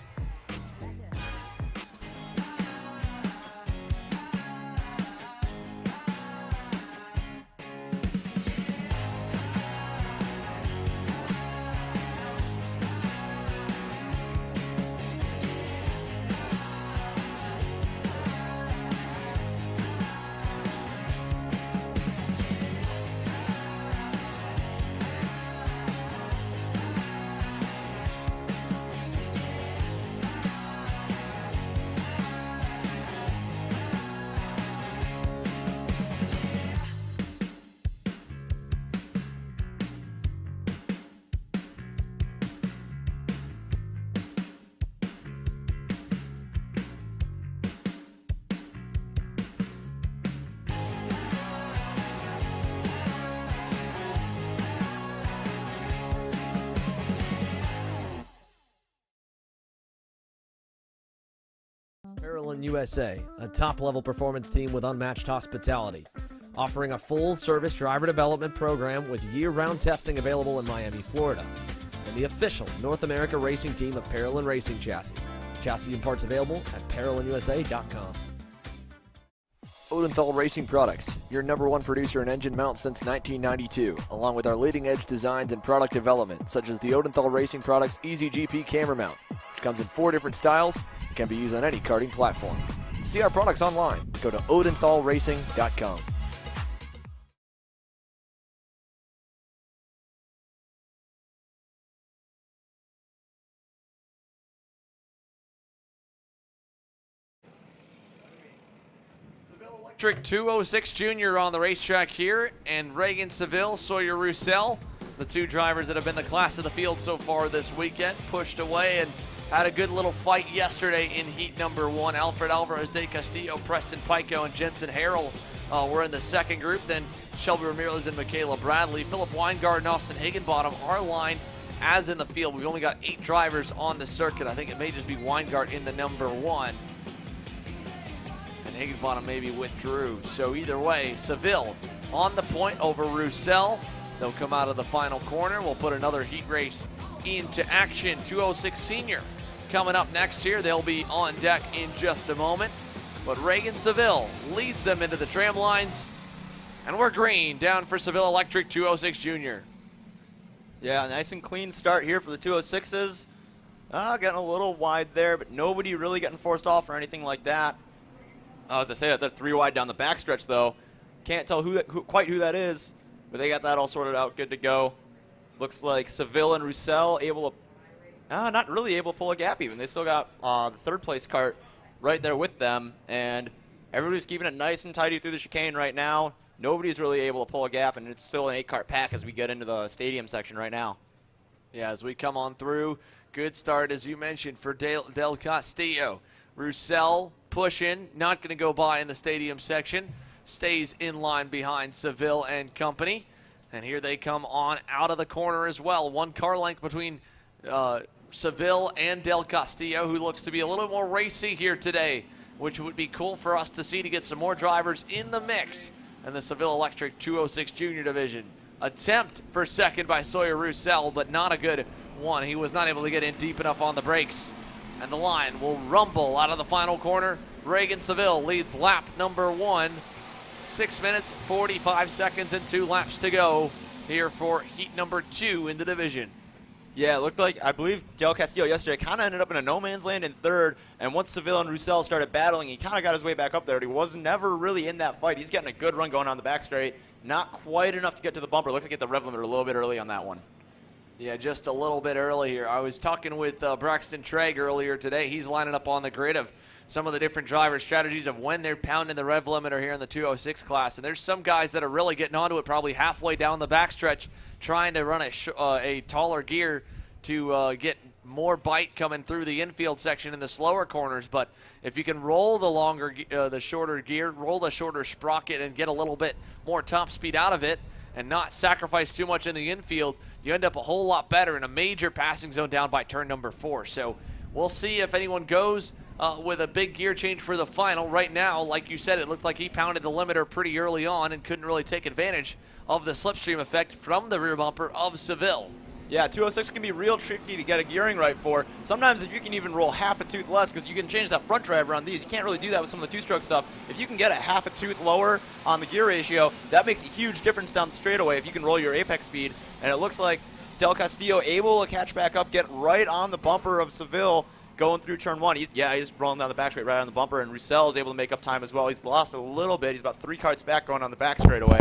Parallel USA, a top-level performance team with unmatched hospitality, offering a full-service driver development program with year-round testing available in Miami, Florida, and the official North America racing team of Parallel Racing Chassis. Chassis and parts available at ParalleLUSA.com. Odenthal Racing Products, your #1 producer in engine mounts since 1992, along with our leading-edge designs and product development, such as the Odenthal Racing Products EasyGP camera mount, which comes in 4 different styles and can be used on any karting platform. To see our products online, go to OdenthalRacing.com. Electric 206 Jr. on the racetrack here, and Reagan Seville, Sawyer Roussel, the 2 drivers that have been the class of the field so far this weekend, pushed away and had a good little fight yesterday in heat number 1. Alfred Alvarez de Castillo, Preston Pico, and Jensen Harrell were in the second group. Then Shelby Ramirez and Michaela Bradley. Philip Weingart and Austin Higginbottom are lined as in the field. We've only got 8 drivers on the circuit. I think it may just be Weingart in the number 1. And Higginbottom maybe withdrew. So either way, Seville on the point over Roussel. They'll come out of the final corner. We'll put another heat race into action. 206 Sr. coming up next here. They'll be on deck in just a moment. But Reagan Seville leads them into the tram lines. And we're green down for Seville Electric 206 Jr. Yeah, nice and clean start here for the 206s. Getting a little wide there, but nobody really getting forced off or anything like that. As I say, that 3 wide down the backstretch, though. Can't tell quite who that is, but they got that all sorted out, good to go. Looks like Seville and Roussel able to Not really able to pull a gap even. They still got the third place kart right there with them, and everybody's keeping it nice and tidy through the chicane right now. Nobody's really able to pull a gap, and it's still an 8-kart pack as we get into the stadium section right now. Yeah, as we come on through, good start, as you mentioned, for Del Castillo. Roussel pushing, not going to go by in the stadium section. Stays in line behind Seville and company. And here they come on out of the corner as well. 1 car length between Seville and Del Castillo, who looks to be a little more racy here today, which would be cool for us to see to get some more drivers in the mix in the Seville Electric 206 Jr. division. Attempt for second by Sawyer Roussel, but not a good one. He was not able to get in deep enough on the brakes. And the line will rumble out of the final corner. Reagan Seville leads lap number 1. 6 minutes, 45 seconds, and 2 laps to go here for heat number 2 in the division. Yeah, it looked like, I believe, Del Castillo yesterday kind of ended up in a no-man's land in third, and once Seville and Roussel started battling, he kind of got his way back up there, but he was never really in that fight. He's getting a good run going on the back straight. Not quite enough to get to the bumper. Looks like he hit the rev limiter a little bit early on that one. Yeah, just a little bit early here. I was talking with Braxton Tregg earlier today. He's lining up on the grid of some of the different driver strategies of when they're pounding the rev limiter here in the 206 class. And there's some guys that are really getting onto it probably halfway down the backstretch, trying to run a taller gear to get more bite coming through the infield section in the slower corners. But if you can roll the shorter gear, roll the shorter sprocket, and get a little bit more top speed out of it and not sacrifice too much in the infield, you end up a whole lot better in a major passing zone down by turn number 4. So we'll see if anyone goes with a big gear change for the final. Right now, like you said, it looked like he pounded the limiter pretty early on and couldn't really take advantage of the slipstream effect from the rear bumper of Seville. Yeah, 206 can be real tricky to get a gearing right for. Sometimes if you can even roll half a tooth less, because you can change that front driver on these. You can't really do that with some of the two-stroke stuff. If you can get a half a tooth lower on the gear ratio, that makes a huge difference down the straightaway if you can roll your apex speed. And it looks like Del Castillo able to catch back up, get right on the bumper of Seville going through turn 1. He's rolling down the back straight right on the bumper, and Roussel is able to make up time as well. He's lost a little bit. He's about 3 karts back going on the back straightaway.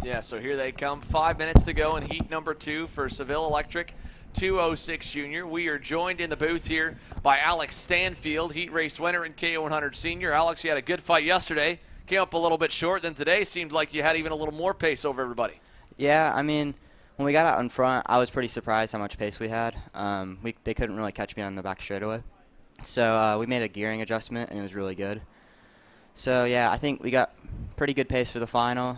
Yeah, so here they come. 5 minutes to go in heat number 2 for Seville Electric 206 Jr. We are joined in the booth here by Alex Stanfield, heat race winner in Ka100 Sr. Alex, you had a good fight yesterday. Came up a little bit short. Then today seemed like you had even a little more pace over everybody. Yeah, I mean, when we got out in front, I was pretty surprised how much pace we had. They couldn't really catch me on the back straightaway. So we made a gearing adjustment, and it was really good. So, yeah, I think we got pretty good pace for the final.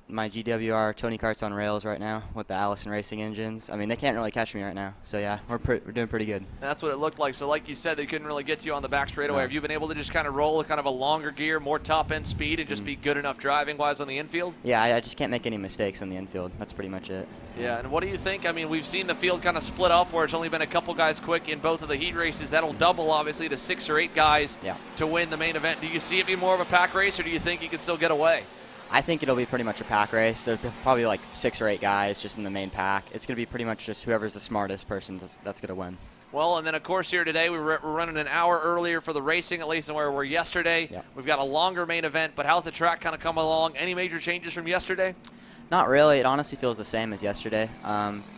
My GWR Tony Kart's on rails right now with the Allison Racing engines. I mean, they can't really catch me right now. So, yeah, we're doing pretty good. That's what it looked like. So, like you said, they couldn't really get to you on the back straightaway. No. Have you been able to just kind of roll kind of a longer gear, more top-end speed, and just be good enough driving-wise on the infield? Yeah, I just can't make any mistakes on the infield. That's pretty much it. Yeah, and what do you think? I mean, we've seen the field kind of split up where it's only been a couple guys quick in both of the heat races. That'll double, obviously, to 6 or 8 guys to win the main event. Do you see it be more of a pack race, or do you think you can still get away? I think it'll be pretty much a pack race. There's probably like 6 or 8 guys just in the main pack. It's going to be pretty much just whoever's the smartest person that's going to win. Well, and then, of course, here today, we're running an hour earlier for the racing, at least than where we were yesterday. Yep. We've got a longer main event, but how's the track kind of come along? Any major changes from yesterday? Not really. It honestly feels the same as yesterday.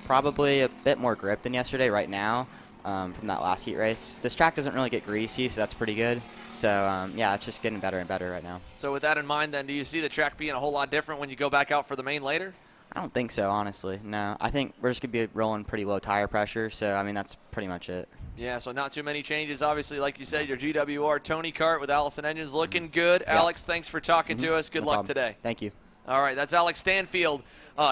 Probably a bit more grip than yesterday right now from that last heat race. This track doesn't really get greasy, so that's pretty good. So, yeah, it's just getting better and better right now. So with that in mind, then, do you see the track being a whole lot different when you go back out for the main later? I don't think so, honestly. No. I think we're just going to be rolling pretty low tire pressure, so, I mean, that's pretty much it. Yeah, so not too many changes. Obviously, like you said, your GWR Tony Kart with Allison engines looking good. Yeah. Alex, thanks for talking to us. Good luck today. Thank you. All right, that's Alex Stanfield,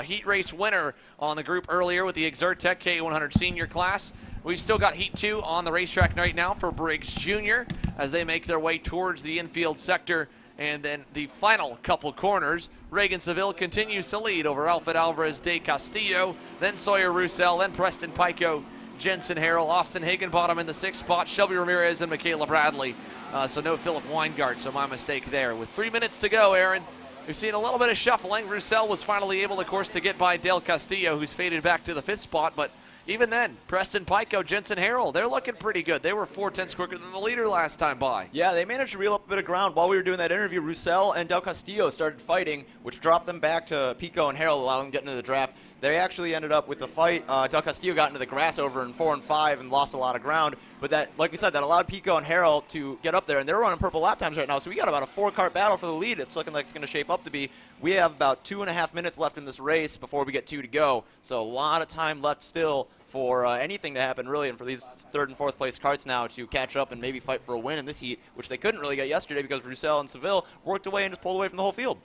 heat race winner on the group earlier with the Exertec Ka100 Sr class. We've still got Heat 2 on the racetrack right now for Briggs Jr. as they make their way towards the infield sector. And then the final couple corners, Reagan Seville continues to lead over Alfred Alvarez de Castillo, then Sawyer Roussel, then Preston Pico, Jensen Harrell, Austin Higginbottom in the 6th spot, Shelby Ramirez, and Michaela Bradley. So no Philip Weingart, so my mistake there. With 3 minutes to go, Aaron, we've seen a little bit of shuffling. Roussel was finally able, of course, to get by Del Castillo, who's faded back to the 5th spot, but even then, Preston Pico, Jensen Harrell, they're looking pretty good. They were 4/10 quicker than the leader last time by. Yeah, they managed to reel up a bit of ground. While we were doing that interview, Roussel and Del Castillo started fighting, which dropped them back to Pico and Harrell, allowing them to get into the draft. they actually ended up with the fight. Del Castillo got into the grass over in 4 and 5 and lost a lot of ground. But that, like we said, that allowed Pico and Harold to get up there, and they're running purple lap times right now. So we got about a 4-car battle for the lead. It's looking like it's going to shape up to be. We have about 2.5 minutes left in this race before we get 2 to go. So a lot of time left still for anything to happen, really, and for these 3rd and 4th place karts now to catch up and maybe fight for a win in this heat, which they couldn't really get yesterday because Roussel and Seville worked away and just pulled away from the whole field.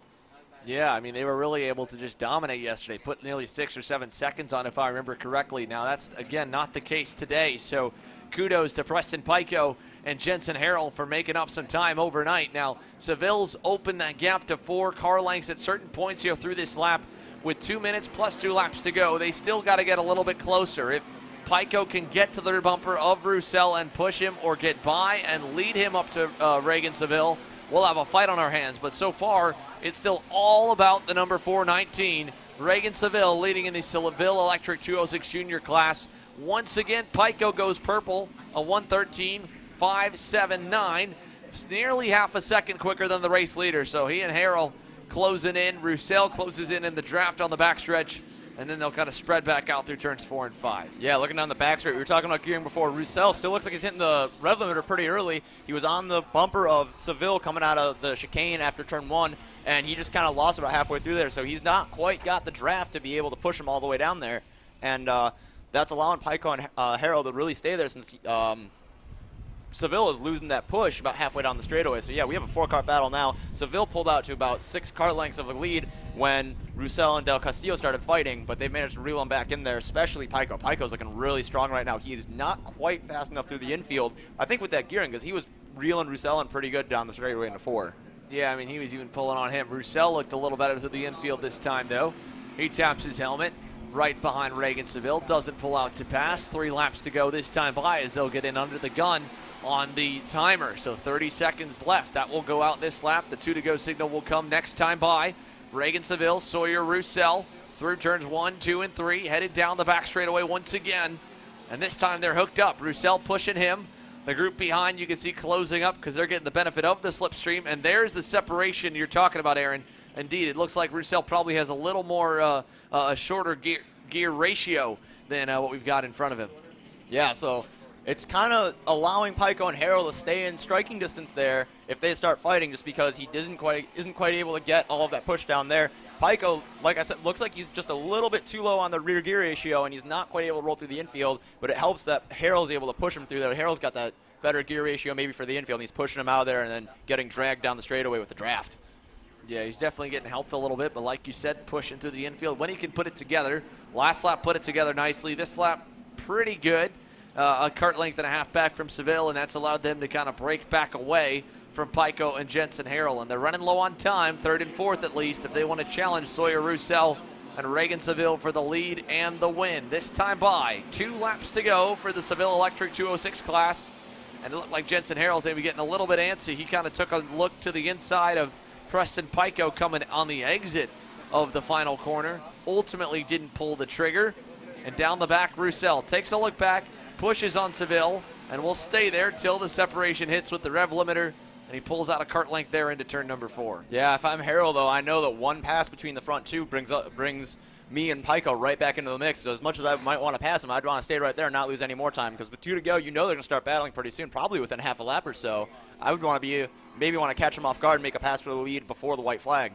Yeah, I mean, they were really able to just dominate yesterday, put nearly 6 or 7 seconds on, if I remember correctly. Now, that's, again, not the case today, so kudos to Preston Pico and Jensen Harrell for making up some time overnight. Now, Seville's opened that gap to 4 car lengths at certain points here through this lap. With 2 minutes plus 2 laps to go, they still got to get a little bit closer. If Pico can get to the rear bumper of Roussel and push him or get by and lead him up to Reagan Seville, we'll have a fight on our hands. But so far, it's still all about the number 419, Reagan Seville, leading in the Seville Electric 206 Jr class. Once again, Pico goes purple, a 1:13.579. It's nearly half a second quicker than the race leader. So he and Harrell closing in. Roussel closes in the draft on the backstretch, and then they'll kind of spread back out through turns 4 and 5. Yeah, looking down the backstretch, we were talking about gearing before. Roussel still looks like he's hitting the rev limiter pretty early. He was on the bumper of Seville coming out of the chicane after turn 1, and he just kind of lost about halfway through there. So he's not quite got the draft to be able to push him all the way down there. And that's allowing Pico and Harold to really stay there since Seville is losing that push about halfway down the straightaway. So, yeah, we have a 4-car battle now. Seville pulled out to about 6 car lengths of a lead when Roussel and Del Castillo started fighting, but they've managed to reel him back in there, especially Pico. Pico's looking really strong right now. He is not quite fast enough through the infield, I think, with that gearing, because he was reeling Roussel in pretty good down the straightaway into 4. Yeah, I mean, he was even pulling on him. Roussel looked a little better through the infield this time, though. He taps his helmet right behind Reagan Seville, doesn't pull out to pass. 3 laps to go this time by as they'll get in under the gun on the timer. So 30 seconds left. That will go out this lap. The 2 to go signal will come next time by. Reagan Seville, Sawyer Roussel through turns 1, 2, and 3, headed down the back straightaway once again. And this time they're hooked up. Roussel pushing him. The group behind you can see closing up because they're getting the benefit of the slipstream. And there's the separation you're talking about, Aaron. Indeed, it looks like Roussel probably has a little more, a shorter gear ratio than what we've got in front of him. Yeah, so it's kind of allowing Pico and Harold to stay in striking distance there if they start fighting, just because he isn't quite able to get all of that push down there. Pico, like I said, looks like he's just a little bit too low on the rear gear ratio, and he's not quite able to roll through the infield, but it helps that Harold's able to push him through there. Harold's got that better gear ratio maybe for the infield, and he's pushing him out of there and then getting dragged down the straightaway with the draft. Yeah, he's definitely getting helped a little bit, but like you said, pushing through the infield when he can put it together. Last lap put it together nicely. This lap, pretty good. A kart length and a half back from Seville, and that's allowed them to kind of break back away from Pico and Jensen Harrell. And they're running low on time, 3rd and 4th at least, if they want to challenge Sawyer Roussel and Reagan Seville for the lead and the win. This time by 2 laps to go for the Seville Electric 206 class. And it looked like Jensen Harrell's maybe getting a little bit antsy. He kind of took a look to the inside of Preston Pico coming on the exit of the final corner. Ultimately didn't pull the trigger. And down the back, Roussel takes a look back, pushes on Seville, and will stay there till the separation hits with the rev limiter, and he pulls out a kart length there into turn number 4. Yeah, if I'm Harold, though, I know that one pass between the front 2 brings me and Pico right back into the mix. So as much as I might want to pass him, I'd want to stay right there and not lose any more time, because with 2 to go, you know they're going to start battling pretty soon, probably within half a lap or so. I would want to maybe want to catch him off guard and make a pass for the lead before the white flag.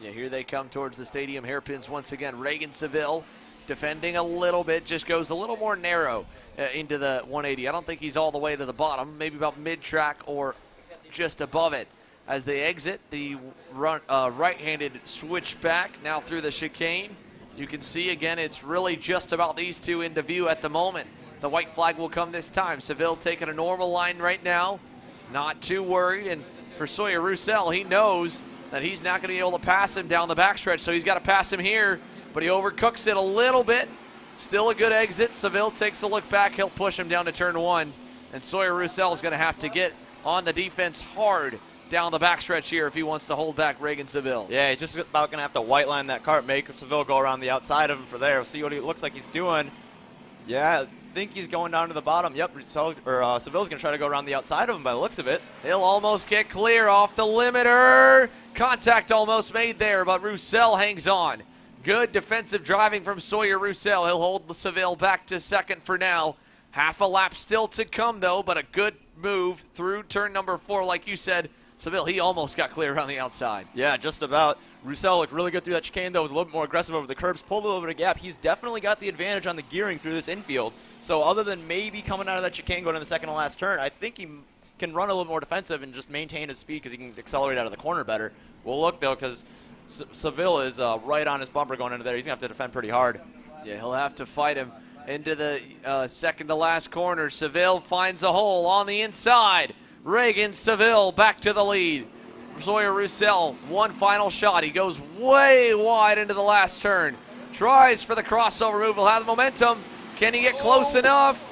Yeah, here they come towards the stadium hairpins once again. Reagan Seville defending a little bit, just goes a little more narrow into the 180. I don't think he's all the way to the bottom, maybe about mid-track or just above it. As they exit the right-handed switchback now through the chicane, you can see again it's really just about these 2 into view at the moment. The white flag will come this time. Seville taking a normal line right now, not too worried. And for Sawyer Roussel, he knows that he's not going to be able to pass him down the backstretch, so he's got to pass him here, but he overcooks it a little bit. Still a good exit. Seville takes a look back. He'll push him down to turn 1, and Sawyer Roussel is going to have to get on the defense hard down the backstretch here if he wants to hold back Reagan Seville. Yeah, he's just about going to have to white line that kart, make Seville go around the outside of him for there. We'll see what he looks like he's doing. Yeah, I think he's going down to the bottom. Yep, Seville's going to try to go around the outside of him by the looks of it. He'll almost get clear off the limiter. Contact almost made there, but Roussel hangs on. Good defensive driving from Sawyer Roussel. He'll hold Seville back to second for now. Half a lap still to come, though, but a good move through turn number 4. Like you said, Seville, he almost got clear around the outside. Yeah, just about. Roussel looked really good through that chicane, though. Was a little bit more aggressive over the curbs, pulled a little bit of gap. He's definitely got the advantage on the gearing through this infield. So other than maybe coming out of that chicane going to the second to last turn, I think he can run a little more defensive and just maintain his speed because he can accelerate out of the corner better. We'll look, though, because Seville is right on his bumper going into there. He's going to have to defend pretty hard. Yeah, he'll have to fight him into the second to last corner. Seville finds a hole on the inside. Reagan Seville back to the lead. Sawyer Roussel, one final shot. He goes way wide into the last turn. Tries for the crossover move. He'll have the momentum. Can he get close enough?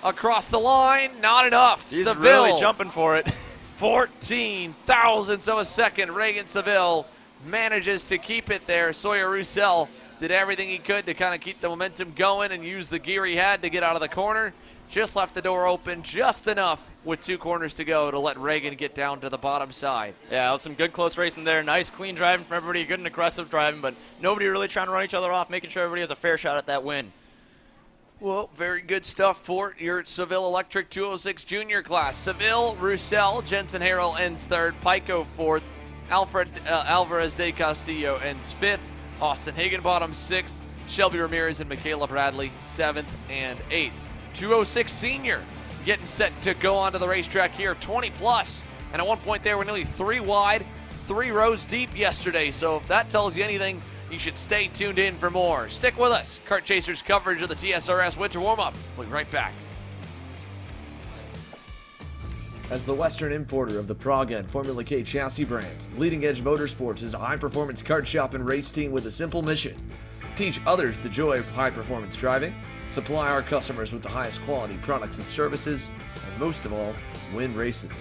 Across the line, not enough. He's Seville, really jumping for it. 14 thousandths of a second. Reagan Seville manages to keep it there. Sawyer Roussel did everything he could to kind of keep the momentum going and use the gear he had to get out of the corner. Just left the door open just enough with 2 corners to go to let Reagan get down to the bottom side. Yeah, it was some good close racing there. Nice, clean driving from everybody. Good and aggressive driving, but nobody really trying to run each other off, making sure everybody has a fair shot at that win. Well, very good stuff for your Seville Electric 206 Junior class. Seville, Roussel, Jensen Harrell ends 3rd, Pico 4th, Alvarez de Castillo ends 5th, Austin Higginbottom 6th, Shelby Ramirez and Michaela Bradley 7th and 8th. 206 Sr getting set to go onto the racetrack here, 20 plus, and at one point they were nearly 3 wide, 3 rows deep yesterday, so if that tells you anything, you should stay tuned in for more. Stick with us. Kart Chasers coverage of the TSRS Winter Warm-Up. We'll be right back. As the Western importer of the Praga and Formula K chassis brands, Leading Edge Motorsports is a high-performance kart shop and race team with a simple mission: teach others the joy of high-performance driving, supply our customers with the highest quality products and services, and most of all, win races.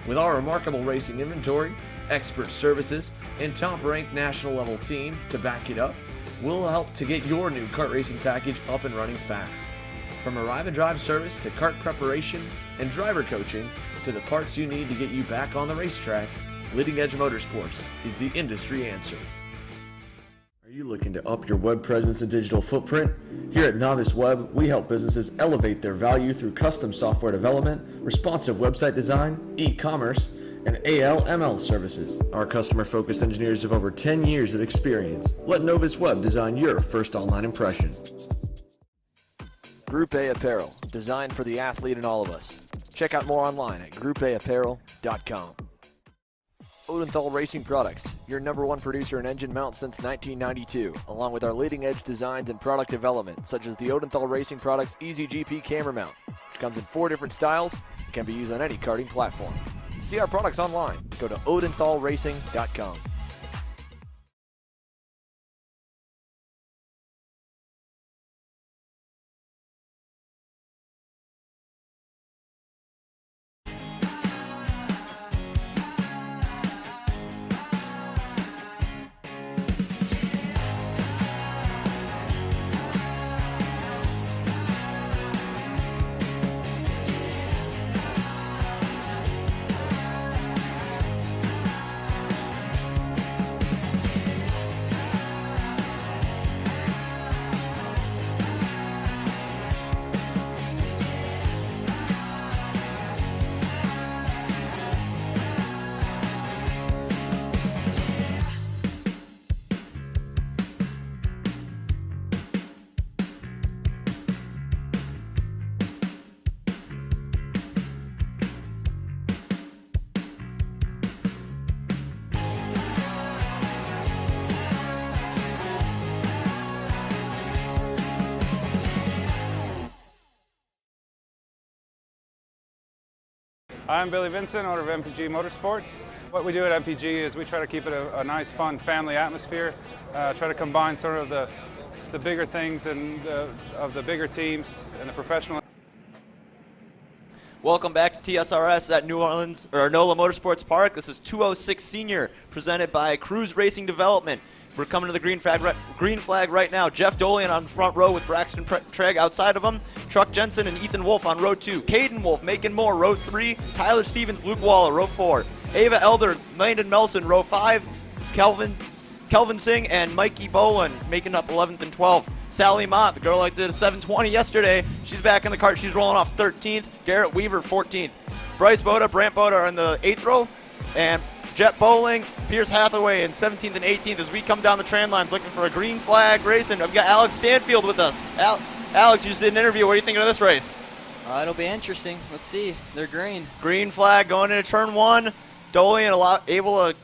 With our remarkable racing inventory, expert services, and top-ranked national-level team to back it up, we'll help to get your new kart racing package up and running fast. From arrive and drive service to kart preparation and driver coaching to the parts you need to get you back on the racetrack, Leading Edge Motorsports is the industry answer. Are you looking to up your web presence and digital footprint? Here at Novice Web, we help businesses elevate their value through custom software development, responsive website design, e-commerce, and AL/ML services. Our customer-focused engineers have over 10 years of experience. Let Novice Web design your first online impression. Group A Apparel, designed for the athlete and all of us. Check out more online at groupAapparel.com. Odenthal Racing Products, your #1 producer in engine mounts since 1992, along with our leading-edge designs and product development, such as the Odenthal Racing Products EasyGP camera mount, which comes in 4 different styles and can be used on any karting platform. To see our products online, go to odenthalracing.com. I'm Billy Vincent, owner of MPG Motorsports. What we do at MPG is we try to keep it a nice, fun family atmosphere, try to combine sort of the bigger things and of the bigger teams and the professional. Welcome back to TSRS at New Orleans, or NOLA Motorsports Park. This is 206 Sr, presented by Cruise Racing Development. We're coming to the green flag right now. Jeff Dolian on the front row with Braxton Tregg outside of him. Truck Jensen and Ethan Wolf on row 2. Caden Wolf making more, row 3. Tyler Stevens, Luke Waller, row 4. Ava Elder, Landon Melson, row 5. Kelvin Kelvin Singh and Mikey Bolin making up 11th and 12th. Sally Mott, the girl that did a 720 yesterday, she's back in the cart. She's rolling off 13th. Garrett Weaver, 14th. Bryce Boda, Brant Boda are in the 8th row. And Jet Bowling, Pierce Hathaway in 17th and 18th as we come down the train lines looking for a green flag racing. I've got Alex Stanfield with us. Alex, you just did an interview. What are you thinking of this race? It'll be interesting. Let's see. They're green. Green flag going into turn 1. Dolian able to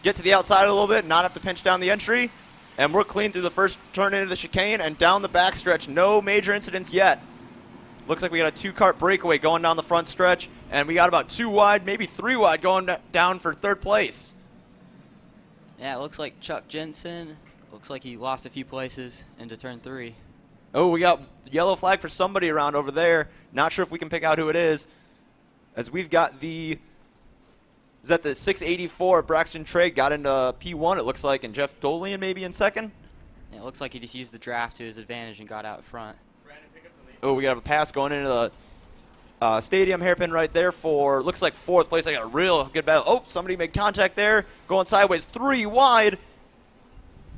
get to the outside a little bit, not have to pinch down the entry. And we're clean through the first turn into the chicane and down the backstretch. No major incidents yet. Looks like we got a 2-cart breakaway going down the front stretch. And we got about 2 wide, maybe 3 wide going down for 3rd place. Yeah, it looks like Chuck Jensen. Looks like he lost a few places into turn 3. Oh, we got yellow flag for somebody around over there. Not sure if we can pick out who it is. As we've got the... Is that the 684 Braxton Trigg got into P1, it looks like, and Jeff Dolian maybe in 2nd? Yeah, it looks like he just used the draft to his advantage and got out front. Oh, we got a pass going into the stadium hairpin right there for, looks like 4th place. I got a real good battle. Oh, somebody made contact there. Going sideways, 3 wide.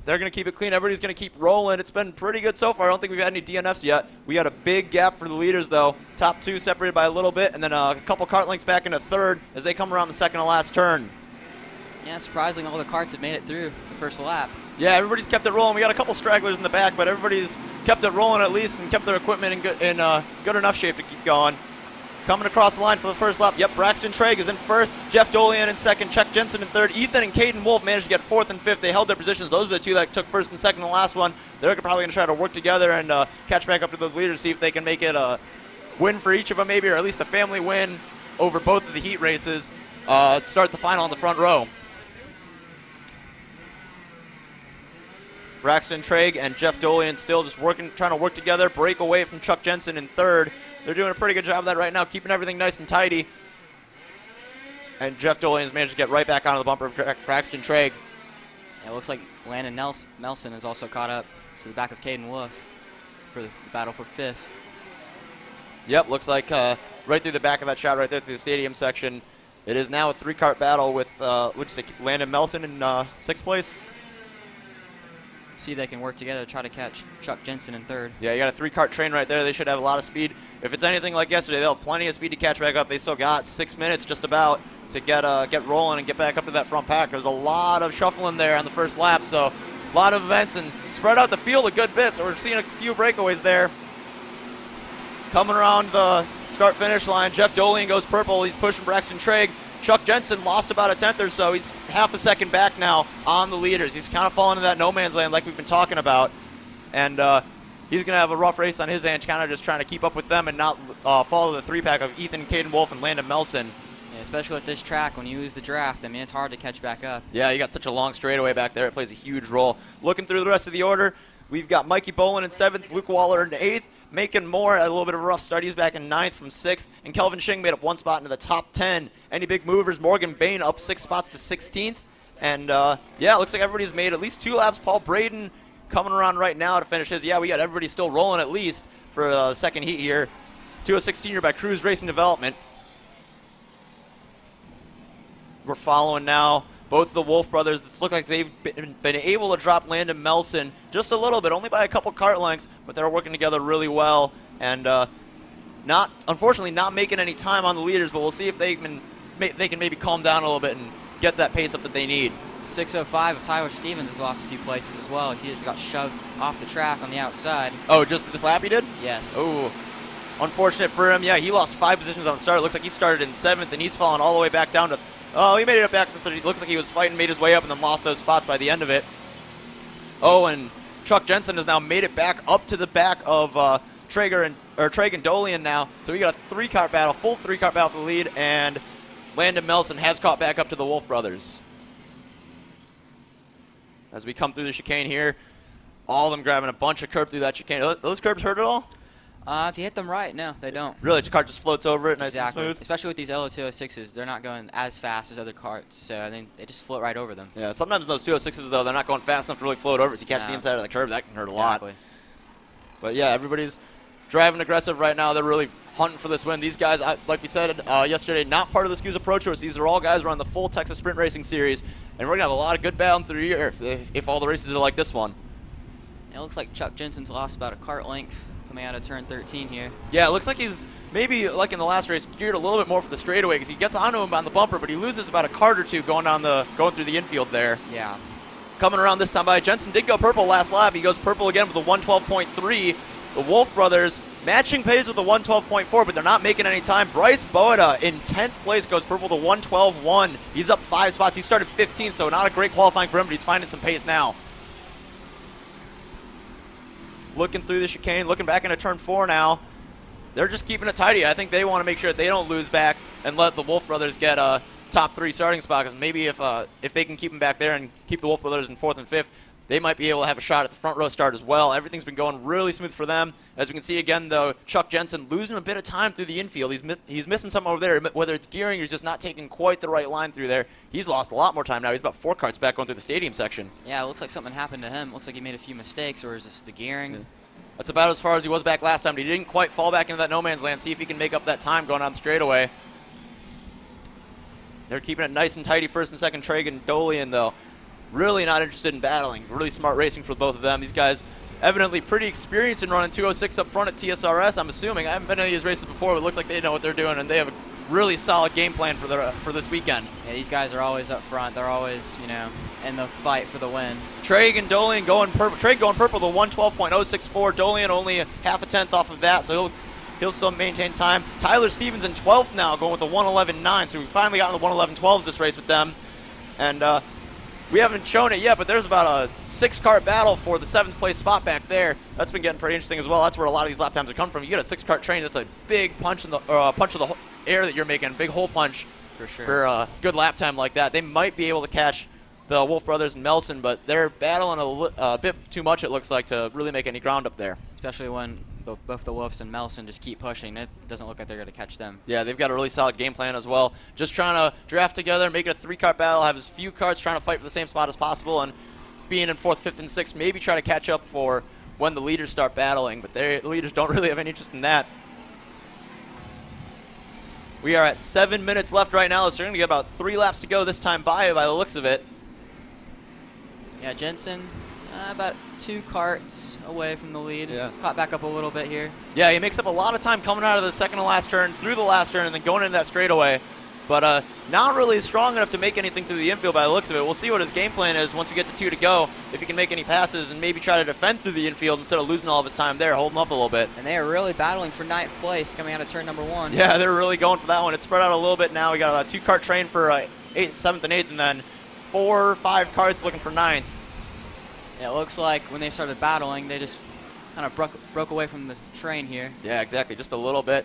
They're going to keep it clean. Everybody's going to keep rolling. It's been pretty good so far. I don't think we've had any DNFs yet. We got a big gap for the leaders, though. Top 2 separated by a little bit, and then a couple cart lengths back into 3rd as they come around the 2nd to last turn. Yeah, surprisingly, all the carts have made it through the first lap. Yeah, everybody's kept it rolling. We got a couple stragglers in the back, but everybody's kept it rolling at least and kept their equipment in good enough shape to keep going. Coming across the line for the first lap. Yep, Braxton Trigg is in 1st. Jeff Dolian in 2nd. Chuck Jensen in 3rd. Ethan and Caden Wolf managed to get 4th and 5th. They held their positions. Those are the 2 that took 1st and 2nd in the last one. They're probably going to try to work together and catch back up to those leaders, see if they can make it a win for each of them maybe, or at least a family win over both of the heat races. Start the final in the front row. Braxton Trigg and Jeff Dolian still just trying to work together, break away from Chuck Jensen in 3rd. They're doing a pretty good job of that right now, keeping everything nice and tidy. And Jeff Dolian's managed to get right back onto the bumper of Braxton Trigg. Yeah, it looks like Landon Nelson is also caught up to the back of Caden Wolf for the battle for 5th. Yep, looks like right through the back of that shot right there through the stadium section. It is now a 3-cart battle with, would you say, Landon Nelson in 6th place? See if they can work together to try to catch Chuck Jensen in 3rd. Yeah, you got a 3-cart train right there. They should have a lot of speed. If it's anything like yesterday, they'll have plenty of speed to catch back up. They still got 6 minutes just about to get rolling and get back up to that front pack. There's a lot of shuffling there on the first lap, so a lot of events and spread out the field a good bit. So we're seeing a few breakaways there. Coming around the start-finish line, Jeff Dolian goes purple. He's pushing Braxton Trigg. Chuck Jensen lost about a 10th or so. He's half a second back now on the leaders. He's kind of fallen into that no man's land like we've been talking about. And he's going to have a rough race on his hand, kind of just trying to keep up with them and not follow the 3-pack of Ethan, Caden Wolf, and Landon Melson. Yeah, especially at this track, when you lose the draft, I mean, it's hard to catch back up. Yeah, you got such a long straightaway back there. It plays a huge role. Looking through the rest of the order, we've got Mikey Bolin in 7th, Luke Waller in 8th, Macon Moore had a little bit of a rough start. He's back in 9th from 6th, and Kelvin Shing made up 1 spot into the top 10. Any big movers? Morgan Bain up 6 spots to 16th. And, yeah, it looks like everybody's made at least 2 laps. Paul Braden coming around right now to finish his. Yeah, we got everybody still rolling at least for the second heat here. 206 Jr by Cruise Racing Development. We're following now both of the Wolf brothers. It's looked like they've been able to drop Landon Melson just a little bit, only by a couple cart lengths, but they're working together really well. And unfortunately not making any time on the leaders, but we'll see if they can maybe calm down a little bit and get that pace up that they need. 605 of Tyler Stevens has lost a few places as well. He just got shoved off the track on the outside. Oh, just this lap he did? Yes. Oh, unfortunate for him. Yeah, he lost 5 positions on the start. It looks like he started in 7th, and he's fallen all the way back down to... Oh, he made it up back to 30. Looks like he was fighting, made his way up, and then lost those spots by the end of it. Oh, and Chuck Jensen has now made it back up to the back of Trigg and Dolian now. So we got a 3-cart battle, full 3-cart battle for the lead, and Landon Melson has caught back up to the Wolf brothers. As we come through the chicane here, all of them grabbing a bunch of curb through that chicane. Those curbs hurt at all? If you hit them right, no, they don't. Really, the car just floats over it nice and smooth? Especially with these Lo206s, they're not going as fast as other carts, so I think they just float right over them. Yeah, sometimes those 206s, though, they're not going fast enough to really float over it. So you catch the inside of the curb, that can hurt a lot. But yeah, everybody's driving aggressive right now. They're really hunting for this win. These guys, like we said yesterday, not part of the SKUs Approach Course. These are all guys who are on the full Texas Sprint Racing Series, and we're going to have a lot of good battling through the year if all the races are like this one. It looks like Chuck Jensen's lost about a kart length coming out of turn 13 here. Yeah, it looks like he's maybe, like in the last race, geared a little bit more for the straightaway because he gets onto him on the bumper, but he loses about a kart or two going through the infield there. Yeah. Coming around this time by, Jensen did go purple last lap. He goes purple again with a 112.3. The Wolf brothers matching pace with a 112.4, but they're not making any time. Bryce Boeta in 10th place goes purple to 112.1. He's up 5 spots. He started 15th, so not a great qualifying for him, but he's finding some pace now. Looking through the chicane, looking back into turn 4 now. They're just keeping it tidy. I think they want to make sure that they don't lose back and let the Wolf brothers get a top 3 starting spot, because maybe if they can keep them back there and keep the Wolf brothers in 4th and 5th, they might be able to have a shot at the front row start as well. Everything's been going really smooth for them. As we can see again, though, Chuck Jensen losing a bit of time through the infield. He's missing something over there, whether it's gearing or just not taking quite the right line through there. He's lost a lot more time now. He's about 4 karts back going through the stadium section. Yeah, it looks like something happened to him. Looks like he made a few mistakes, or is this the gearing? Yeah. That's about as far as he was back last time, but he didn't quite fall back into that no man's land. See if he can make up that time going on the straightaway. They're keeping it nice and tidy, first and second. Traegan and Dolian, though, really not interested in battling. Really smart racing for both of them. These guys evidently pretty experienced in running 206 up front at TSRS, I'm assuming. I haven't been to these races before, but it looks like they know what they're doing, and they have a really solid game plan for this weekend. Yeah, these guys are always up front. They're always, in the fight for the win. Traegan and Dolian going purple. Traegan going purple to 112.064. Dolian only half a tenth off of that, so he'll still maintain time. Tyler Stevens in 12th now, going with the 111.9. So we finally got in the 111.12s this race with them. And we haven't shown it yet, but there's about a 6-kart battle for the 7th place spot back there. That's been getting pretty interesting as well. That's where a lot of these lap times are coming from. You get a 6-kart train, that's a big punch in the punch of the air that you're making, big hole punch for sure. For a good lap time like that. They might be able to catch the Wolf brothers and Melson, but they're battling a bit too much, it looks like, to really make any ground up there. Especially when both the Wolves and Melson just keep pushing. It doesn't look like they're going to catch them. Yeah, they've got a really solid game plan as well. Just trying to draft together, make it a 3-kart battle, have as few karts trying to fight for the same spot as possible, and being in 4th, 5th, and 6th, maybe try to catch up for when the leaders start battling, but the leaders don't really have any interest in that. We are at 7 minutes left right now. So we're going to get about 3 laps to go this time by the looks of it. Yeah, Jensen, about 2 karts away from the lead. Yeah. He's caught back up a little bit here. Yeah, he makes up a lot of time coming out of the second to last turn, through the last turn, and then going into that straightaway. But not really strong enough to make anything through the infield by the looks of it. We'll see what his game plan is once we get to 2 to go, if he can make any passes and maybe try to defend through the infield instead of losing all of his time there, holding up a little bit. And they are really battling for 9th place coming out of turn number 1. Yeah, they're really going for that one. It's spread out a little bit now. We got a 2-kart train for 7th and 8th, and then 4 or 5 karts looking for 9th. Yeah, it looks like when they started battling, they just kind of broke away from the train here. Yeah, exactly, just a little bit.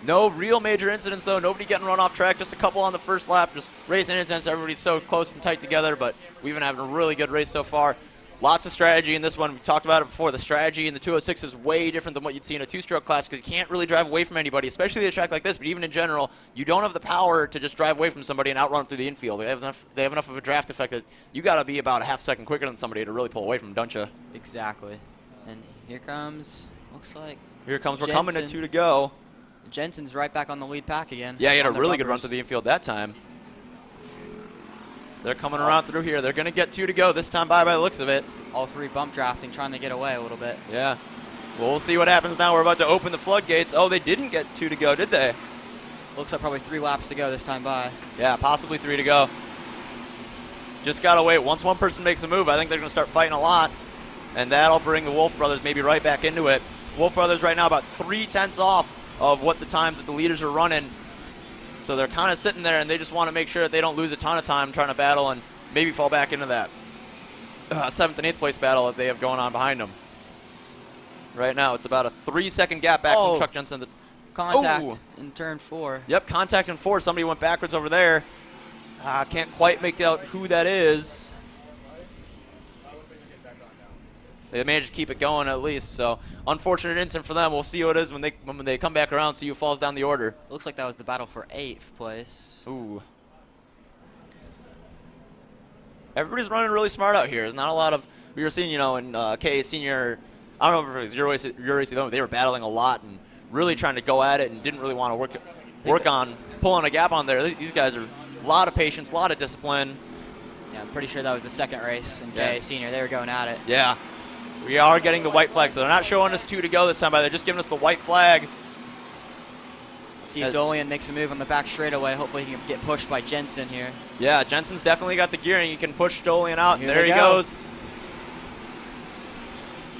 No real major incidents, though. Nobody getting run off track. Just a couple on the first lap. Just racing incidents. Everybody's so close and tight together, but we've been having a really good race so far. Lots of strategy in this one. We talked about it before. The strategy in the 206 is way different than what you'd see in a 2-stroke class because you can't really drive away from anybody, especially at a track like this. But even in general, you don't have the power to just drive away from somebody and outrun through the infield. They have enough of a draft effect that you got to be about a half second quicker than somebody to really pull away from them, don't you? Exactly. And here comes, looks like Here comes, we're Jensen. coming to 2 to go. Jensen's right back on the lead pack again. Yeah, he had a on the really good run bumpers. through the infield that time. They're coming around through here. They're going to get 2 to go this time by the looks of it. All 3 bump drafting, trying to get away a little bit. Yeah. Well, we'll see what happens now. We're about to open the floodgates. Oh, they didn't get 2 to go, did they? Looks like probably 3 laps to go this time by. Yeah, possibly 3 to go. Just got to wait. Once one person makes a move, I think they're going to start fighting a lot. And that'll bring the Wolf brothers maybe right back into it. Wolf brothers right now about 3/10 off of what the times that the leaders are running. So they're kind of sitting there, and they just want to make sure that they don't lose a ton of time trying to battle and maybe fall back into that 7th and 8th place battle that they have going on behind them. Right now, it's about a 3-second gap back from Chuck Jensen. Contact in turn 4. Yep, contact in 4. Somebody went backwards over there. Can't quite make out who that is. They managed to keep it going at least, so unfortunate incident for them. We'll see who it is when they come back around, see who falls down the order. Looks like that was the battle for 8th place. Ooh. Everybody's running really smart out here. There's not a lot of, we were seeing, in Ka100 Sr I don't know if it was your race, they were battling a lot and really trying to go at it and didn't really want to work on pulling a gap on there. These guys are a lot of patience, a lot of discipline. Yeah, I'm pretty sure that was the second race in Ka100 Sr. They were going at it. Yeah. We are getting the white flag, so they're not showing us 2 to go this time, but they're just giving us the white flag. See if Dolian makes a move on the back straightaway. Hopefully he can get pushed by Jensen here. Yeah, Jensen's definitely got the gearing. He can push Dolian out, and Here there he they goes.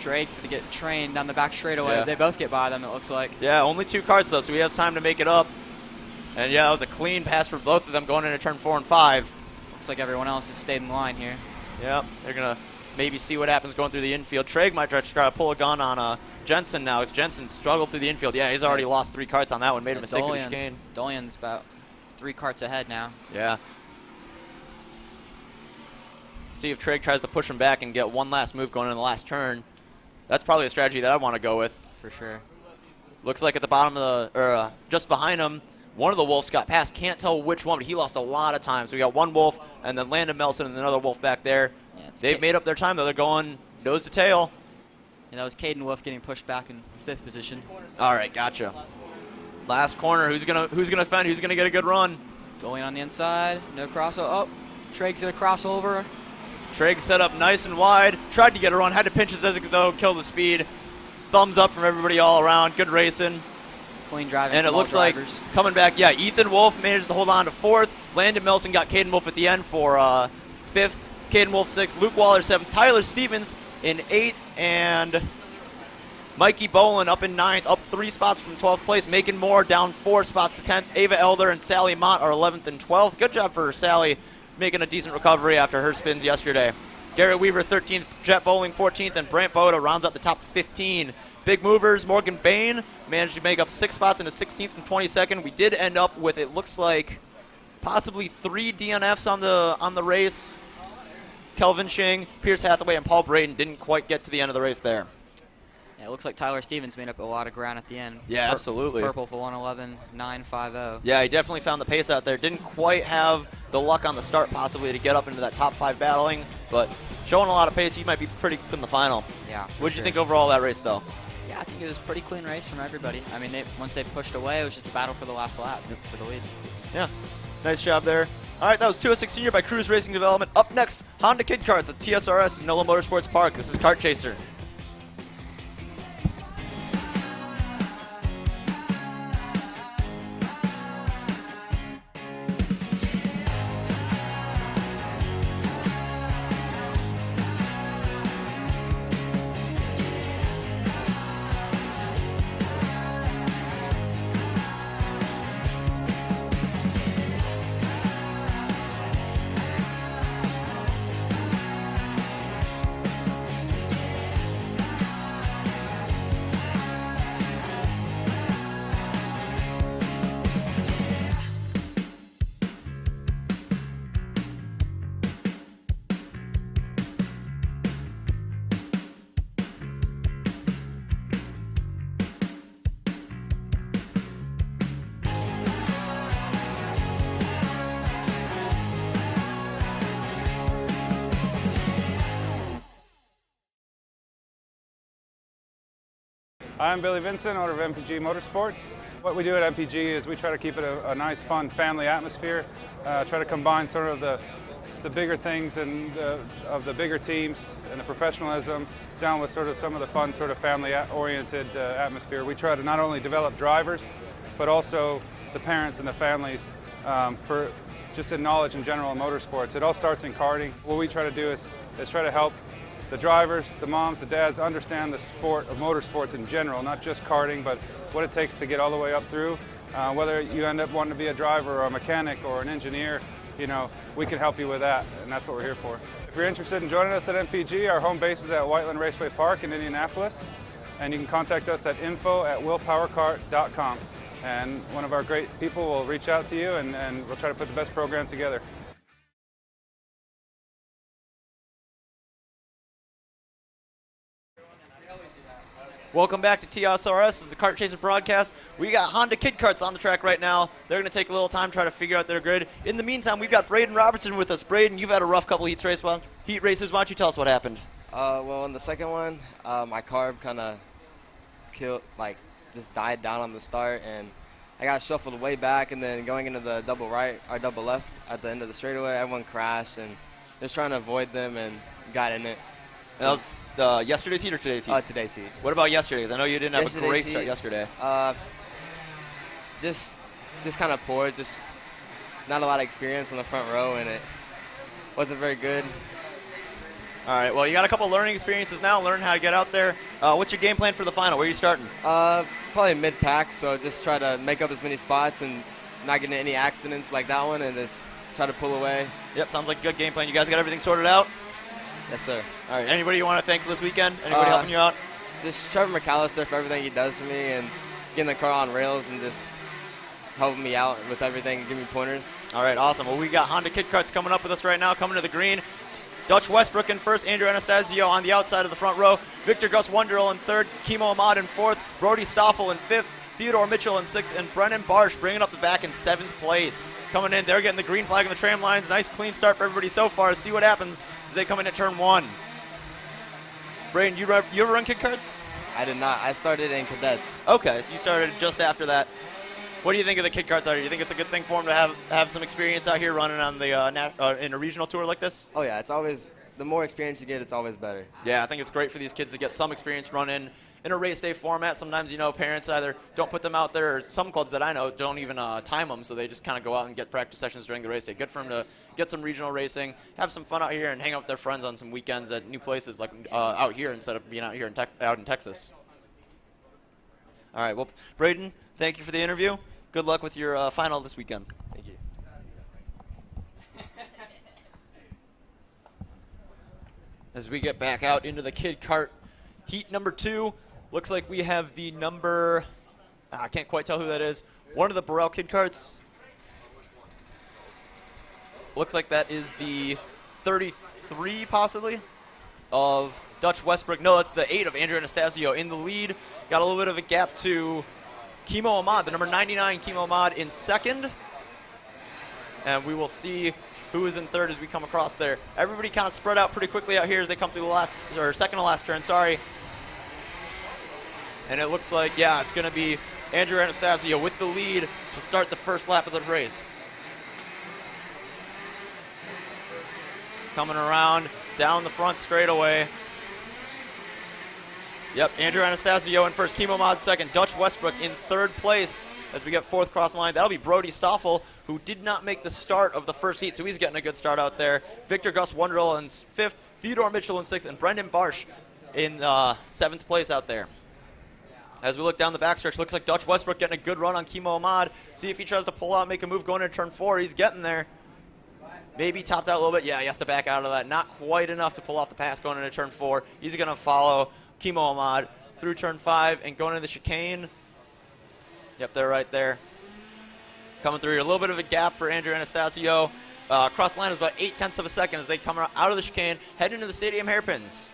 Drake's to get trained down the back straightaway. Yeah. They both get by them, it looks like. Yeah, only 2 carts, though, so he has time to make it up. And, yeah, that was a clean pass for both of them going into turn 4 and 5. Looks like everyone else has stayed in line here. Yeah, they're going to maybe see what happens going through the infield. Treg might try to pull a gun on Jensen now, as Jensen struggled through the infield. Yeah, he's already lost 3 carts on that one, made a mistake with the chicane. Dolian's about 3 carts ahead now. Yeah. See if Treg tries to push him back and get one last move going in the last turn. That's probably a strategy that I want to go with. For sure. Looks like at the bottom of the, or just behind him, one of the Wolves got past. Can't tell which one, but he lost a lot of time. So we got one Wolf and then Landon Melson and another Wolf back there. Yeah, they've made up their time, though. They're going nose to tail. Yeah, that was Caden Wolf getting pushed back in 5th position. All right, gotcha. Last corner. Who's gonna fend? Who's gonna get a good run? Dolian on the inside. No crossover. Oh, Treg's gonna cross over. Treg set up nice and wide. Tried to get a run. Had to pinch his exit, though. Kill the speed. Thumbs up from everybody all around. Good racing. Clean driving. And it looks like coming back, yeah, Ethan Wolf managed to hold on to 4th. Landon Melson got Caden Wolf at the end for 5th. Caden Wolf 6th. Luke Waller 7th. Tyler Stevens in 8th. And Mikey Bolin up in 9th. Up 3 spots from 12th place. Macon Moore down 4 spots to 10th. Ava Elder and Sally Mott are 11th and 12th. Good job for Sally making a decent recovery after her spins yesterday. Garrett Weaver 13th. Jet Bowling 14th. And Brant Boda rounds out the top 15. Big movers, Morgan Bain managed to make up 6 spots into 16th and 22nd. We did end up with, it looks like, possibly 3 DNFs on the race. Kelvin Ching, Pierce Hathaway, and Paul Braden didn't quite get to the end of the race there. Yeah, it looks like Tyler Stevens made up a lot of ground at the end. Yeah, absolutely. Purple for 111.950. Yeah, he definitely found the pace out there. Didn't quite have the luck on the start possibly to get up into that top 5 battling, but showing a lot of pace. He might be pretty good in the final. Yeah. What did you think overall of that race, though? Yeah, I think it was a pretty clean race from everybody. I mean, once they pushed away, it was just a battle for the last lap for the lead. Yeah, nice job there. All right, that was 206 Sr by Cruise Racing Development. Up next, Honda Kid Karts at TSRS NOLA Motorsports Park. This is Kart Chaser. I'm Billy Vincent, owner of MPG Motorsports. What we do at MPG is we try to keep it a nice, fun, family atmosphere. Try to combine sort of the bigger things and of the bigger teams and the professionalism down with sort of some of the fun, sort of family-oriented atmosphere. We try to not only develop drivers, but also the parents and the families for just in knowledge in general in motorsports. It all starts in karting. What we try to do is try to help the drivers, the moms, the dads understand the sport of motorsports in general, not just karting, but what it takes to get all the way up through. Whether you end up wanting to be a driver or a mechanic or an engineer, you know, we can help you with that, and that's what we're here for. If you're interested in joining us at MPG, our home base is at Whiteland Raceway Park in Indianapolis, and you can contact us at info@willpowerkart.com, and one of our great people will reach out to you, and we'll try to put the best program together. Welcome back to TSRS. This is the Kart Chaser broadcast. We got Honda Kid Karts on the track right now. They're going to take a little time to try to figure out their grid. In the meantime, we've got Braden Robertson with us. Braden, you've had a rough couple heat races. Why don't you tell us what happened? Well, in the second one, my carb kind of just died down on the start, and I got shuffled way back, and then going into the double right or double left at the end of the straightaway, everyone crashed, and just trying to avoid them and got in it. That was yesterday's heat or today's heat? Today's heat. What about yesterday's? I know you didn't have a great start yesterday. Just kind of poor. Just not a lot of experience on the front row, and it wasn't very good. All right, well, you got a couple learning experiences now, learn how to get out there. What's your game plan for the final? Where are you starting? Probably mid-pack, so just try to make up as many spots and not get into any accidents like that one, and just try to pull away. Yep, sounds like a good game plan. You guys got everything sorted out? Yes, sir. All right, anybody you want to thank for this weekend? Anybody helping you out? Just Trevor McAllister for everything he does for me and getting the car on rails and just helping me out with everything and giving me pointers. All right, awesome. Well, we got Honda Kid Karts coming up with us right now, coming to the green. Dutch Westbrook in first, Andrew Anastasio on the outside of the front row, Victor Gus Wonderl in third, Kimo Ahmad in fourth, Brody Stoffel in fifth, Theodore Mitchell in sixth, and Brennan Barsh bringing up the back in seventh place. Coming in, they're getting the green flag on the tram lines. Nice clean start for everybody so far. See what happens as they come in at turn one. Braden, you ever run Kid Karts? I did not. I started in cadets. Okay, so you started just after that. What do you think of the Kid Karts out here? You think it's a good thing for them to have some experience out here running on the in a regional tour like this? Oh yeah, it's always, the more experience you get, it's always better. Yeah, I think it's great for these kids to get some experience running in a race day format. Sometimes, you know, parents either don't put them out there, or some clubs that I know don't even time them, so they just kind of go out and get practice sessions during the race day. Good for them to get some regional racing, have some fun out here, and hang out with their friends on some weekends at new places like out here instead of being out here out in Texas. All right, well, Braden, thank you for the interview. Good luck with your final this weekend. Thank you. As we get back out into the Kid Kart heat number 2, looks like we have the number, I can't quite tell who that is, one of the Burrell Kid Karts. Looks like that is the 33 possibly of Dutch Westbrook. No, it's the 8 of Andrew Anastasio in the lead. Got a little bit of a gap to Kimo Ahmad, the number 99 Kimo Ahmad in second. And we will see who is in third as we come across there. Everybody kind of spread out pretty quickly out here as they come through the last, or second to last turn, sorry. And it looks like, yeah, it's going to be Andrew Anastasio with the lead to start the first lap of the race. Coming around down the front straightaway. Yep, Andrew Anastasio in first, Kimo Ahmad second, Dutch Westbrook in third place as we get fourth cross line. That'll be Brody Stoffel, who did not make the start of the first heat, so he's getting a good start out there. Victor Gus Wonderl in fifth, Theodore Mitchell in sixth, and Brendan Barsh in seventh place out there. As we look down the backstretch, looks like Dutch Westbrook getting a good run on Kimo Ahmad. See if he tries to pull out, make a move going into turn 4. He's getting there. Maybe topped out a little bit. Yeah, he has to back out of that. Not quite enough to pull off the pass going into turn 4. He's going to follow Kimo Ahmad through turn 5 and going into the chicane. Yep, they're right there. Coming through here. A little bit of a gap for Andrew Anastasio. Cross the line is about 0.8 of a second as they come out of the chicane, head into the stadium hairpins.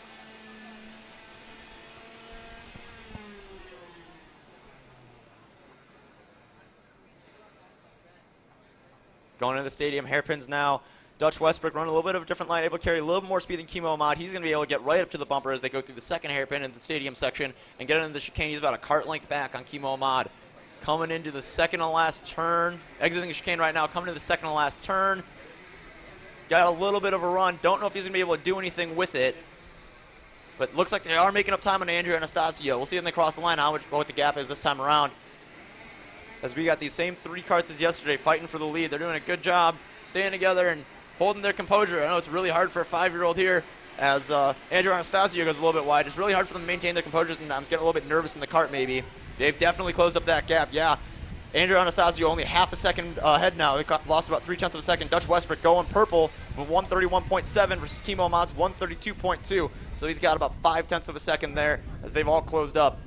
Going into the stadium hairpins now. Dutch Westbrook running a little bit of a different line, able to carry a little more speed than Kimo Ahmad. He's going to be able to get right up to the bumper as they go through the second hairpin in the stadium section and get into the chicane. He's about a cart length back on Kimo Ahmad. Coming into the second to last turn. Exiting the chicane right now, coming to the second to last turn. Got a little bit of a run. Don't know if he's going to be able to do anything with it. But looks like they are making up time on Andrew Anastasio. We'll see when they cross the line how much what the gap is this time around. As we got these same 3 karts as yesterday fighting for the lead. They're doing a good job staying together and holding their composure. I know it's really hard for a 5-year-old here as Andrew Anastasio goes a little bit wide. It's really hard for them to maintain their composure sometimes. Getting a little bit nervous in the kart maybe. They've definitely closed up that gap, yeah. Andrew Anastasio only half a second ahead now. They lost about 0.3 of a second. Dutch Westbrook going purple with 131.7 versus Kimo Ahmad's 132.2. So he's got about 0.5 of a second there as they've all closed up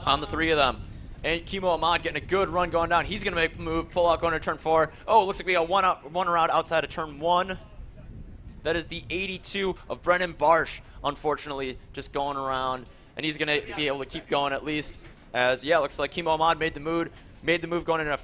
on the 3 of them. And Kimo Ahmad getting a good run going down. He's going to make the move, pull out going to turn 4. Oh, looks like we got one around outside of turn 1. That is the 82 of Brennan Barsh, unfortunately, just going around. And he's going to be able to keep going at least. As, yeah, looks like Kimo Ahmad made the move going into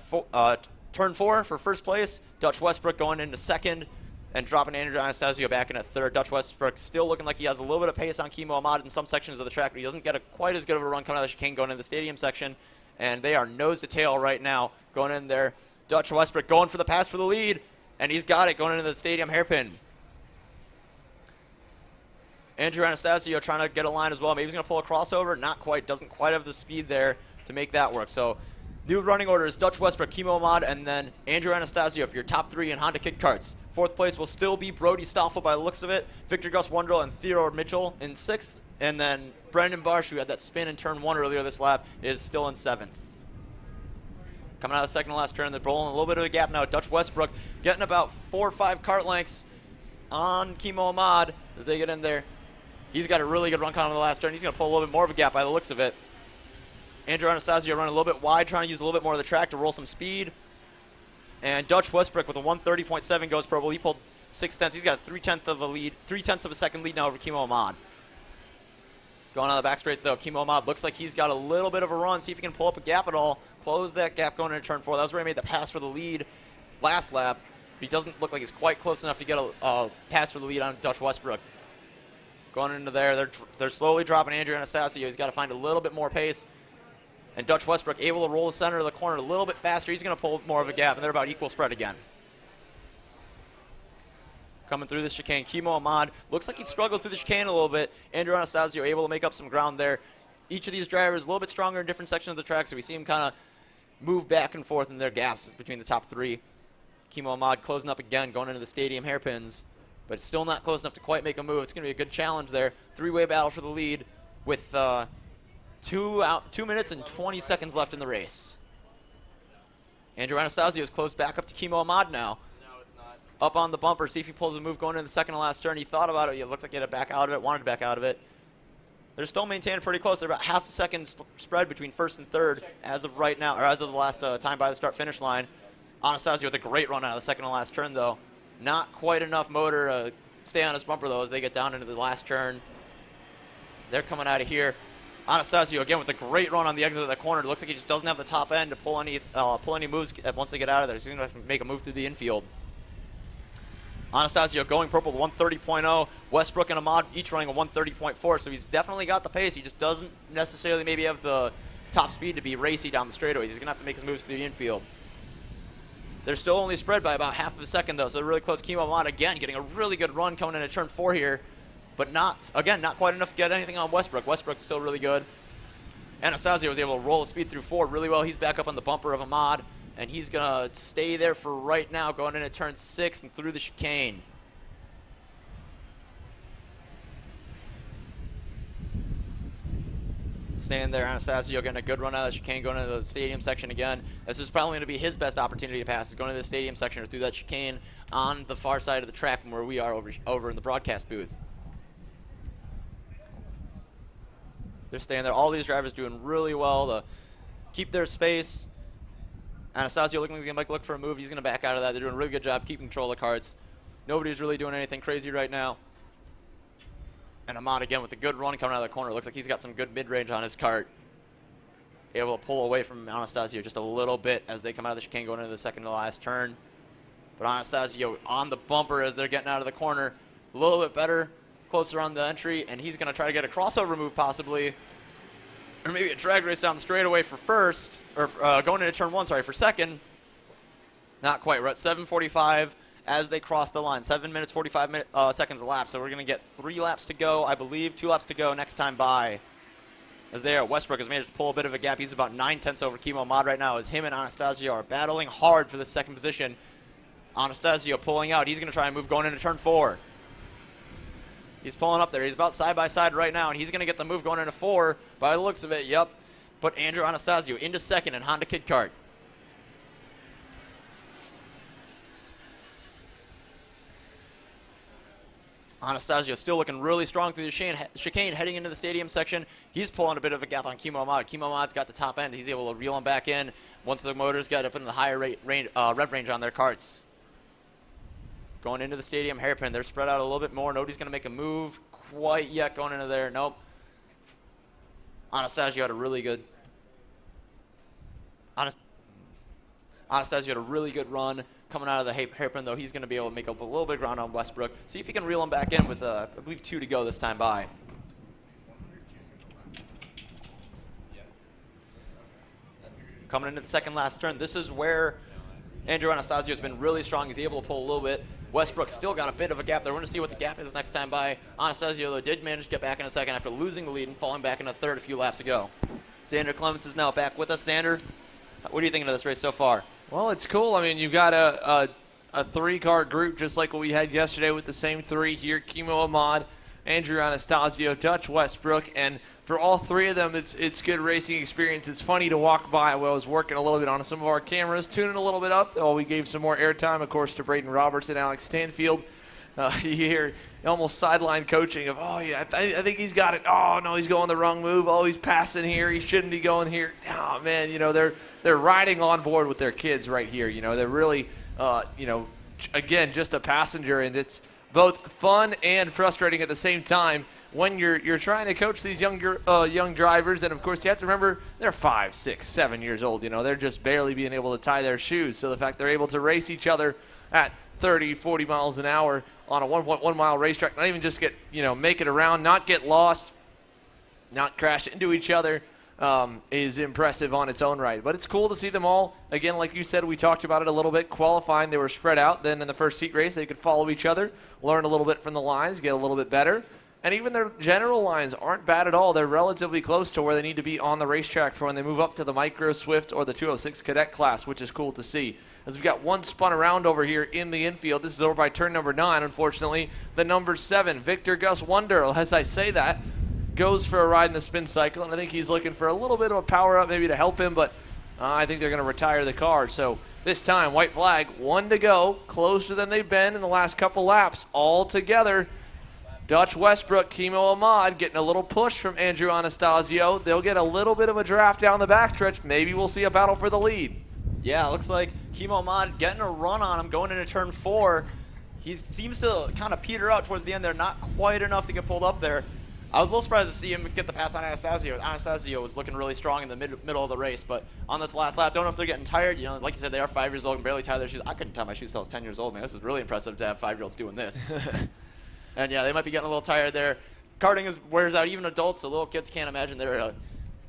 turn 4 for first place. Dutch Westbrook going into second. and dropping Andrew Anastasio back in at third. Dutch Westbrook still looking like he has a little bit of pace on Kimo Ahmad in some sections of the track, but he doesn't get quite as good of a run coming out of the chicane going into the stadium section. And they are nose to tail right now going in there. Dutch Westbrook going for the pass for the lead, and he's got it going into the stadium hairpin. Andrew Anastasio trying to get a line as well. Maybe he's going to pull a crossover. Not quite. Doesn't quite have the speed there to make that work. So new running order is Dutch Westbrook, Kimo Ahmad, and then Andrew Anastasio for your top 3 in Honda Kid Karts. 4th place will still be Brody Stoffel by the looks of it. Victor Gus Wondrell and Theodore Mitchell in 6th. And then Brendan Barsh, who had that spin in turn 1 earlier this lap, is still in 7th. Coming out of the second to last turn, they're rolling a little bit of a gap now. Dutch Westbrook getting about 4 or 5 kart lengths on Kimo Ahmad as they get in there. He's got a really good run coming in the last turn. He's going to pull a little bit more of a gap by the looks of it. Andrew Anastasio running a little bit wide, trying to use a little bit more of the track to roll some speed. And Dutch Westbrook with a 130.7 goes purple. He pulled 6/10. He's got a 3/10 of a lead, 3/10 of a second lead now over Kimo Ahmad. Going on the back straight though, Kimo Ahmad looks like he's got a little bit of a run. See if he can pull up a gap at all. Close that gap going into turn 4. That was where he made the pass for the lead last lap. He doesn't look like he's quite close enough to get a pass for the lead on Dutch Westbrook. Going into there, they're slowly dropping Andrew Anastasio. He's got to find a little bit more pace. And Dutch Westbrook able to roll the center of the corner a little bit faster. He's going to pull more of a gap, and they're about equal spread again. Coming through the chicane, Kimo Ahmad looks like he struggles through the chicane a little bit. Andrew Anastasio able to make up some ground there. Each of these drivers a little bit stronger in different sections of the track, so we see him kind of move back and forth in their gaps between the top 3. Kimo Ahmad closing up again, going into the stadium hairpins, but still not close enough to quite make a move. It's going to be a good challenge there. 3-way battle for the lead with 2 minutes and 20 seconds left in the race. Andrew Anastasio is close back up to Kimo Ahmad now. No, it's not. Up on the bumper, see if he pulls a move going into the second to last turn. He thought about it. It looks like he had to back out of it, wanted to back out of it. They're still maintaining pretty close. They're about half a second spread between first and third as of right now, or as of the last time by the start-finish line. Anastasio with a great run out of the second to last turn, though. Not quite enough motor to stay on his bumper, though, as they get down into the last turn. They're coming out of here. Anastasio, again, with a great run on the exit of the corner. It looks like he just doesn't have the top end to pull any moves once they get out of there. So he's going to have to make a move through the infield. Anastasio going purple, 130.0. Westbrook and Ahmad each running a 130.4. So he's definitely got the pace. He just doesn't necessarily maybe have the top speed to be racy down the straightaways. He's going to have to make his moves through the infield. They're still only spread by about half of a second, though, so they're really close. Kimo Ahmad, again, getting a really good run coming into turn 4 here, but not quite enough to get anything on Westbrook. Westbrook's still really good. Anastasio was able to roll the speed through 4 really well. He's back up on the bumper of Ahmad, and he's going to stay there for right now, going into turn 6 and through the chicane. Staying there, Anastasio getting a good run out of the chicane, going into the stadium section again. This is probably going to be his best opportunity to pass, is going to the stadium section or through that chicane on the far side of the track from where we are over in the broadcast booth. They're staying there. All these drivers doing really well to keep their space. Anastasio looking like he might look for a move. He's going to back out of that. They're doing a really good job keeping control of the karts. Nobody's really doing anything crazy right now. And Ahmad again with a good run coming out of the corner. Looks like he's got some good mid-range on his kart. Able to pull away from Anastasio just a little bit as they come out of the chicane going into the second to last turn. But Anastasio on the bumper as they're getting out of the corner. A little bit better, closer on the entry, and he's going to try to get a crossover move possibly. Or maybe a drag race down the straightaway for first, or going into turn 1, sorry, for second. Not quite. We're at 7:45 as they cross the line. 7 minutes, 45 seconds a lap. So we're going to get 3 laps to go, I believe. 2 laps to go next time by. As there, Westbrook has managed to pull a bit of a gap. He's about 9/10 over Kimo Ahmad right now as him and Anastasio are battling hard for the second position. Anastasio pulling out. He's going to try and move going into turn 4. He's pulling up there. He's about side by side right now, and he's going to get the move going into 4 by the looks of it. Yep. Put Andrew Anastasio into second in Honda Kid Kart. Anastasio still looking really strong through the chicane heading into the stadium section. He's pulling a bit of a gap on Kimo Ahmad. Kimo Ahmad's got the top end. He's able to reel him back in once the motors got up into the higher rev range on their karts. Going into the stadium hairpin. They're spread out a little bit more. Nobody's going to make a move quite yet going into there. Nope. Anastasio had a really good... Anastasio had a really good run coming out of the hairpin, though. He's going to be able to make up a little bit of ground on Westbrook. See if he can reel him back in with, I believe, 2 to go this time by. Coming into the second last turn, this is where Andrew Anastasio has been really strong. He's able to pull a little bit. Westbrook still got a bit of a gap there. We're going to see what the gap is next time by. Anastasio, though, did manage to get back in a second after losing the lead and falling back in a third a few laps ago. Xander Clements is now back with us. Xander, what are you thinking of this race so far? Well, it's cool. I mean, you've got a 3-car group just like what we had yesterday with the same 3 here. Kimo Ahmad, Andrew Anastasio, Dutch Westbrook, and for all 3 of them, it's good racing experience. It's funny to walk by. Well, I was working a little bit on some of our cameras, tuning a little bit up. Oh, we gave some more airtime, of course, to Braden Roberts and Alex Stanfield. You hear almost sideline coaching of, oh, yeah, I think he's got it. Oh, no, he's going the wrong move. Oh, he's passing here. He shouldn't be going here. Oh, man, you know, they're riding on board with their kids right here. You know, they're really, you know, again, just a passenger, and it's both fun and frustrating at the same time when you're trying to coach these young drivers. And of course you have to remember they're 5, 6, 7 years old. You know, they're just barely being able to tie their shoes. So the fact they're able to race each other at 30, 40 miles an hour on a 1.1 mile racetrack, not even just get, you know, make it around, not get lost, not crash into each other, is impressive on its own right. But it's cool to see them all. Again, like you said, we talked about it a little bit. Qualifying, they were spread out. Then in the first heat race, they could follow each other, learn a little bit from the lines, get a little bit better. And even their general lines aren't bad at all. They're relatively close to where they need to be on the racetrack for when they move up to the Micro, Swift, or the 206 Cadet class, which is cool to see. As we've got one spun around over here in the infield. This is over by turn number 9, unfortunately. The number 7, Victor Gus Wonder, as I say that, goes for a ride in the spin cycle, and I think he's looking for a little bit of a power-up maybe to help him, but I think they're going to retire the car. So this time, white flag, 1 to go, closer than they've been in the last couple laps all together. Dutch Westbrook, Kimo Ahmad getting a little push from Andrew Anastasio. They'll get a little bit of a draft down the backstretch. Maybe we'll see a battle for the lead. Yeah, it looks like Kimo Ahmad getting a run on him going into turn 4. He seems to kind of peter out towards the end there, not quite enough to get pulled up there. I was a little surprised to see him get the pass on Anastasio. Anastasio was looking really strong in the middle of the race, but on this last lap, don't know if they're getting tired. You know, like you said, they are 5 years old and barely tie their shoes. I couldn't tie my shoes until I was 10 years old, man. This is really impressive to have 5-year-olds doing this. And yeah, they might be getting a little tired there. Karting wears out even adults, so little kids can't imagine they're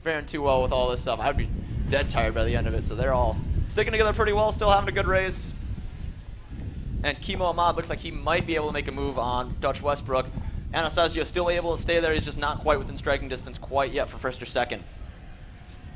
faring too well with all this stuff. I would be dead tired by the end of it, so they're all sticking together pretty well, still having a good race. And Kimo Ahmad looks like he might be able to make a move on Dutch Westbrook. Anastasio still able to stay there. He's just not quite within striking distance quite yet for first or second.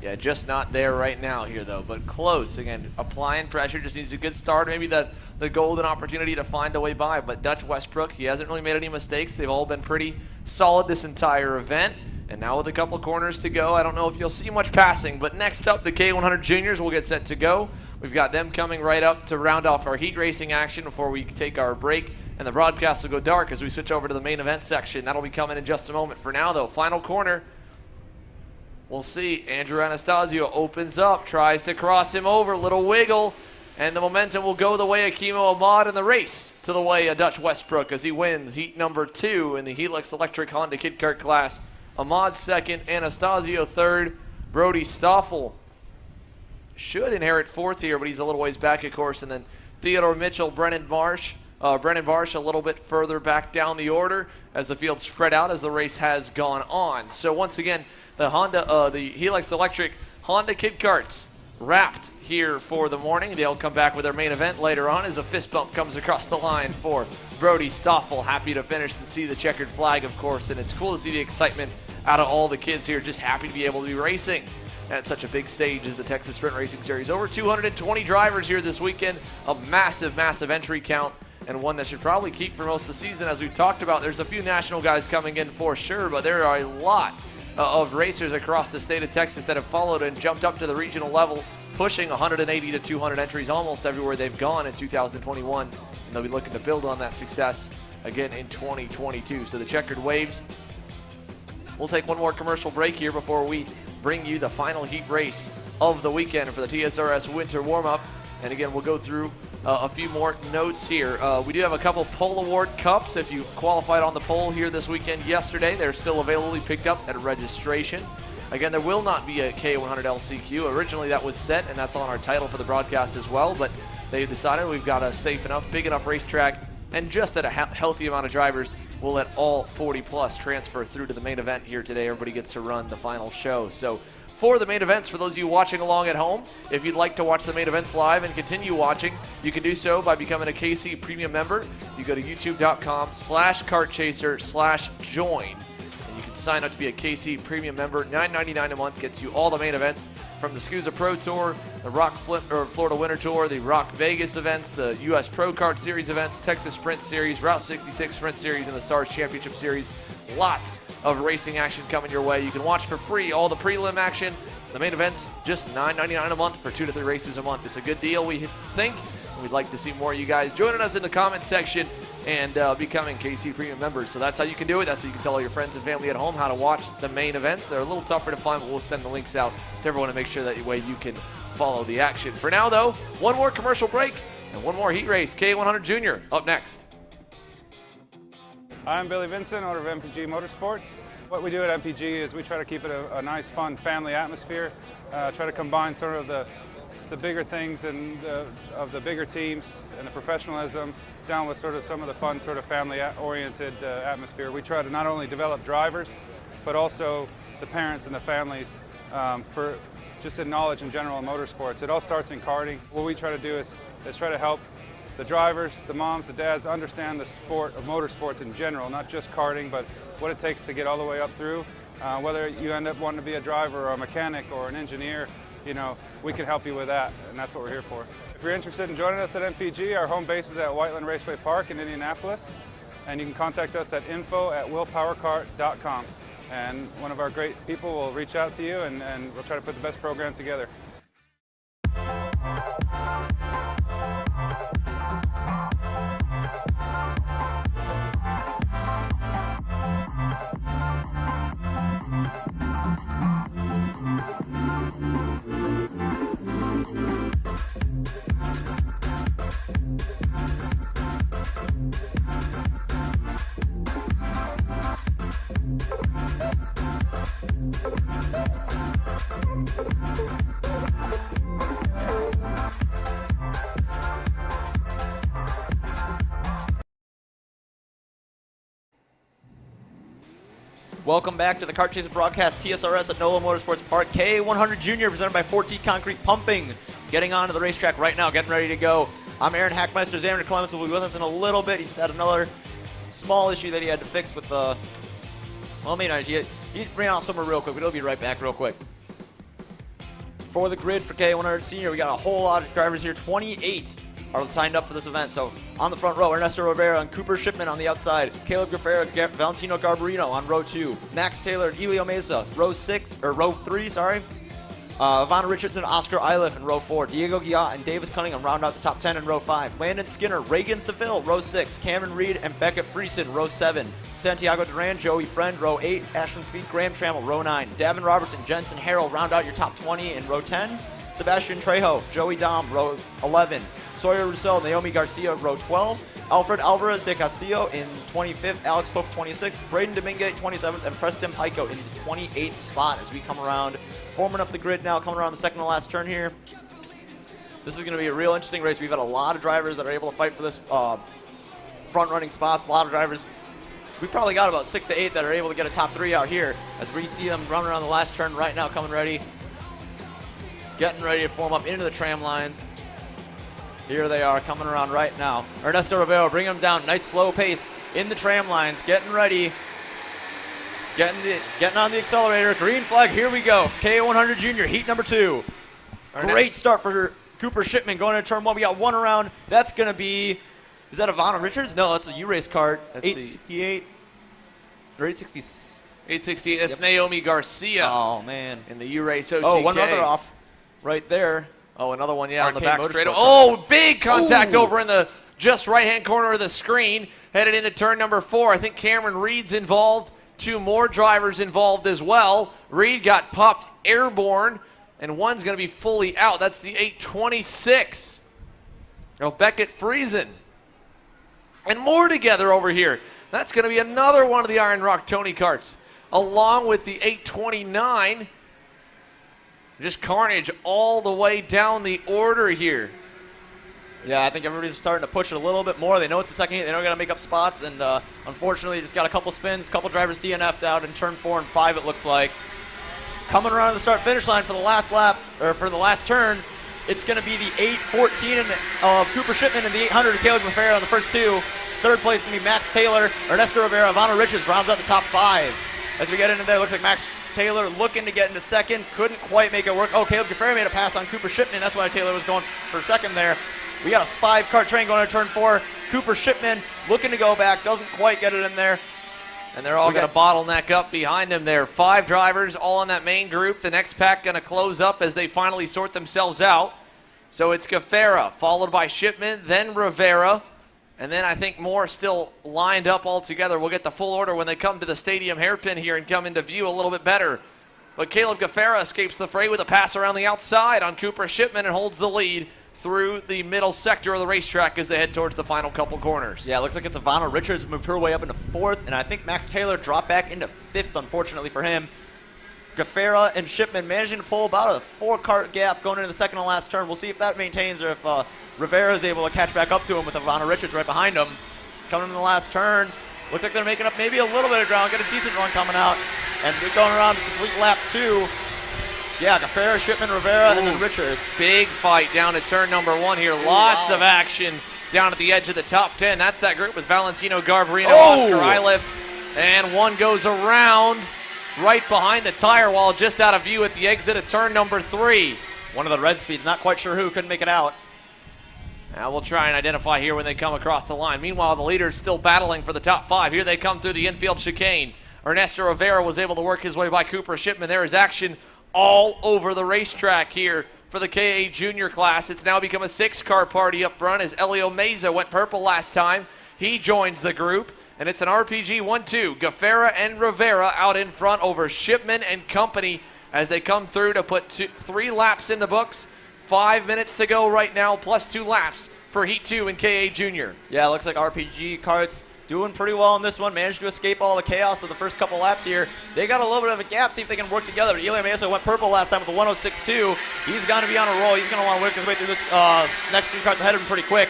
Yeah, just not there right now here, though, but close. Again, applying pressure, just needs a good start, maybe the golden opportunity to find a way by. But Dutch Westbrook, he hasn't really made any mistakes. They've all been pretty solid this entire event. And now with a couple corners to go, I don't know if you'll see much passing. But next up, the Ka100 Juniors will get set to go. We've got them coming right up to round off our heat racing action before we take our break. And the broadcast will go dark as we switch over to the main event section. That'll be coming in just a moment. For now, though, final corner. We'll see. Andrew Anastasio opens up, tries to cross him over, little wiggle, and the momentum will go the way of Kimo Ahmad in the race to the way of Dutch Westbrook as he wins heat number 2 in the Helix Electric Honda Kid Kart class. Ahmad second, Anastasio third, Brody Stoffel should inherit 4th here, but he's a little ways back, of course, and then Theodore Mitchell, Brennan Marsh a little bit further back down the order as the field spread out as the race has gone on. So once again, the Helix Electric Honda Kid Karts wrapped here for the morning. They'll come back with their main event later on as a fist bump comes across the line for Brody Stoffel. Happy to finish and see the checkered flag, of course, and it's cool to see the excitement out of all the kids here, just happy to be able to be racing at such a big stage as the Texas Sprint Racing Series. Over 220 drivers here this weekend, a massive, massive entry count, and one that should probably keep for most of the season. As we've talked about, there's a few national guys coming in for sure, but there are a lot of racers across the state of Texas that have followed and jumped up to the regional level, pushing 180 to 200 entries almost everywhere they've gone in 2021. And they'll be looking to build on that success again in 2022. So the checkered waves. We'll take one more commercial break here before we bring you the final heat race of the weekend for the TSRS Winter Warm-Up. And again, we'll go through a few more notes here. We do have a couple Pole Award Cups. If you qualified on the pole here this weekend yesterday, they're still available. You picked up at registration. Again, there will not be a Ka100 LCQ. Originally that was set, and that's on our title for the broadcast as well. But they decided we've got a safe enough, big enough racetrack, and just at a healthy amount of drivers, we'll let all 40+ transfer through to the main event here today. Everybody gets to run the final show. So for the main events, for those of you watching along at home, if you'd like to watch the main events live and continue watching, you can do so by becoming a KC Premium member. You go to youtube.com/kartchaser/join. You can sign up to be a KC Premium member. $9.99 a month gets you all the main events from the SCUSA Pro Tour, the Florida Winter Tour, the Rock Vegas events, the U.S. Pro Kart Series events, Texas Sprint Series, Route 66 Sprint Series, and the Stars Championship Series. Lots of racing action coming your way. You can watch for free all the prelim action. The main events, just $9.99 a month for 2 to 3 races a month. It's a good deal, we think. We'd like to see more of you guys joining us in the comment section and becoming KC Premium members. So that's how you can do it. That's how you can tell all your friends and family at home how to watch the main events. They're a little tougher to find, but we'll send the links out to everyone to make sure that way you can follow the action. For now, though, one more commercial break and one more heat race. Ka100 Jr. up next. I'm Billy Vincent, owner of MPG Motorsports. What we do at MPG is we try to keep it a nice, fun family atmosphere, try to combine sort of the bigger things and of the bigger teams and the professionalism down with sort of some of the fun sort of family-oriented atmosphere. We try to not only develop drivers, but also the parents and the families for just in knowledge in general in motorsports. It all starts in karting. What we try to do is try to help the drivers, the moms, the dads understand the sport of motorsports in general, not just karting, but what it takes to get all the way up through. Whether you end up wanting to be a driver or a mechanic or an engineer, you know, we can help you with that, and that's what we're here for. If you're interested in joining us at MPG, our home base is at Whiteland Raceway Park in Indianapolis, and you can contact us at info@willpowerkart.com, and one of our great people will reach out to you, and we'll try to put the best program together. Welcome back to the Kart Chaser broadcast, TSRS at NOLA Motorsports Park. Ka100 Jr. presented by 4T Concrete Pumping. Getting onto the racetrack right now, getting ready to go. I'm Aaron Hackmeister. Xander Clements will be with us in a little bit. He just had another small issue that he had to fix with the... Well, maybe not. He ran off somewhere real quick, but he'll be right back real quick. For the grid for Ka100 Sr, we got a whole lot of drivers here. 28 are signed up for this event. So on the front row, Ernesto Rivera and Cooper Shipman on the outside. Caleb Graffera, Valentino Garbarino on row 2. Max Taylor and Elio Mesa, row 3, sorry. Ivana Richardson, Oscar Iliff in row 4. Diego Guiat and Davis Cunningham round out the top 10 in row 5. Landon Skinner, Reagan Seville, row 6. Cameron Reed and Becca Friesen, row 7. Santiago Duran, Joey Friend, row 8. Ashton Speed, Graham Trammell, row 9. Davin Robertson, Jensen Harrell round out your top 20 in row 10. Sebastian Trejo, Joey Dom, row 11. Sawyer Roussel, Naomi Garcia, row 12. Alfred Alvarez de Castillo in 25th. Alex Pope, 26th. Braden Domingue, 27th. And Preston Pico in the 28th spot as we come around. Forming up the grid now, coming around the second to last turn here. This is going to be a real interesting race. We've had a lot of drivers that are able to fight for this front-running spots. A lot of drivers. We've probably got about 6 to 8 that are able to get a top 3 out here as we see them running around the last turn right now, coming ready. Getting ready to form up into the tram lines. Here they are coming around right now. Ernesto Rivera bringing them down. Nice slow pace in the tram lines. Getting ready. Getting on the accelerator. Green flag. Here we go. Ka100 Jr. Heat number 2. Great start for Cooper Shipman going into turn 1. We got one around. That's going to be, is that Ivana Richards? No, that's a U-Race cart. 868. Or 860. 868. That's Naomi Garcia. Oh, man. In the U-Race OTK. Oh, one other off right there. Oh, another one, yeah, on the Arcade back Motorsport straight. car. Oh, big contact over in the just right-hand corner of the screen. Headed into turn number 4. I think Cameron Reed's involved. 2 more drivers involved as well. Reed got popped airborne, and one's going to be fully out. That's the 826. Oh, Beckett Friesen. And more together over here. That's going to be another one of the Iron Rock Tony karts, along with the 829. Just carnage all the way down the order here. Yeah, I think everybody's starting to push it a little bit more. They know it's the second heat. They know they got to make up spots, and unfortunately, just got a couple spins, a couple drivers DNF'd out in turn 4 and 5, it looks like. Coming around to the start-finish line for the last lap, or for the last turn, it's going to be the 814 of Cooper Shipman and the 800 of Caleb Guerrero on the first two. Third place going to be Max Taylor, Ernesto Rivera, Ivana Richards rounds out the top 5. As we get into there, looks like Max Taylor looking to get into second, couldn't quite make it work. Oh, Caleb Guerrero made a pass on Cooper Shipman. That's why Taylor was going for second there. We got a 5-car train going to turn 4. Cooper Shipman looking to go back, doesn't quite get it in there. And they're all going to bottleneck up behind him there. 5 drivers all in that main group. The next pack going to close up as they finally sort themselves out. So it's Guerrero, followed by Shipman, then Rivera, and then I think more still lined up all together. We'll get the full order when they come to the stadium hairpin here and come into view a little bit better. But Caleb Guerrero escapes the fray with a pass around the outside on Cooper Shipman and holds the lead through the middle sector of the racetrack as they head towards the final couple corners. Yeah, it looks like it's Ivana Richards moved her way up into 4th, and I think Max Taylor dropped back into 5th, unfortunately for him. Guerrero and Shipman managing to pull about a 4-car gap going into the second and last turn. We'll see if that maintains or if Rivera is able to catch back up to him with Ivana Richards right behind him. Coming in the last turn, looks like they're making up maybe a little bit of ground, get a decent run coming out, and they're going around to complete lap 2. Yeah, Guerrero, Shipman, Rivera, and then Richards. Big fight down to turn number 1 here. Lots of action down at the edge of the top 10. That's that group with Valentino Garbarino, Oscar Iliff, and one goes around right behind the tire wall, just out of view at the exit of turn number 3. One of the red speeds, not quite sure who, couldn't make it out. Now we'll try and identify here when they come across the line. Meanwhile, the leader's still battling for the top 5. Here they come through the infield chicane. Ernesto Rivera was able to work his way by Cooper Shipman. There is action all over the racetrack here for the Ka100 Jr class. It's now become a 6-car party up front as Elio Meza went purple last time. He joins the group, and it's an RPG 1-2. Guerrero and Rivera out in front over Shipman and company as they come through to put 3 laps in the books. 5 minutes to go right now, plus 2 laps for Heat 2 in Ka100 Jr. Yeah, it looks like RPG Karts doing pretty well in this one. Managed to escape all the chaos of the first couple laps here. They got a little bit of a map, see if they can work together. But Elio Mesa went purple last time with the 106-2. He's going to be on a roll. He's going to want to work his way through this next 3 carts ahead of him pretty quick.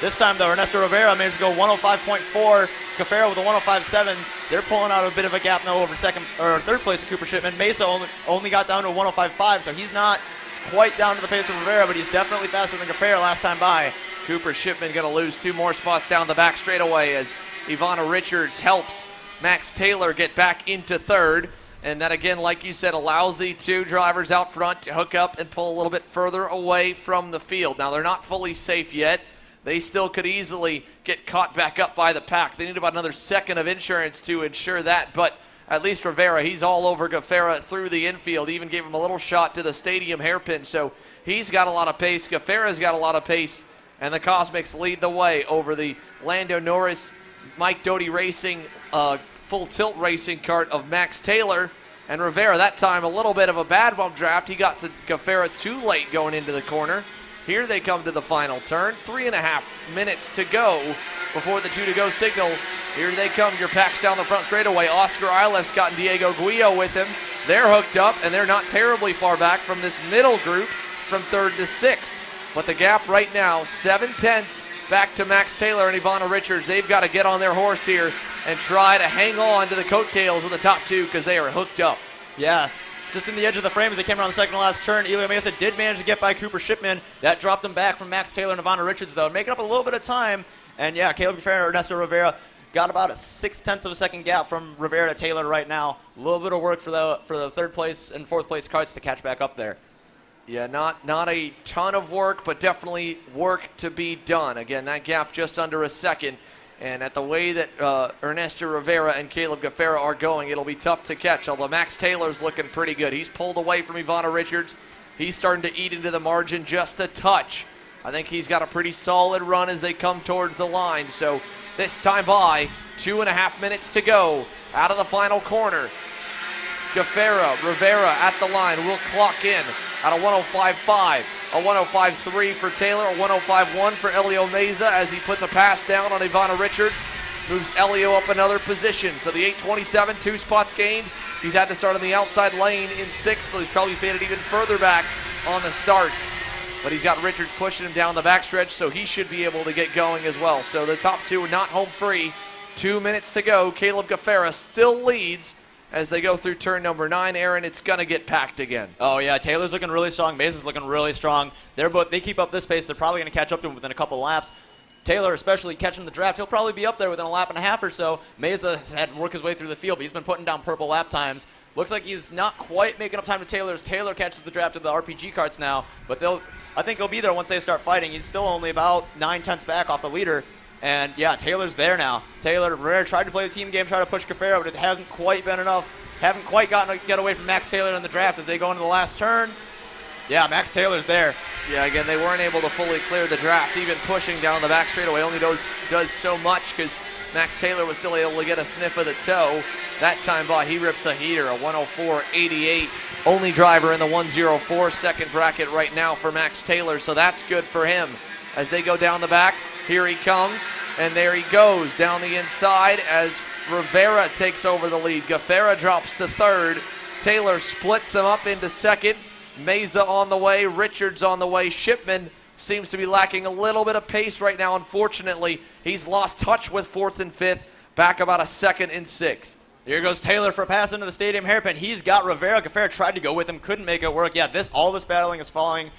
This time, though, Ernesto Rivera managed to go 105.4. Guerrero with a 105.7. They're pulling out a bit of a gap now over third place of Cooper Shipman. Mesa only got down to a 105.5, so he's not quite down to the pace of Rivera, but he's definitely faster than Guerrero last time by. Cooper Shipman going to lose 2 more spots down the back straightaway as Ivana Richards helps Max Taylor get back into 3rd. And that, again, like you said, allows the 2 drivers out front to hook up and pull a little bit further away from the field. Now, they're not fully safe yet. They still could easily get caught back up by the pack. They need about another second of insurance to ensure that. But at least Rivera, he's all over Guerrero through the infield. Even gave him a little shot to the stadium hairpin. So he's got a lot of pace. Guerrero's got a lot of pace. And the Cosmics lead the way over the Lando Norris, Mike Doty Racing, full tilt racing cart of Max Taylor. And Rivera, that time a little bit of a bad bump draft. He got to Guerrero too late going into the corner. Here they come to the final turn. 3.5 minutes to go before the 2-to-go signal. Here they come. Your packs down the front straightaway. Oscar Ileff's got Diego Guillo with him. They're hooked up, and they're not terribly far back from this middle group from 3rd to 6th. But the gap right now, 7/10 back to Max Taylor and Ivana Richards. They've got to get on their horse here and try to hang on to the coattails of the top 2 because they are hooked up. Yeah, just in the edge of the frame as they came around the second to last turn. Elio Mesa did manage to get by Cooper Shipman. That dropped them back from Max Taylor and Ivana Richards, though, making up a little bit of time. And, yeah, Caleb Guerrero and Ernesto Rivera got about a 0.6 of a second gap from Rivera to Taylor right now. A little bit of work for the 3rd place and 4th place carts to catch back up there. Yeah, not a ton of work, but definitely work to be done. Again, that gap just under a second. And at the way that Ernesto Rivera and Caleb Guerrero are going, it'll be tough to catch, although Max Taylor's looking pretty good. He's pulled away from Ivana Richards. He's starting to eat into the margin just a touch. I think he's got a pretty solid run as they come towards the line. So this time by, 2.5 minutes to go out of the final corner. Guerrero, Rivera at the line will clock in at a 105.5, a 105.3 for Taylor, a 105.1 for Elio Meza as he puts a pass down on Ivana Richards, moves Elio up another position. So the 827, 2 spots gained. He's had to start on the outside lane in 6th, so he's probably faded even further back on the starts. but he's got Richards pushing him down the backstretch, so he should be able to get going as well. So the top two are not home free. 2 minutes to go. Caleb Gafera still leads as they go through turn number 9. Aaron, it's going to get packed again. Oh, yeah. Taylor's looking really strong. Mesa's looking really strong. They keep up this pace. They're probably going to catch up to him within a couple laps. Taylor, especially catching the draft, he'll probably be up there within a lap and a half or so. Mesa has had to work his way through the field, but he's been putting down purple lap times. Looks like he's not quite making up time to Taylor as Taylor catches the draft of the RPG carts now, but I think he'll be there once they start fighting. He's still only about 9/10 back off the leader. And, yeah, Taylor's there now. Taylor Rivera tried to play the team game, try to push Gafera, but it hasn't quite been enough. Haven't quite gotten to get away from Max Taylor in the draft as they go into the last turn. Yeah, Max Taylor's there. Yeah, again, they weren't able to fully clear the draft. Even pushing down the back straightaway only does so much because Max Taylor was still able to get a sniff of the toe. That time by, he rips a heater, a 104.88. Only driver in the 104 second bracket right now for Max Taylor, so that's good for him. As they go down the back, here he comes, and there he goes down the inside as Rivera takes over the lead. Gafera drops to third. Taylor splits them up into second. Mesa on the way, Richards on the way. Shipman seems to be lacking a little bit of pace right now, unfortunately. He's lost touch with fourth and fifth, back about a second in sixth. Here goes Taylor for a pass into the stadium hairpin. He's got Rivera. Gafera tried to go with him, couldn't make it work. Yeah, all this battling is falling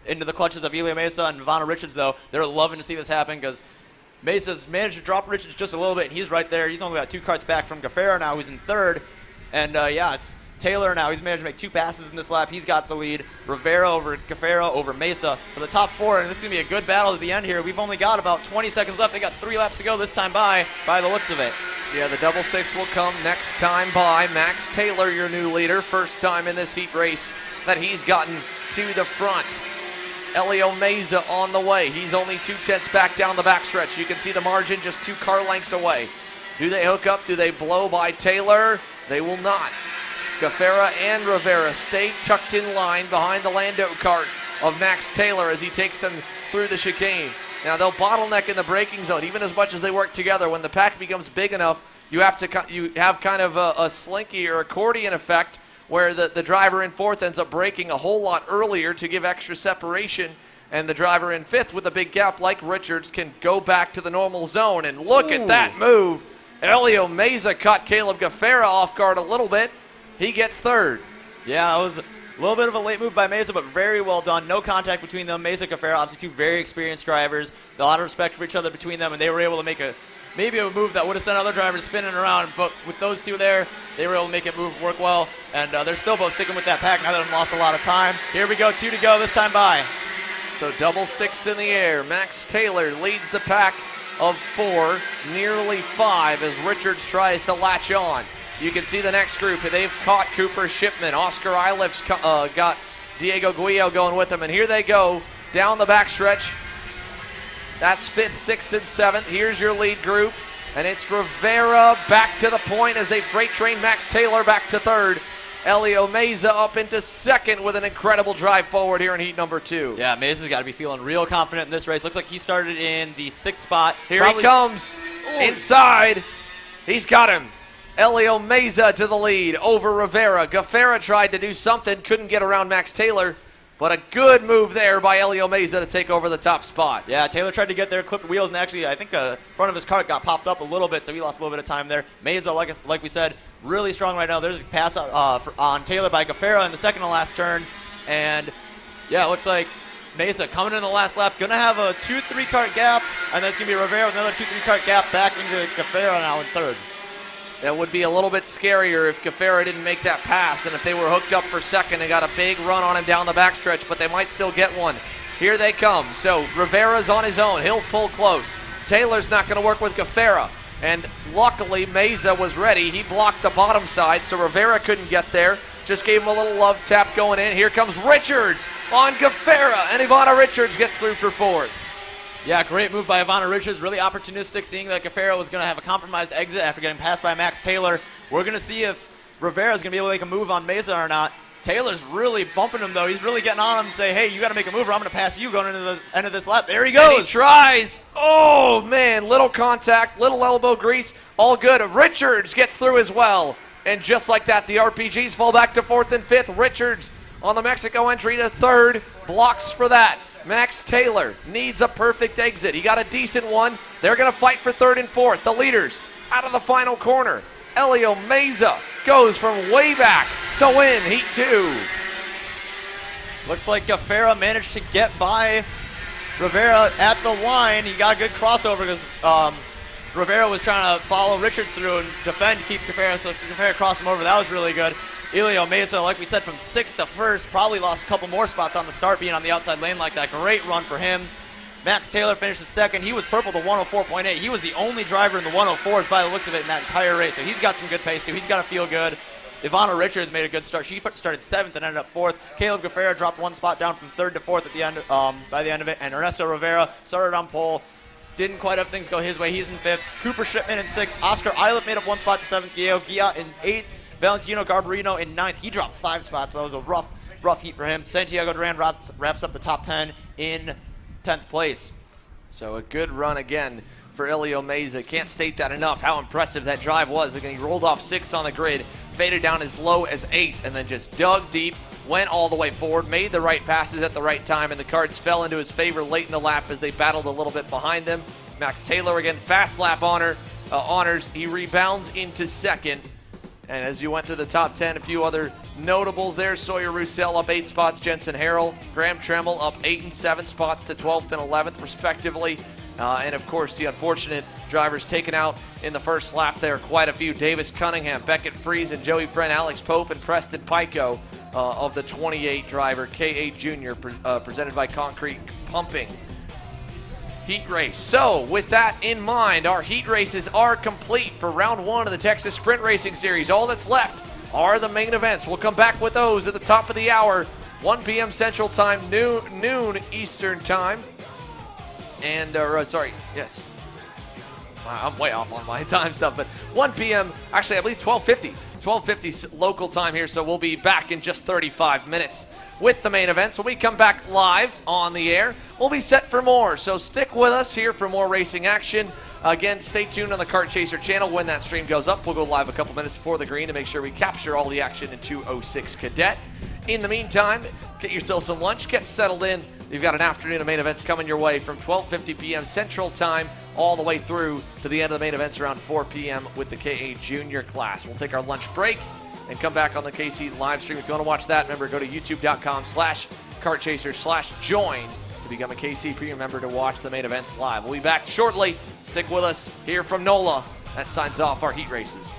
into the clutches of Elia Mesa and Ivana Richards, though. They're loving to see this happen because Mesa's managed to drop Richards just a little bit, and he's right there. He's only got 2 carts back from Gafera now, who's in third. And, yeah, it's Taylor now. He's managed to make 2 passes in this lap. He's got the lead. Rivera over Gafera over Mesa for the top 4, and this is going to be a good battle at the end here. We've only got about 20 seconds left. They got 3 laps to go this time by the looks of it. Yeah, the double sticks will come next time by. Max Taylor, your new leader. First time in this heat race that he's gotten to the front. Elio Mesa on the way. He's only 2/10 back down the backstretch. You can see the margin just 2 car lengths away. Do they hook up? Do they blow by Taylor? They will not. Gafera and Rivera stay tucked in line behind the Lando cart of Max Taylor as he takes them through the chicane. Now they'll bottleneck in the braking zone, even as much as they work together. When the pack becomes big enough, you have kind of a slinky or accordion effect where the driver in fourth ends up braking a whole lot earlier to give extra separation, and the driver in fifth with a big gap like Richards can go back to the normal zone. And look at that move. Elio Mesa caught Caleb Gafera off guard a little bit. He gets third. Yeah, it was a little bit of a late move by Mesa, but very well done. No contact between them. Mesa, Gafera, obviously 2 very experienced drivers. A lot of respect for each other between them, and they were able to make maybe a move that would have sent other drivers spinning around, but with those 2 there, they were able to make it work well, and they're still both sticking with that pack now that they've lost a lot of time. Here we go, 2 to go this time by. So double sticks in the air. Max Taylor leads the pack of 4, nearly 5, as Richards tries to latch on. You can see the next group. They've caught Cooper Shipman. Oscar Iliff's got Diego Guillo going with him, and here they go down the backstretch. That's 5th, 6th, and 7th. Here's your lead group, and it's Rivera back to the point as they freight train Max Taylor back to 3rd. Elio Mesa up into 2nd with an incredible drive forward here in heat number 2. Yeah, Mesa's got to be feeling real confident in this race. Looks like he started in the 6th spot. Here he comes. Inside. He's got him. Elio Mesa to the lead over Rivera. Gafera tried to do something, couldn't get around Max Taylor, but a good move there by Elio Mesa to take over the top spot. Yeah, Taylor tried to get there, clipped wheels, and actually I think the front of his cart got popped up a little bit, so he lost a little bit of time there. Mesa, like we said, really strong right now. There's a pass on Taylor by Gafera in the second to last turn, and yeah, it looks like Mesa coming in the last lap, going to have a 2-3 cart gap, and then it's going to be Rivera with another 2-3 cart gap back into Gafera now in 3rd. That would be a little bit scarier if Gafera didn't make that pass and if they were hooked up for 2nd and got a big run on him down the backstretch, but they might still get one. Here they come. So Rivera's on his own. He'll pull close. Taylor's not going to work with Gafera, and luckily Mesa was ready. He blocked the bottom side, so Rivera couldn't get there. Just gave him a little love tap going in. Here comes Richards on Gafera, and Ivana Richards gets through for 4th. Yeah, great move by Ivana Richards. Really opportunistic, seeing that Gafera was going to have a compromised exit after getting passed by Max Taylor. We're going to see if Rivera's going to be able to make a move on Mesa or not. Taylor's really bumping him, though. He's really getting on him, say, hey, you got to make a move or I'm going to pass you going into the end of this lap. There he goes. And he tries. Oh, man, little contact, little elbow grease, all good. Richards gets through as well. And just like that, the RPGs fall back to 4th and 5th. Richards on the Mexico entry to 3rd, blocks for that. Max Taylor needs a perfect exit. He got a decent one. They're going to fight for third and fourth. The leaders out of the final corner. Elio Meza goes from way back to win Heat 2. Looks like Gafera managed to get by Rivera at the line. He got a good crossover because Rivera was trying to follow Richards through and defend to keep Gafera, so Gafera crossed him over. That was really good. Elio Meza, like we said, from 6th to 1st, probably lost a couple more spots on the start being on the outside lane like that. Great run for him. Max Taylor finished the 2nd. He was purple to 104.8. He was the only driver in the 104s by the looks of it in that entire race, so he's got some good pace too. He's got to feel good. Ivana Richards made a good start. She started 7th and ended up 4th. Caleb Gafera dropped 1 spot down from 3rd to 4th at the end, by the end of it, and Ernesto Rivera started on pole. Didn't quite have things go his way. He's in 5th. Cooper Shipman in 6th. Oscar Eilert made up 1 spot to 7th. Guillermo Gia in 8th. Valentino Garbarino in 9th. He dropped 5 spots, so that was a rough heat for him. Santiago Duran wraps up the top 10 in 10th place. So a good run again for Elio Meza. Can't state that enough, how impressive that drive was. Again, he rolled off 6th on the grid, faded down as low as 8th, and then just dug deep, went all the way forward, made the right passes at the right time, and the cards fell into his favor late in the lap as they battled a little bit behind them. Max Taylor, again, fast lap honors. He rebounds into 2nd. And as you went through the top 10, a few other notables there. Sawyer Roussel up 8 spots. Jensen Harrell. Graham Tremmel up 8 and 7 spots to 12th and 11th, respectively. And, of course, the unfortunate drivers taken out in the first lap there. Quite a few. Davis Cunningham, Beckett Friesen, Joey Friend, Alex Pope, and Preston Pico of the 28 driver Ka100 Jr. Presented by Concrete Pumping Heat race. So, with that in mind, our heat races are complete for round 1 of the Texas Sprint Racing Series. All that's left are the main events. We'll come back with those at the top of the hour, 1 p.m. Central Time, noon Eastern Time. And, yes. Wow, I'm way off on my time stuff, but 1 p.m., actually, I believe 12:50 local time here, so we'll be back in just 35 minutes with the main events. When we come back live on the air, we'll be set for more, so stick with us here for more racing action. Again, stay tuned on the Kart Chaser channel. When that stream goes up, we'll go live a couple minutes before the green to make sure we capture all the action in 206 Cadet. In the meantime, get yourself some lunch, get settled in. You've got an afternoon of main events coming your way from 12:50 p.m. Central Time all the way through to the end of the main events around 4 p.m. with the Ka100 Jr. class. We'll take our lunch break and come back on the KC live stream. If you want to watch that, remember, go to youtube.com/kartchaser/join to become a KC Premium member to watch the main events live. We'll be back shortly. Stick with us here from NOLA. That signs off our heat races.